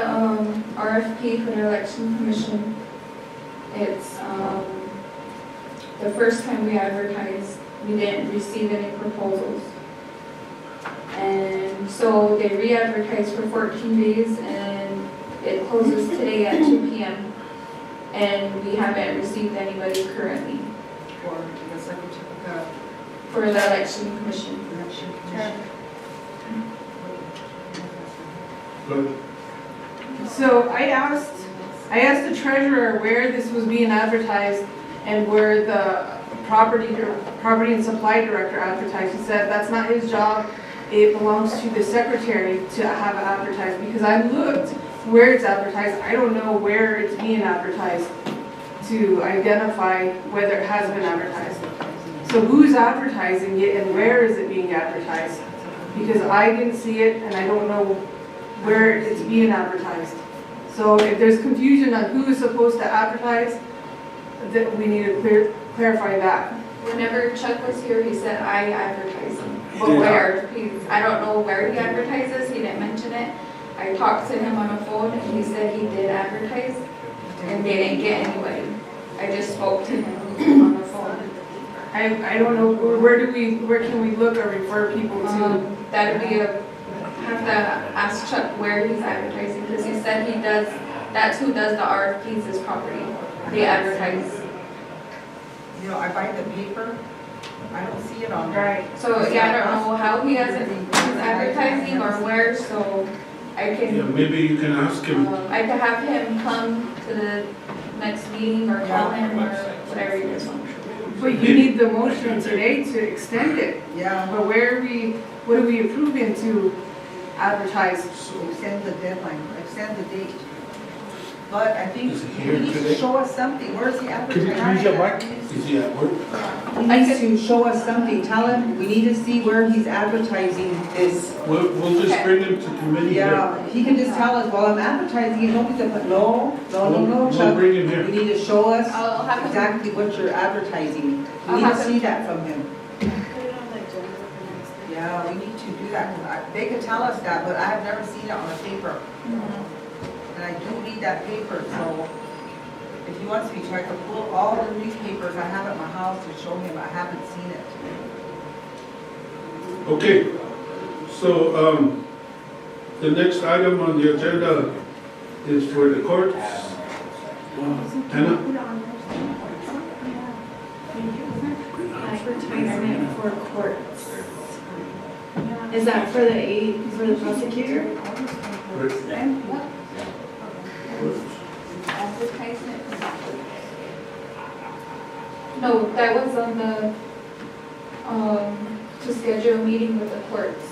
RFP for the election commission, it's the first time we advertised, we didn't receive any proposals. And so they re-advertised for 14 days and it closes today at 2 p.m. And we haven't received anybody currently for the election commission. So I asked the treasurer where this was being advertised and where the property and supply director advertised. He said that's not his job. It belongs to the secretary to have it advertised, because I looked where it's advertised. I don't know where it's being advertised to identify whether it has been advertised. So who's advertising it and where is it being advertised? Because I didn't see it and I don't know where it's being advertised. So if there's confusion on who is supposed to advertise, that we need to clarify that. Whenever Chuck was here, he said, I advertise them. But where? I don't know where he advertises, he didn't mention it. I talked to him on the phone and he said he did advertise and they didn't get anybody. I just spoke to him on the phone. I don't know, where can we look or refer people to? That'd be have to ask Chuck where he's advertising, because he said he does, that's who does the RFPs is property. They advertise. You know, I buy the paper I don't see it on there. Right, so yeah, I don't know how he has it, he's advertising or where, so I Yeah, can, maybe you can ask him. I could have him come to the next meeting or call him or whatever you guys want. But you need the motion today to extend it. Yeah, But what are we approving to advertise? extend the deadline, extend the date. But I think Is he he here needs to today? show us something. Where's the Could you advertising? use your mic? Is he at work? He needs to show us something. Tell him, we need to see where he's advertising this. We'll just bring him to committee here. Yeah, he can just tell us, well, I'm advertising it, nobody's gonna put, no, We'll Chuck. bring him here. We need to show us I'll have him, exactly what you're advertising. I'll We need to have see him- that from him. Yeah, we need to do that, 'cause they could tell us that, but I have never seen it on a paper. And I do read that paper, so if he wants me to, I could pull all the newspapers I have at my house to show him, I haven't seen it. Okay, so, the next item on the agenda is for the courts. Hannah? Advertisement for courts. Is that for for the prosecutor? advertisement. No, that was on the, to schedule a meeting with the courts,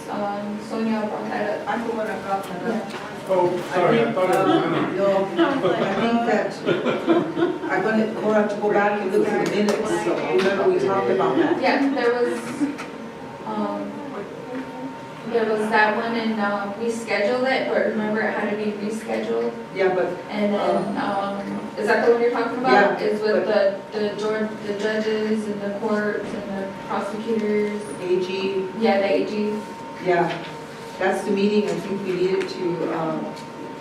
Sonia brought that up. I'm the one that got that up. Oh, sorry, I thought it was Hannah. No, I think that I wanted Cora to go back and look at the minutes, so remember we talked about that. Yeah, there was that one and, we scheduled it, but remember it had to be rescheduled. Yeah, but And then, is that the one you're talking about? Yeah, Is with the judges and the courts and the prosecutors? AG, Yeah, the AG. yeah, that's the meeting I think we needed to,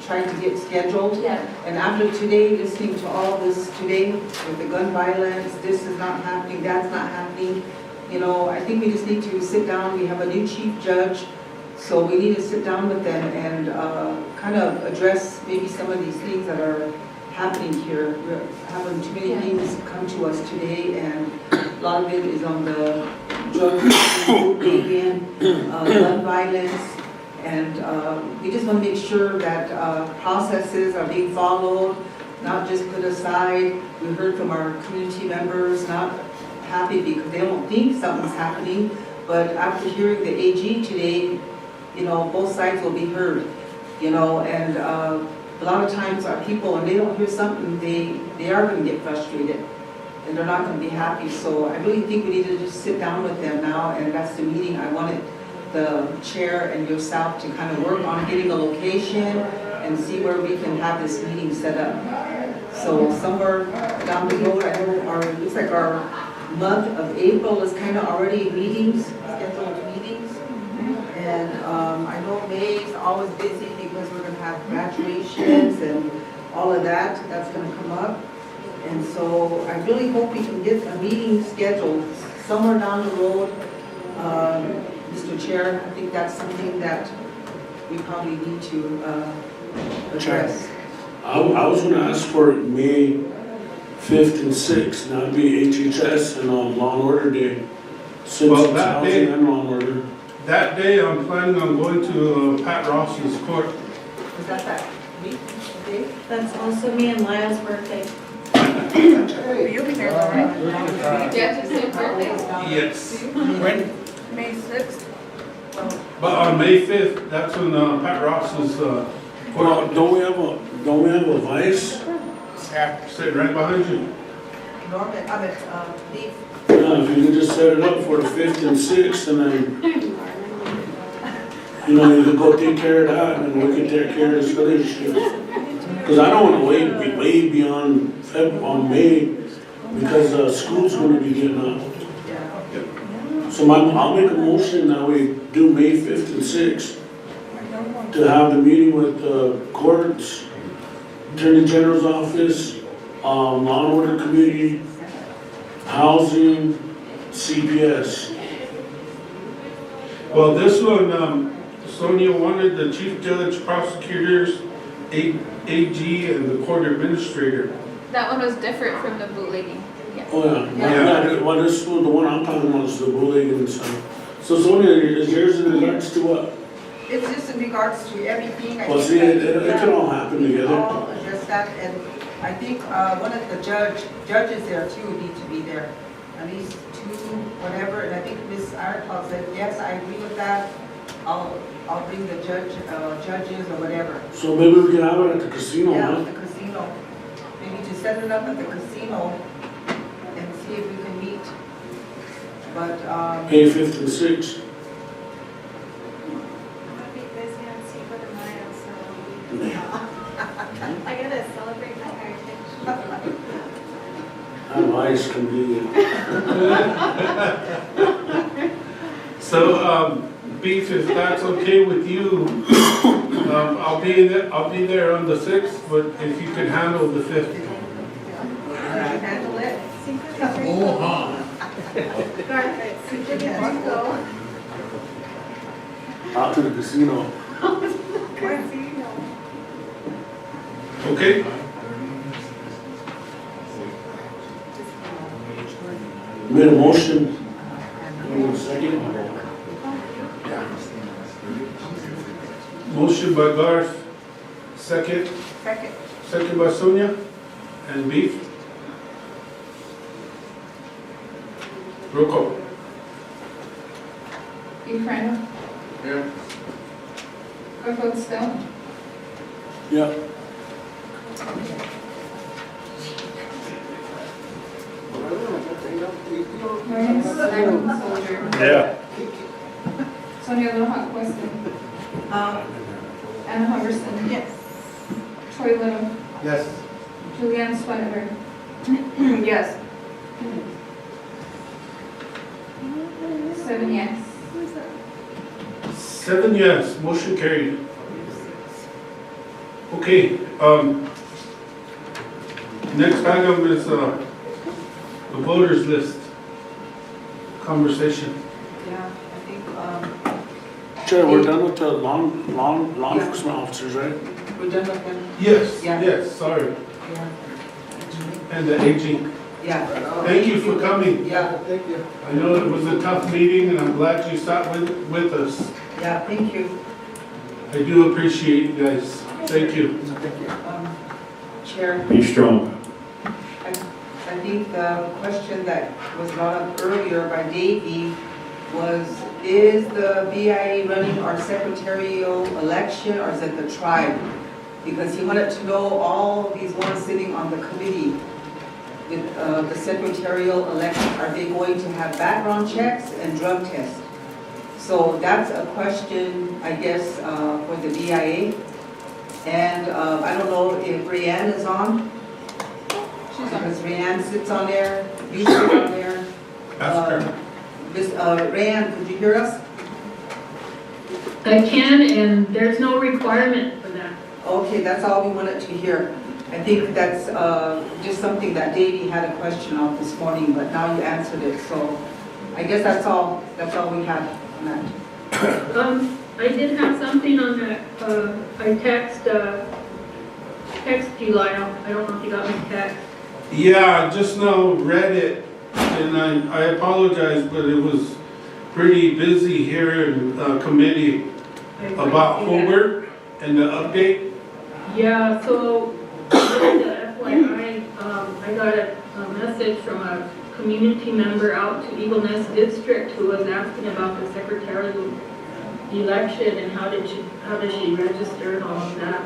try to get scheduled. Yeah. And after today, listening to all this today with the gun violence, this is not happening, that's not happening. You know, I think we just need to sit down, we have a new chief judge, so we need to sit down with them and kind of address maybe some of these things that are happening here. We're having too many things come to us today, and a lot of it is on the drug again, gun violence, and we just want to make sure that processes are being followed, not just put aside. We heard from our community members, not happy because they don't think something's happening, but after hearing the AG today, you know, both sides will be heard, you know, and a lot of times our people, when they don't hear something, they are going to get frustrated and they're not going to be happy. So I really think we need to just sit down with them now, and that's the meeting. I wanted the chair and yourself to kind of work on getting a location and see where we can have this meeting set up. So somewhere down the road, I know it looks like our month of April is kind of already meetings, scheduled meetings. And I know May is always busy because we're gonna have graduations and all of that, that's gonna come up. And so I really hope we can get a meeting scheduled somewhere down the road. Mr. Chair, I think that's something that we probably need to address. I was gonna ask for May 5th and 6th, that'd be HHS and Law and Order Day. Since Well, it's that housing day- and Law and Order. That day, I'm planning on going to Pat Ross's court. Is that week, day? That's also me and Lyle's birthday. You'll be there, all right? Yeah, just say birthdays. Yes. When? May 6th? But on May 5th, that's when Pat Ross's Well, court, don't we have a vice? sitting right behind you. Norman, Lee. Yeah, if you could just set it up for the 5th and 6th, and then, you know, you could go take care of that, and we can take care of this other shit. Because I don't want to wait way beyond on May, because school's going to be getting out. So I'll make a motion that we do May 5th and 6th to have the meeting with the courts, Attorney General's office, Law and Order Committee, Housing, CPS. Well, this one, Sonia wanted the chief judge, prosecutors, AG, and the court administrator. That one was different from the bootlegging. Oh, yeah. Well, this, the one I'm talking about is the bullying and stuff. So Sonia, is yours in regards to what? It's just in regards to everything. I Well, think see, that it can all happen we together. all address that, and I think one of the judges there too need to be there. At least 2, whatever, and I think Ms. Ironclaw said, yes, I agree with that. I'll bring the judges or whatever. So maybe we can have it at the casino, Yeah, huh? at the casino. Maybe to set it up at the casino and see if we can meet. But, Pay 5th and 6th. I gotta celebrate my heritage. Advice convenient. So, Beef, if that's okay with you, I'll be there on the 6th, but if you can handle the 5th. handle it. Oh, huh. Out to the casino. Okay? Made a motion. Second. Motion by Garth, second. Second by Sonia, and Beef. Roll call. Beef Randall, Yeah. Garfield Stone, Yeah. Marion Soldier, Yeah. Sonia Little Weston, Anna Humberson. Yes. Troy Little, Yes. Julianne Sweatterberg. Yes. 7 yes. 7 yes, motion carried. Okay, next item is, the voters list conversation. Yeah, I think, Chair, we're done with the law enforcement officers, right? we're done with them. Yes, Yeah. yes, sorry, Yeah. and the aging. Yeah. Thank you for coming. Yeah, thank you. I know it was a tough meeting, and I'm glad you sat with us. Yeah, thank you. I do appreciate you guys. Thank you. Chair. Be strong. I think the question that was brought up earlier by Davey was, is the BIA running our secretarial election or is it the tribe? Because he wanted to know all these ones sitting on the committee with the secretarial election, are they going to have background checks and drug tests? So that's a question, I guess, for the BIA. And I don't know if Rayanne is on. Because Rayanne sits on there, you sit on there. Ask her. Miss Rayanne, could you hear us? I can, and there's no requirement for that. Okay, that's all we wanted to hear. I think that's just something that Davey had a question on this morning, but now you answered it, so I guess that's all we had on that. I did have something on that, I text you, Lyle, I don't know if you got my text. Yeah, I just now read it, and I apologize, but it was pretty busy here in committee about Hobart and the update. Yeah, so, just the FYI, I got a message from a community member out to Eagle Nest District who was asking about the secretarial election and how does she register and all of that.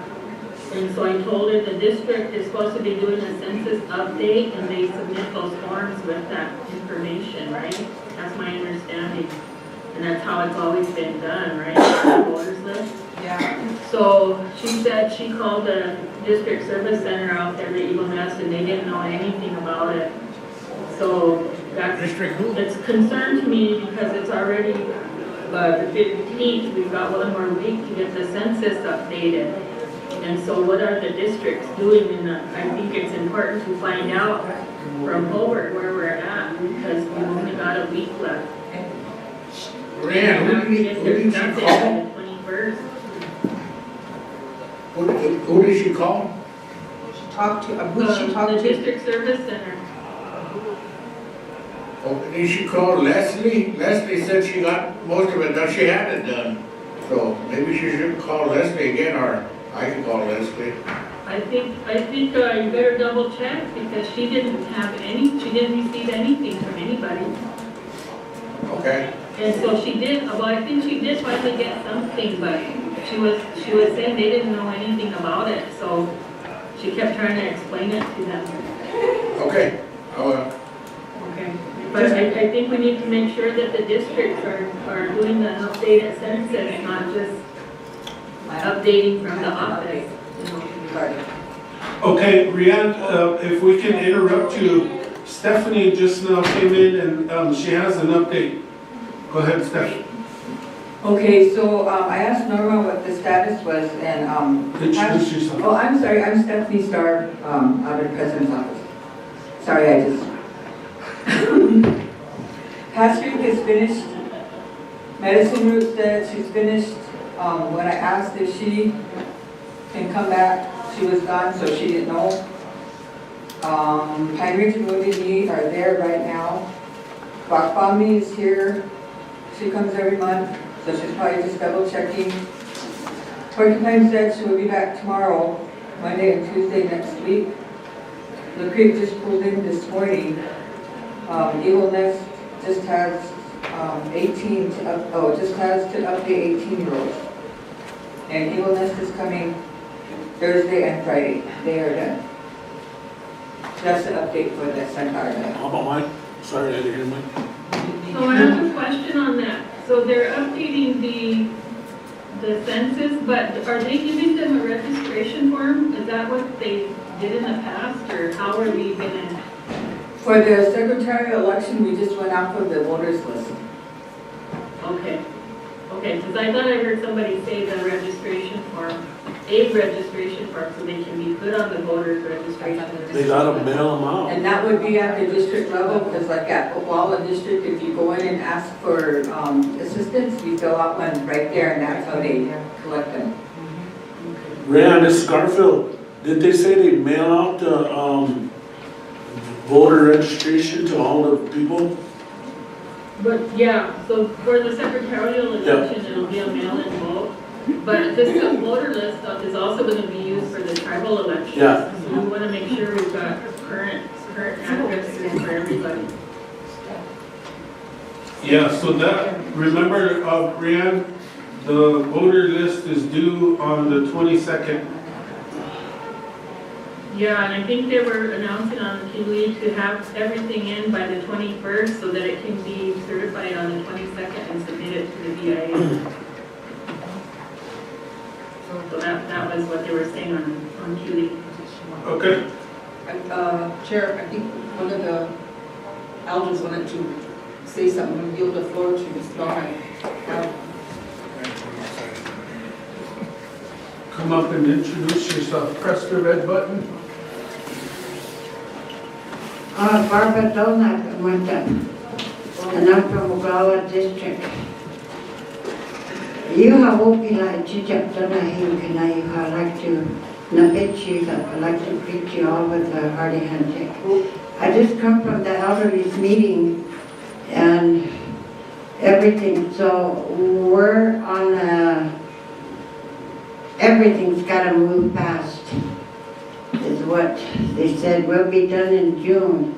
And so I told her the district is supposed to be doing a census update and they submit those forms with that information, right? That's my understanding. And that's how it's always been done, right? The voters list. Yeah. So she said she called the district service center out there to Eagle Nest and they didn't know anything about it. So that's, it's concerned to me because it's already the 15th, we've got one more week to get the census updated. And so what are the districts doing in the, I think it's important to find out from Hobart where we're at because we've only got a week left. Rand, who did she call? The 21st. Who did she call? She talked to, who did she talk The to? district service center. Oh, then she called Leslie. Leslie said she got most of it done. She had it done. So maybe she should call Leslie again, or I can call Leslie. I think you better double check because she didn't receive anything from anybody. Okay. And so she did, well, I think she did finally get something, but she was saying they didn't know anything about it, so she kept trying to explain it to them. Okay. Okay. But I think we need to make sure that the districts are doing the updated census, not just updating from the office. Okay, Rianne, if we can interrupt you, Stephanie just now came in and she has an update. Go ahead, Stephanie. Okay, so I asked Norma what the status was and Introduce yourself. oh, I'm sorry, I'm Stephanie Starr, out of the president's office. Sorry, I just Patrick is finished. Medicine Root said she's finished. When I asked if she can come back, she was gone, so she didn't know. Pine Ridge Road and Me are there right now. Rock Bombing is here. She comes every month, so she's probably just double checking. Porcupine said she will be back tomorrow, Monday and Tuesday next week. The Creek just pulled in this morning. Eagle Nest just has just has to update 18-year-olds. And Eagle Nest is coming Thursday and Friday. They are done. That's the update for the Sunflower Day. How about mine? Sorry, I didn't hear mine. So I have a question on that. So they're updating the census, but are they giving them a registration form? Is that what they did in the past, or how are we gonna? For the secretarial election, we just went off of the voters list. Okay, because I thought I heard somebody say the registration form, a registration form, so they can be put on the voters registration. They gotta mail them out. And that would be at the district level, because like at Oglala District, if you go in and ask for assistance, you fill out one right there, and that's how they collect them. Rianne, this is Garfield. Did they say they mail out the voter registration to all the people? But yeah, so for the secretarial election, it'll be a mail-in vote. But this voter list stuff is also going to be used for the tribal elections. Yeah. So we want to make sure we've got current addresses for everybody. Yeah, so that, remember, Rianne, the voter list is due on the 22nd. Yeah, and I think they were announcing on TV to have everything in by the 21st so that it can be certified on the 22nd and submitted to the BIA. So that was what they were saying on TV. Okay. Chair, I think one of the elders wanted to say something. I'm going to yield the floor to Ms. Dawn. Come up and introduce yourself. Press the red button. Barbara Dolnak, and I'm from Oglala District. You have Oglala Sioux, I like to nabit you, I like to greet you all with a hearty handshake. I just come from the elderly meeting and everything, so we're on everything's got to move fast, is what they said. Will be done in June,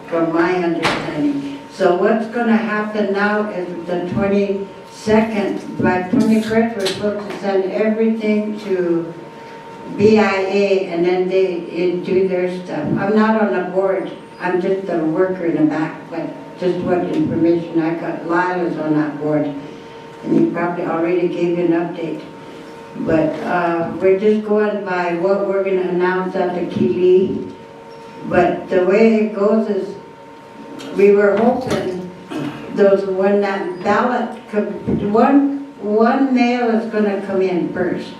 from my understanding. So what's going to happen now is the 22nd, by 21st, we're supposed to send everything to BIA, and then they do their stuff. I'm not on the board. I'm just a worker in the back, but just what information I got. Lila's on that board, and he probably already gave you an update. But we're just going by what we're going to announce at the Kili. But the way it goes is, we were hoping when that ballot, one mail is going to come in first,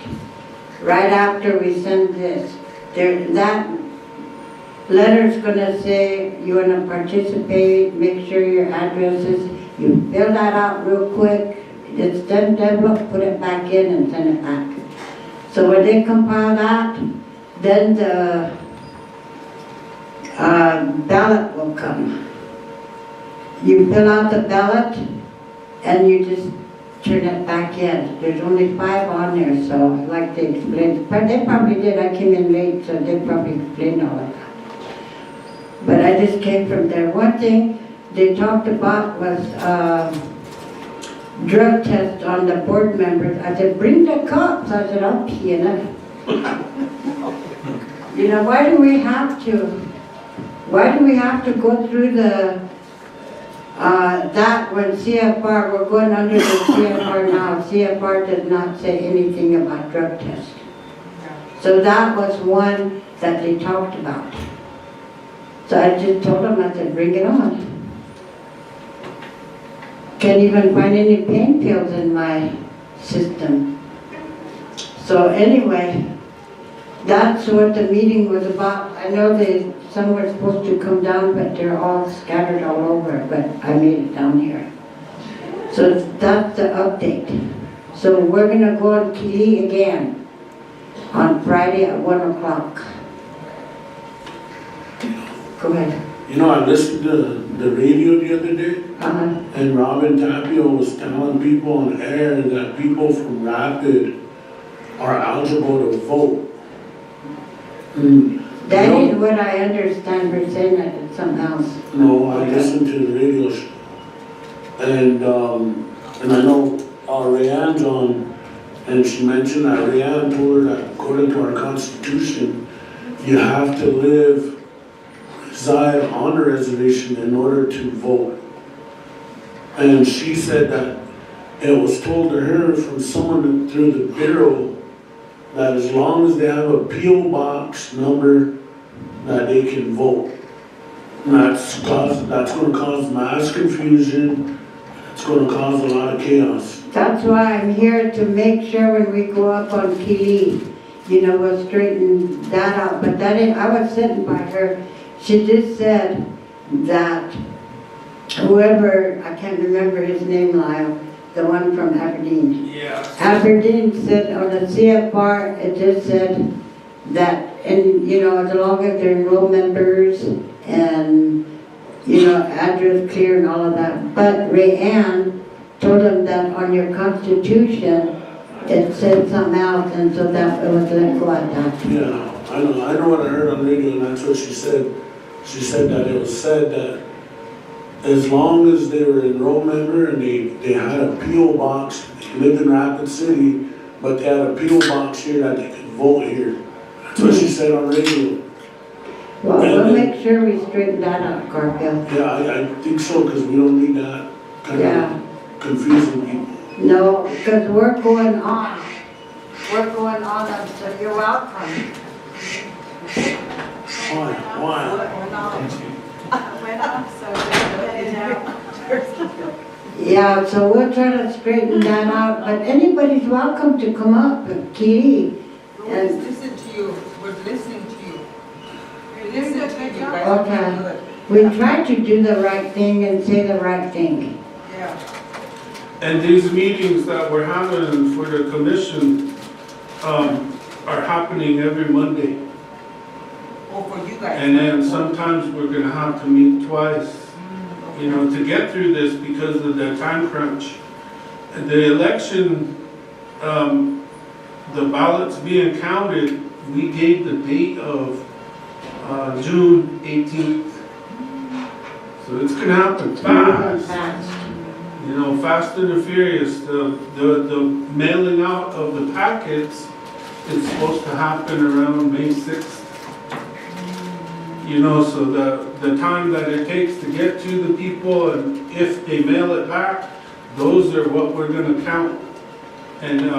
right after we send this. That letter's going to say you want to participate, make sure your address is, you fill that out real quick. It's done, envelope, put it back in and send it back. So when they compile that, then the ballot will come. you fill out the ballot and you just turn it back in. There's only 5 on there, so I'd like to explain. But they probably did. I came in late, so they probably explained all of that. But I just came from there. One thing they talked about was drug test on the board members. I said, bring the cops. I said, I'll pee in it. You know, why do we have to go through the that when CFR, we're going under the CFR now. CFR does not say anything about drug test. So that was one that they talked about. So I just told them, I said, bring it on. Can't even find any pain pills in my system. So anyway, that's what the meeting was about. I know some were supposed to come down, but they're all scattered all over, but I made it down here. So that's the update. So we're gonna go on Kili again on Friday at 1 o'clock. Go ahead. You know, I listened to the radio the other day, and Robin Tapio was telling people on air that people from Rapid are eligible to vote. That is what I understand. We're saying that it's something else. No, I listened to the radio show. And I know Rayanne's on, and she mentioned that Rayanne told her that according to our Constitution, you have to reside on a reservation in order to vote. And she said that it was told to her from someone through the Bureau that as long as they have a P.O. box number, that they can vote. And that's going to cause mass confusion. It's going to cause a lot of chaos. That's why I'm here to make sure when we go up on Kili, you know, we'll straighten that out. But I was sitting by her. She just said that whoever, I can't remember his name, Lyle, the one from Aberdeen. Yeah. Aberdeen said on the CFR, it just said that, and you know, as long as they're enrolled members and, you know, address clear and all of that. But Rayanne told them that on your Constitution, it said something else, and so that it was let go at that. Yeah, I know what I heard on radio, and that's what she said. She said that it was said that as long as they were an enrolled member and they had a P.O. box, they lived in Rapid City, but they had a P.O. box here that they could vote here. That's what she said on radio. Well, we'll make sure we straighten that out, Garfield. Yeah, I think so, because we don't need that kind of confusing people. No, because we're going on. We're going on, so you're welcome. Why? Yeah, so we'll try to straighten that out, but anybody's welcome to come up, Kiri. We'll listen to you, we're listening to you. We're listening to you guys. Okay, we try to do the right thing and say the right thing. Yeah. And these meetings that we're having for the commission are happening every Monday. Oh, for you guys. And then sometimes we're gonna have to meet twice, you know, to get through this because of the time crunch. And the election, the ballots being counted, we gave the date of June 18th. So it's gonna happen fast. You know, fast and furious. The mailing out of the packets is supposed to happen around May 6th. You know, so the time that it takes to get to the people, and if they mail it back, those are what we're gonna count. And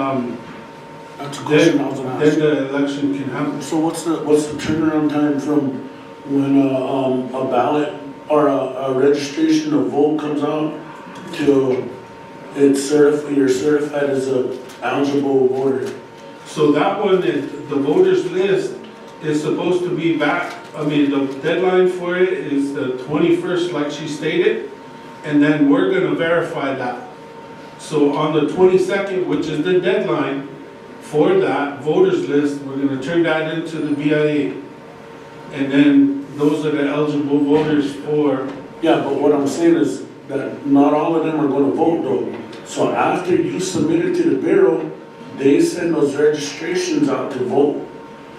that's a question I was gonna ask. then the election can happen. So what's the turnaround time from when a ballot or a registration of vote comes out till it's certified, you're certified as a eligible voter? So that one is, the voters list is supposed to be back. I mean, the deadline for it is the 21st, like she stated, and then we're gonna verify that. So on the 22nd, which is the deadline for that voters list, we're gonna turn that into the BIA. And then those are the eligible voters for. Yeah, but what I'm saying is, that not all of them are gonna vote though. So after you submit it to the Bureau, they send those registrations out to vote.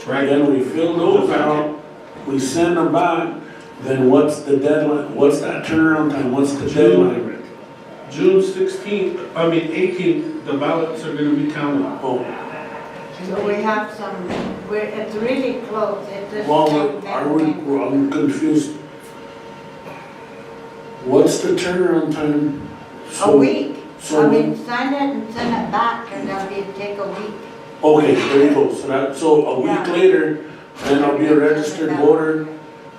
Right. Then we fill those out, we send them back, then what's the deadline, what's that turnaround time, what's the deadline? June 18th, the ballots are gonna be counted. Oh, So we have some, it's really close. It's just well, like I'm confused. What's the turnaround time? a week. So I mean, sign it and send it back, and that'll take a week. okay, there you go. So a week Yeah. later, then I'll be a registered voter.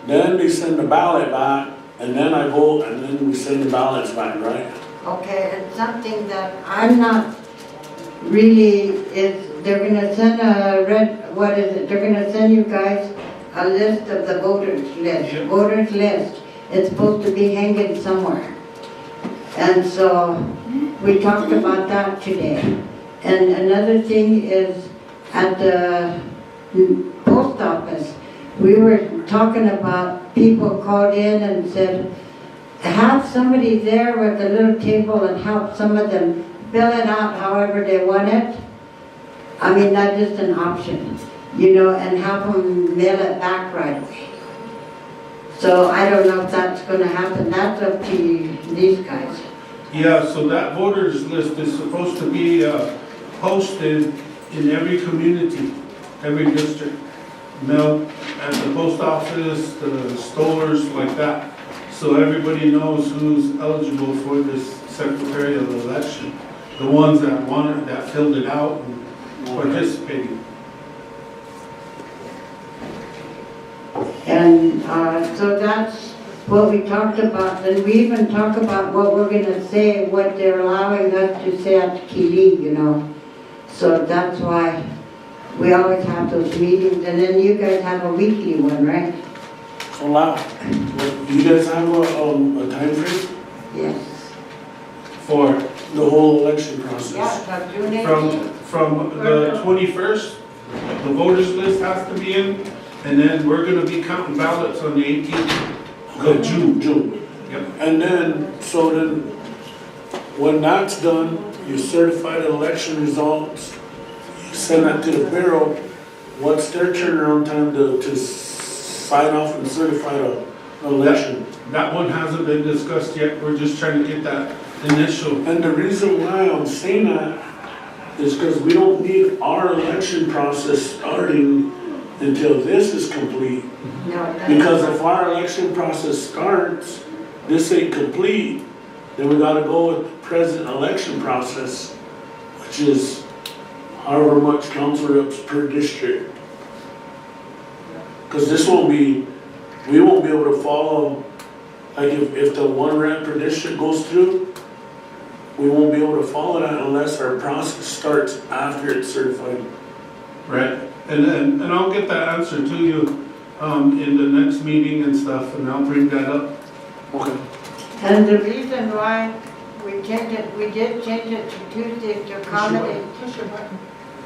Then they send the ballot back, and then I vote, and then we send the ballots back, right? Okay, it's something that I'm not really, they're gonna send they're gonna send you guys a list of the voters list, Yep. voters list. It's supposed to be hanging somewhere. And so, we talked about that today. And another thing is, at the post office, we were talking about people called in and said, have somebody there with a little table and help some of them fill it out however they want it. I mean, that's just an option, you know, and have them mail it back right away. So I don't know if that's gonna happen, that's up to these guys. Yeah, so that voters list is supposed to be posted in every community, every district. Mailed at the post office, the stores, like that. So everybody knows who's eligible for this secretarial election. The ones that wanted, that filled it out and participated. And so that's what we talked about, and we even talk about what we're gonna say, what they're allowing us to say at Kili, you know. So that's why we always have those meetings, and then you guys have a weekly one, right? So now, do you guys have a time frame Yes. For the whole election process? Yeah, so June 18th. from the 21st, the voters list has to be in, and then we're gonna be counting ballots on the 18th of June. Yep. And then, so then, when that's done, you certify the election results, you send that to the Bureau. What's their turnaround time to sign off and certify the election? That one hasn't been discussed yet, we're just trying to get that initial. And the reason why I'm saying that is because we don't need our election process starting until this is complete. No, Because if our election process starts, this ain't complete, then we gotta go with the present election process, which is however much council reps per district. Because this won't be, we won't be able to follow, like if the one rep per district goes through, we won't be able to follow that unless our process starts after it's certified. Right, and I'll get that answer to you in the next meeting and stuff, and I'll bring that up. Okay. And the reason why we changed it, we did change it to Tuesday to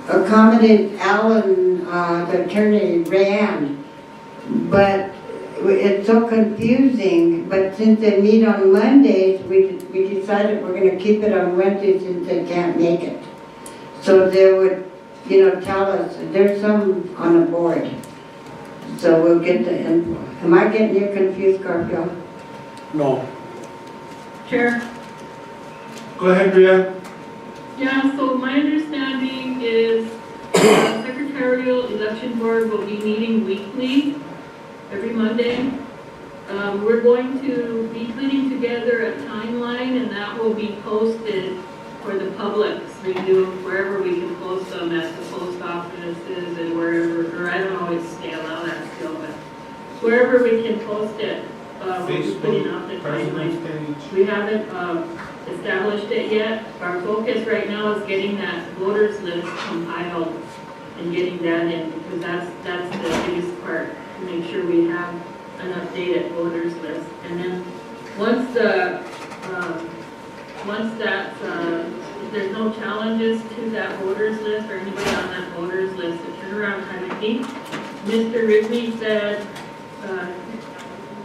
accommodate Alan, the attorney, Rayanne. But it's so confusing, but since they meet on Mondays, we decided we're gonna keep it on Wednesdays since they can't make it. So they would, you know, tell us, there's some on the board. So we'll get the info. Am I getting you confused, Garfield? No. Chair? Go ahead, Rhea. Yeah, so my understanding is the Secretarial Election Board will be meeting weekly, every Monday. We're going to be putting together a timeline, and that will be posted for the public's review, wherever we can post them, at the post offices and wherever, or I don't always stay allow that still, but wherever we can post it, we'll be putting out the timeline. We haven't established it yet. Our focus right now is getting that voters list compiled and getting that in, because that's the biggest part, to make sure we have an updated voters list. And then once that's, if there's no challenges to that voters list or anybody on that voters list, the turnaround time, I think Mr. Ridley said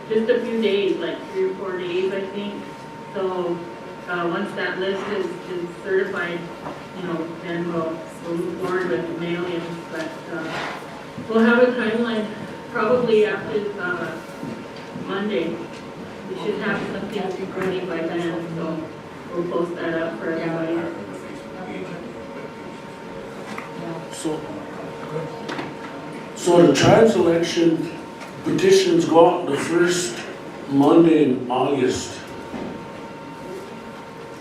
just a few days, like 3 or 4 days, I think. So, once that list is certified, then we'll move forward with mailings, but, we'll have a timeline probably after, Monday. We should have something ready by then, so we'll post that up for everybody. So the tribes election petitions go out the first Monday in August.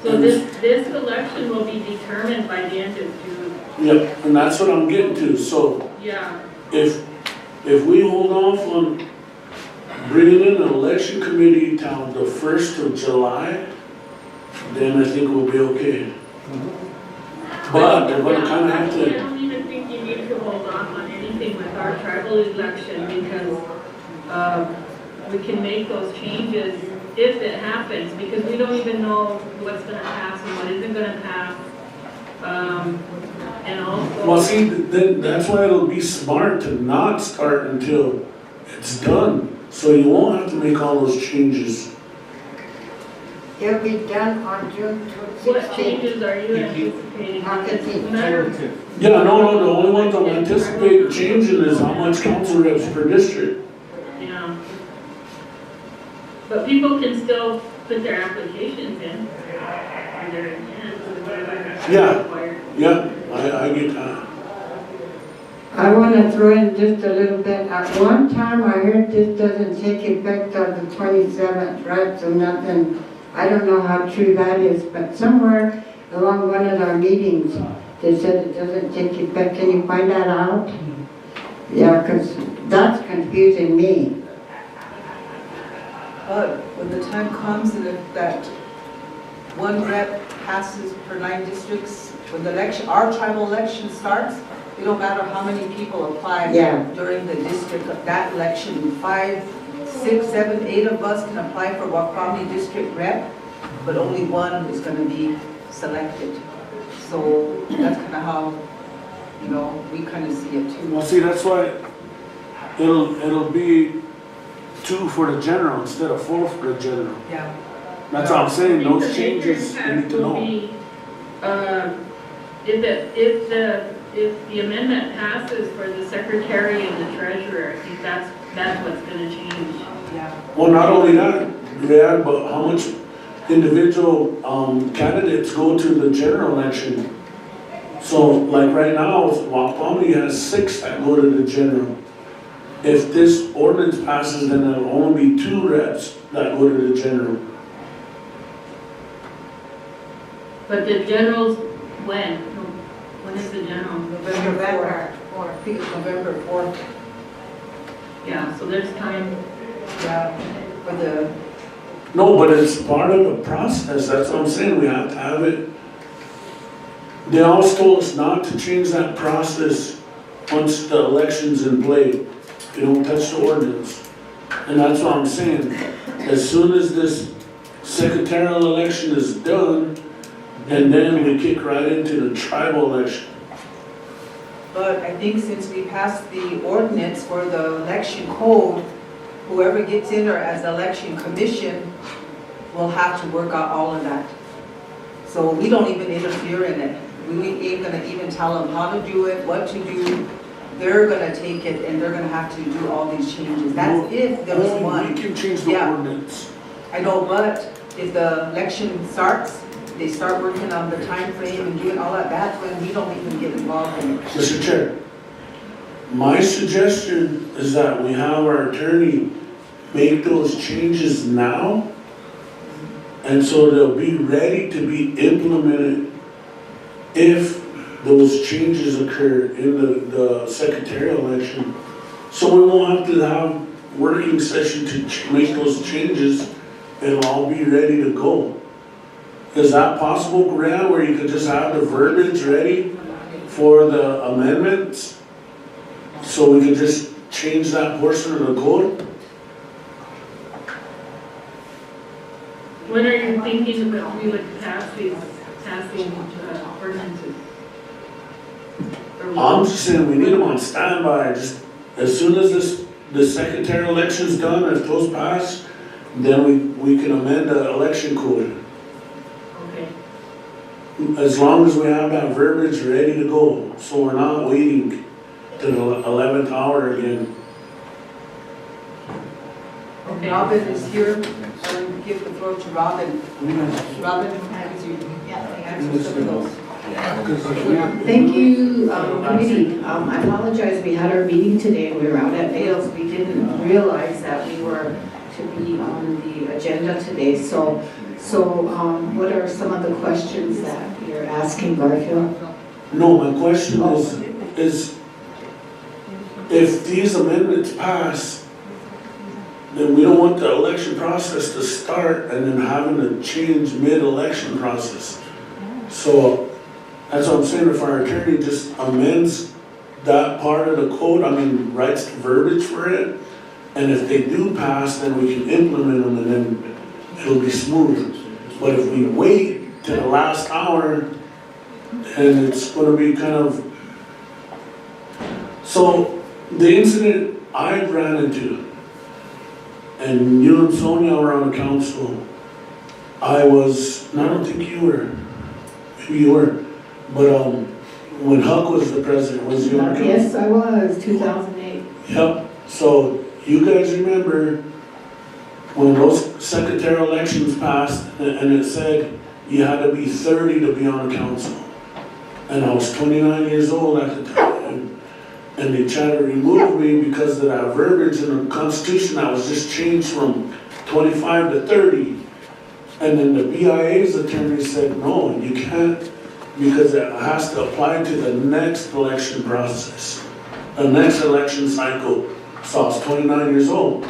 So this election will be determined by the end of June. Yep, and that's what I'm getting to. So Yeah. if we hold off on bringing in an election committee till the 1st of July, then I think we'll be okay. But they're gonna kind of have I to, don't even think you need to hold off on anything with our tribal election because we can make those changes if it happens, because we don't even know what's gonna pass and what isn't gonna pass. And also. well, see, then that's why it'll be smart to not start until it's done. So you won't have to make all those changes. It'll be done on June 16th. What changes are you anticipating? Yeah, no, the only ones I'm anticipating changing is how much council reps per district. Yeah. But people can still put their applications in. Or their intents, or whatever. Yeah, I get that. I want to throw in just a little bit. At one time, I heard this doesn't take effect on the 27th, right? So nothing, I don't know how true that is, but somewhere along one of our meetings, they said it doesn't take effect. Can you find that out? Yeah, because that's confusing me. But when the time comes and if that one rep passes per 9 districts, when the election, our tribal election starts, it don't matter how many people apply during the district of that election. 5, 6, 7, 8 of us can apply for Wakwami district rep, but only one is going to be selected. So that's kind of how, we kind of see it too. Well, see, that's why it'll be 2 for the general instead of 4 for the general. Yeah. That's what I'm saying, those changes you need to know. If the amendment passes for the secretary and the treasurer, I think that's what's gonna change. Yeah. Well, not only that, Riyadh, but how much individual candidates go to the general election. So, like right now, Wakwami has 6 that go to the general. If this ordinance passes, then there'll only be 2 reps that go to the general. But the generals, when? When is the general? November 4th. I think it's November 4th. Yeah, so there's time. Yeah, for the. No, but it's part of the process, that's what I'm saying, we have to have it. They always told us not to change that process once the election's in play. You don't touch the ordinance. And that's what I'm saying. As soon as this secretarial election is done, and then we kick right into the tribal election. But I think since we passed the ordinance for the election code, whoever gets in there as the election commission will have to work out all of that. So we don't even interfere in it. We ain't gonna even tell them how to do it, what to do. They're gonna take it and they're gonna have to do all these changes. That's if there was one. We can change the ordinance. I know, but if the election starts, they start working on the time frame and doing all that, that's when we don't even get involved in it. Mr. Chair, my suggestion is that we have our attorney make those changes now, and so they'll be ready to be implemented if those changes occur in the secretarial election. So we won't have to have working session to make those changes. It'll all be ready to go. Is that possible, Grant, where you could just have the verbiage ready for the amendments? So we could just change that portion of the code? When are you thinking that we would passing ordinances? I'm just saying we need them on standby. Just as soon as the secretarial election's done, if those pass, then we can amend the election code. as long as we have that verbiage ready to go, so we're not waiting to the 11th hour again. And Robin is here. I will give the floor to Robin. Robin, answer some of those. Thank you, committee. I apologize, we had our meeting today, we were out at Vales. We didn't realize that we were to be on the agenda today. So what are some of the questions that you're asking, Garfield? No, my question is if these amendments pass, then we don't want the election process to start and then having to change mid-election process. So that's what I'm saying, if our attorney just amends that part of the code, writes the verbiage for it, and if they do pass, then we can implement them and then it'll be smooth. But if we wait to the last hour, then it's gonna be kind of... So the incident I ran into, and you and Sonia were on the council, I don't think you were, maybe you were, but when Huck was the president, was he on the council? Yes, I was, 2008. Yep, so you guys remember when those secretarial elections passed and it said you had to be 30 to be on the council. And I was 29 years old at the time. And they tried to remove me because of that verbiage in the Constitution that was just changed from 25 to 30. And then the BIA's attorney said, no, you can't, because it has to apply to the next election process, the next election cycle. So I was 29 years old,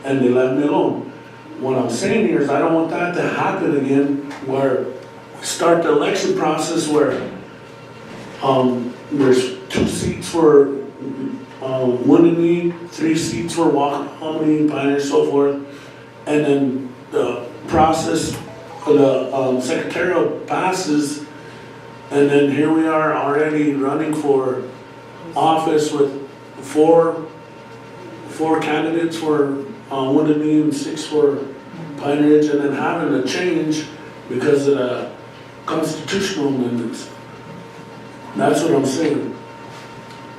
and they left me alone. What I'm saying here is I don't want that to happen again, where we start the election process where there's 2 seats for Winnipeg, 3 seats for Wacominie, Pioneer, so forth, and then the process for the secretarial passes, and then here we are already running for office with four candidates for Winnipeg and 6 for Pine Ridge, and then having to change because of the constitutional amendments. That's what I'm saying.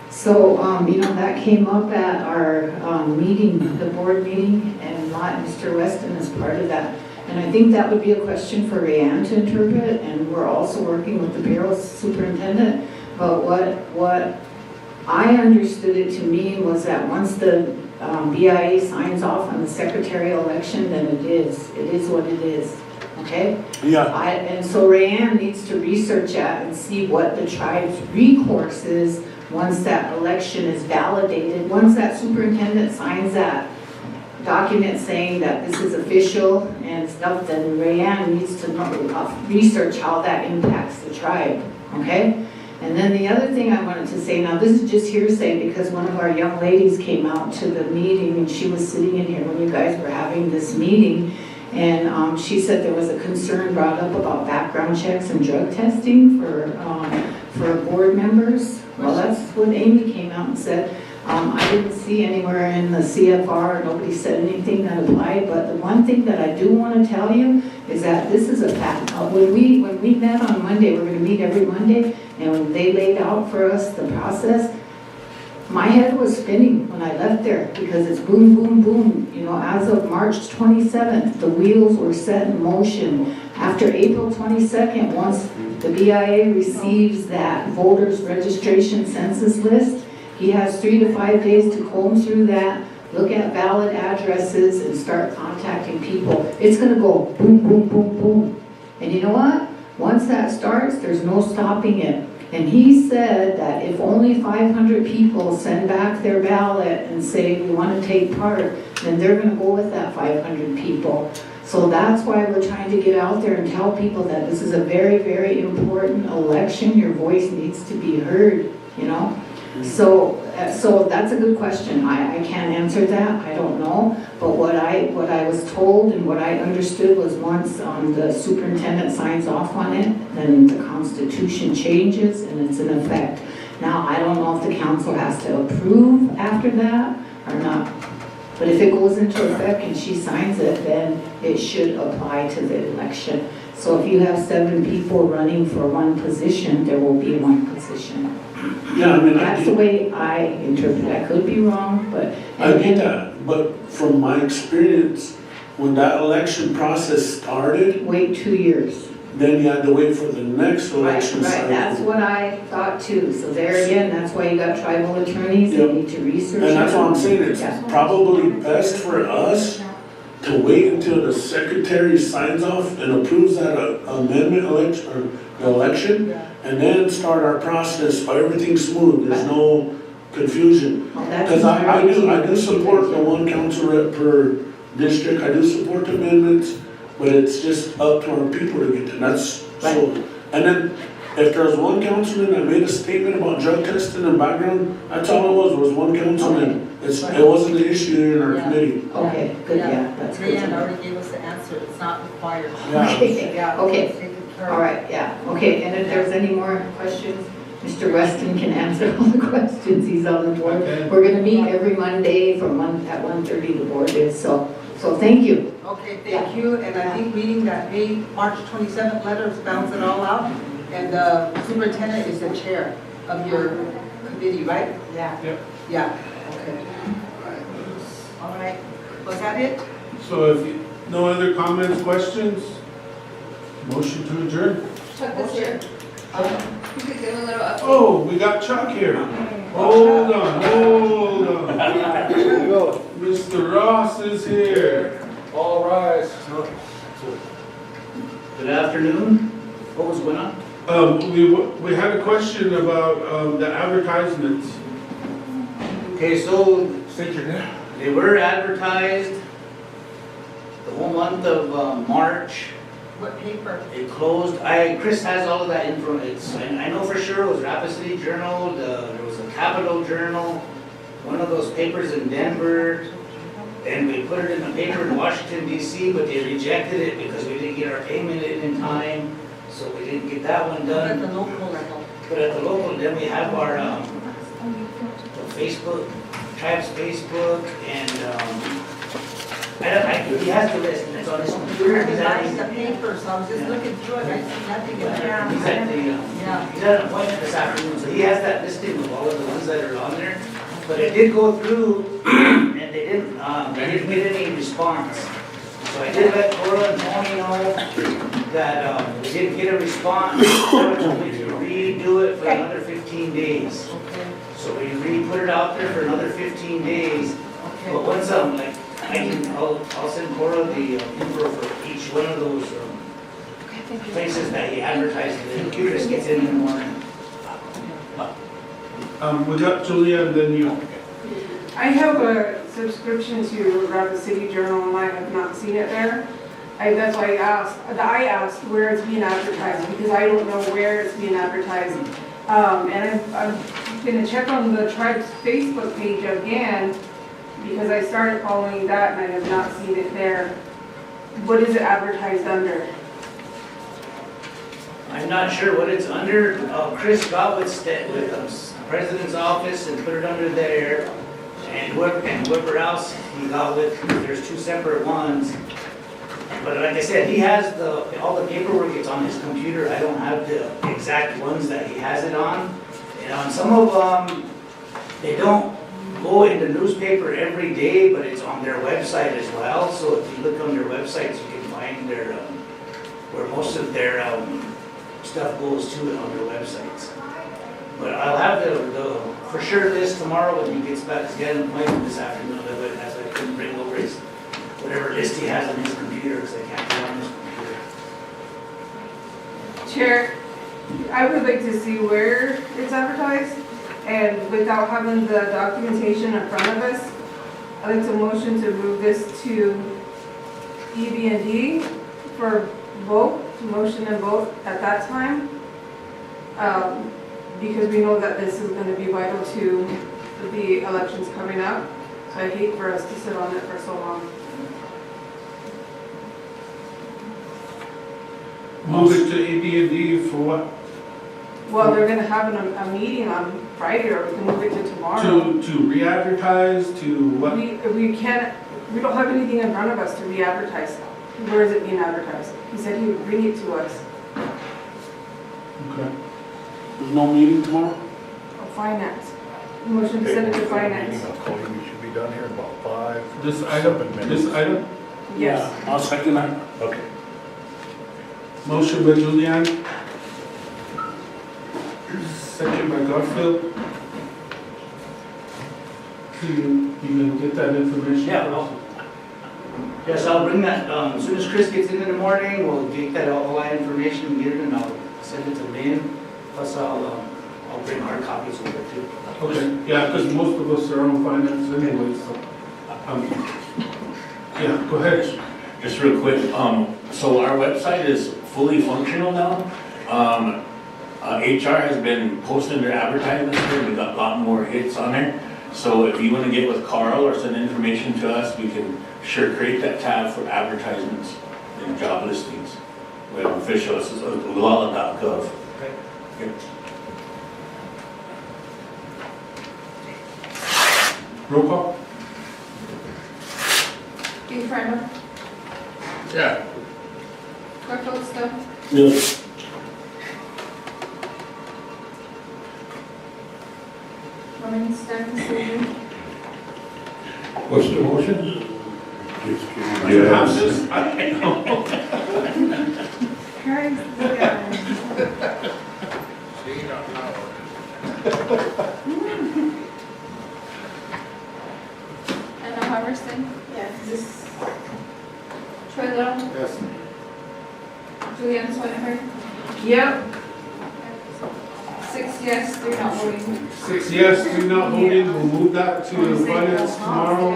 So, that came up at our meeting, the board meeting, and Mr. Weston is part of that. And I think that would be a question for Rayanne to interpret, and we're also working with the Bureau Superintendent. But what I understood it to mean was that once the BIA signs off on the secretarial election, then it is what it is, okay? Yeah. And so Rayanne needs to research that and see what the tribe's recourse is once that election is validated, once that superintendent signs that document saying that this is official and stuff, then Rayanne needs to research how that impacts the tribe, okay? And then the other thing I wanted to say, now this is just hearsay because one of our young ladies came out to the meeting and she was sitting in here when you guys were having this meeting, and she said there was a concern brought up about background checks and drug testing for board members. Well, that's what Amy came out and said. I didn't see anywhere in the CFR, nobody said anything that applied, but the one thing that I do want to tell you is that this is a fact. When we met on Monday, we're going to meet every Monday, and when they laid out for us the process, my head was spinning when I left there because it's boom, boom, boom. As of March 27th, the wheels were set in motion. After April 22nd, once the BIA receives that voters registration census list, he has 3 to 5 days to comb through that, look at valid addresses, and start contacting people. It's going to go boom, boom, boom, boom. And you know what? Once that starts, there's no stopping it. And he said that if only 500 people send back their ballot and say we want to take part, then they're going to go with that 500 people. So that's why we're trying to get out there and tell people that this is a very, very important election. Your voice needs to be heard, So that's a good question. I can't answer that. I don't know. But what I was told and what I understood was once the superintendent signs off on it, then the Constitution changes and it's in effect. Now, I don't know if the council has to approve after that or not. But if it goes into effect and she signs it, then it should apply to the election. So if you have 7 people running for one position, there will be one position. Yeah, I mean, That's the way I interpret it. I could be wrong, but. I get that, but from my experience, when that election process started, Wait 2 years. then you had to wait for the next Right, election right, cycle. that's what I thought too. So there again, that's why you got tribal attorneys, they Yep. need to research. And that's it. what I'm saying, it's Yeah. probably best for us to wait until the secretary signs off and approves that amendment election, or the election, and then start our process, so everything's smooth, there's no confusion. Well, that's Because I entirely do support the one council rep per district, I do support the amendments, but it's just up to our people to get to, that's, so. And then, if there's one councilman that made a statement about drug testing and background, that's all it was one councilman. It wasn't an issue here in our Yeah. committee. Okay, good, yeah, that's good. to Leanne know. already gave us the answer, it's not required. Yeah. Okay, Yeah, okay. it's taken care of. All right, yeah, okay, and if there's any more questions, Mr. Weston can answer all the questions, he's on the board. Okay. We're gonna meet every Monday from at 1:30, the board is, so thank you. Okay, thank you, and I think reading that March 27th letter spells it all out, and the superintendent is the chair of your committee, right? Yeah. Yep. Yeah, okay. All right, was that it? So if no other comments, questions, motion to adjourn. Chuck is here. You could give a little update. Oh, we got Chuck here. Hold on, hold on. Mr. Ross is here. All rise. Good afternoon. What was going on? We had a question about the advertisements. Okay, so they were advertised the whole month of March. What paper? It closed. Chris has all of that info. I know for sure it was Rapid City Journal. There was a Capital Journal, one of those papers in Denver. And we put it in the paper in Washington DC, but they rejected it because we didn't get our payment in time. So we didn't get that one done. At the local level. But at the local, then we have our Facebook, Tribe's Facebook, and he has the list, and it's on his computer. I revised the paper, so I was just looking through it, I see nothing in there. He's at an appointment this afternoon, so he has that listing of all of the ones that are on there. But it did go through, and they didn't get any response. So I did let Cora and Tony know that we didn't get a response. Cora told me to redo it for another 15 days. So we put it out there for another 15 days. But once I'll send Cora the info for each one of those places that he advertised. The computer just gets in the morning. We got Julia and then you. I have a subscription to Rapid City Journal and I have not seen it there. That's why I asked where it's being advertised because I don't know where it's being advertised. And I'm gonna check on the tribe's Facebook page again because I started following that and I have not seen it there. What is it advertised under? I'm not sure what it's under. Chris got with the president's office and put it under there. And whoever else he got with, there's 2 separate ones. But like I said, he has all the paperwork, it's on his computer. I don't have the exact ones that he has it on. And on some of them, they don't go in the newspaper every day, but it's on their website as well. So if you look on their websites, you can find where most of their stuff goes to it on their websites. But I'll have the for sure list tomorrow when he gets back. He's got an appointment this afternoon, but that's why I couldn't bring over his whatever list he has on his computer because I can't get on his computer. Chair, I would like to see where it's advertised and without having the documentation in front of us, I'd like to motion to move this to EB&D for vote, motion and vote at that time. Because we know that this is going to be vital to the elections coming up. So I hate for us to sit on it for so long. Move it to AD&D for what? Well, they're going to have a meeting on Friday, or we can move it to tomorrow. To re-advertise, to what? We don't have anything in front of us to re-advertise. where is it being advertised? He said he would bring it to us. Okay. There's no meeting tomorrow? Finance. Motion to send it to finance. We should be done here in about 5, This 7 item, minutes. this item? Yes. Yeah, I'll second that. Okay. Motion by Julian. Second by Garfield. You can get that information? Yeah, yes, I'll bring that, as soon as Chris gets in the morning, we'll get that, all that information and get it, and I'll send it to Lynn. Plus, I'll bring hard copies over too. Okay, yeah, because most of us are on finance anyway, so. Yeah, go ahead. Just real quick, so our website is fully functional now. HR has been posting their advertisements there, we got a lot more hits on there. So if you want to get with Carl or send information to us, we can sure create that tab for advertisements and job listings. We have official, this is oglala.gov. Okay. Okay. Roll call? Keith Primer, Yeah. Garfield Stubb, Yes. Livingston, What's the motion? You have Yes. this? I don't know. Anna Harvison, Yes. Troy Little, Yes. Julianne Swinehurst, Yep. 6 yes, 3 not voting. 6 yes, 3 not voting, we'll move that to finance tomorrow.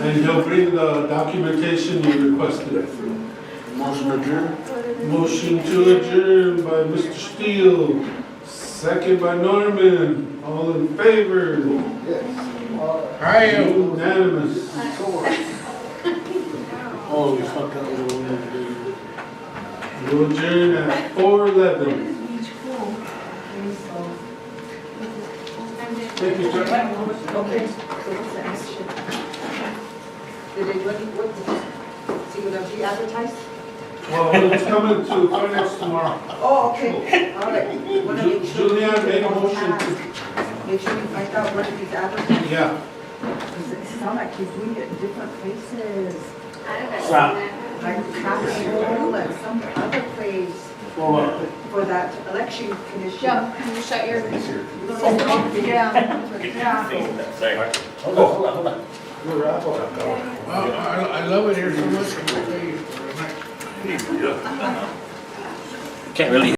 And he'll bring the documentation you requested. Motion adjourned. Motion to adjourn by Mr. Steele, second by Norman, all in favor? Hi, Unanimous. Oh, we fucked up the one. We'll adjourn at 4:11. Thank you, Chuck. Okay, so what's the action? Did they, what, see what we advertised? Well, it's coming to finance tomorrow. Oh, okay, all right. Wanna make sure- Julianne made a motion to, Make sure we find out what he's advertising. yeah. Because it sounds like he's doing it in different places. Stop. Like Actionable and some other place For what? for that election commission. Joe, can you shut your? Yeah. Hold on. Well, I love it here so much. Can't really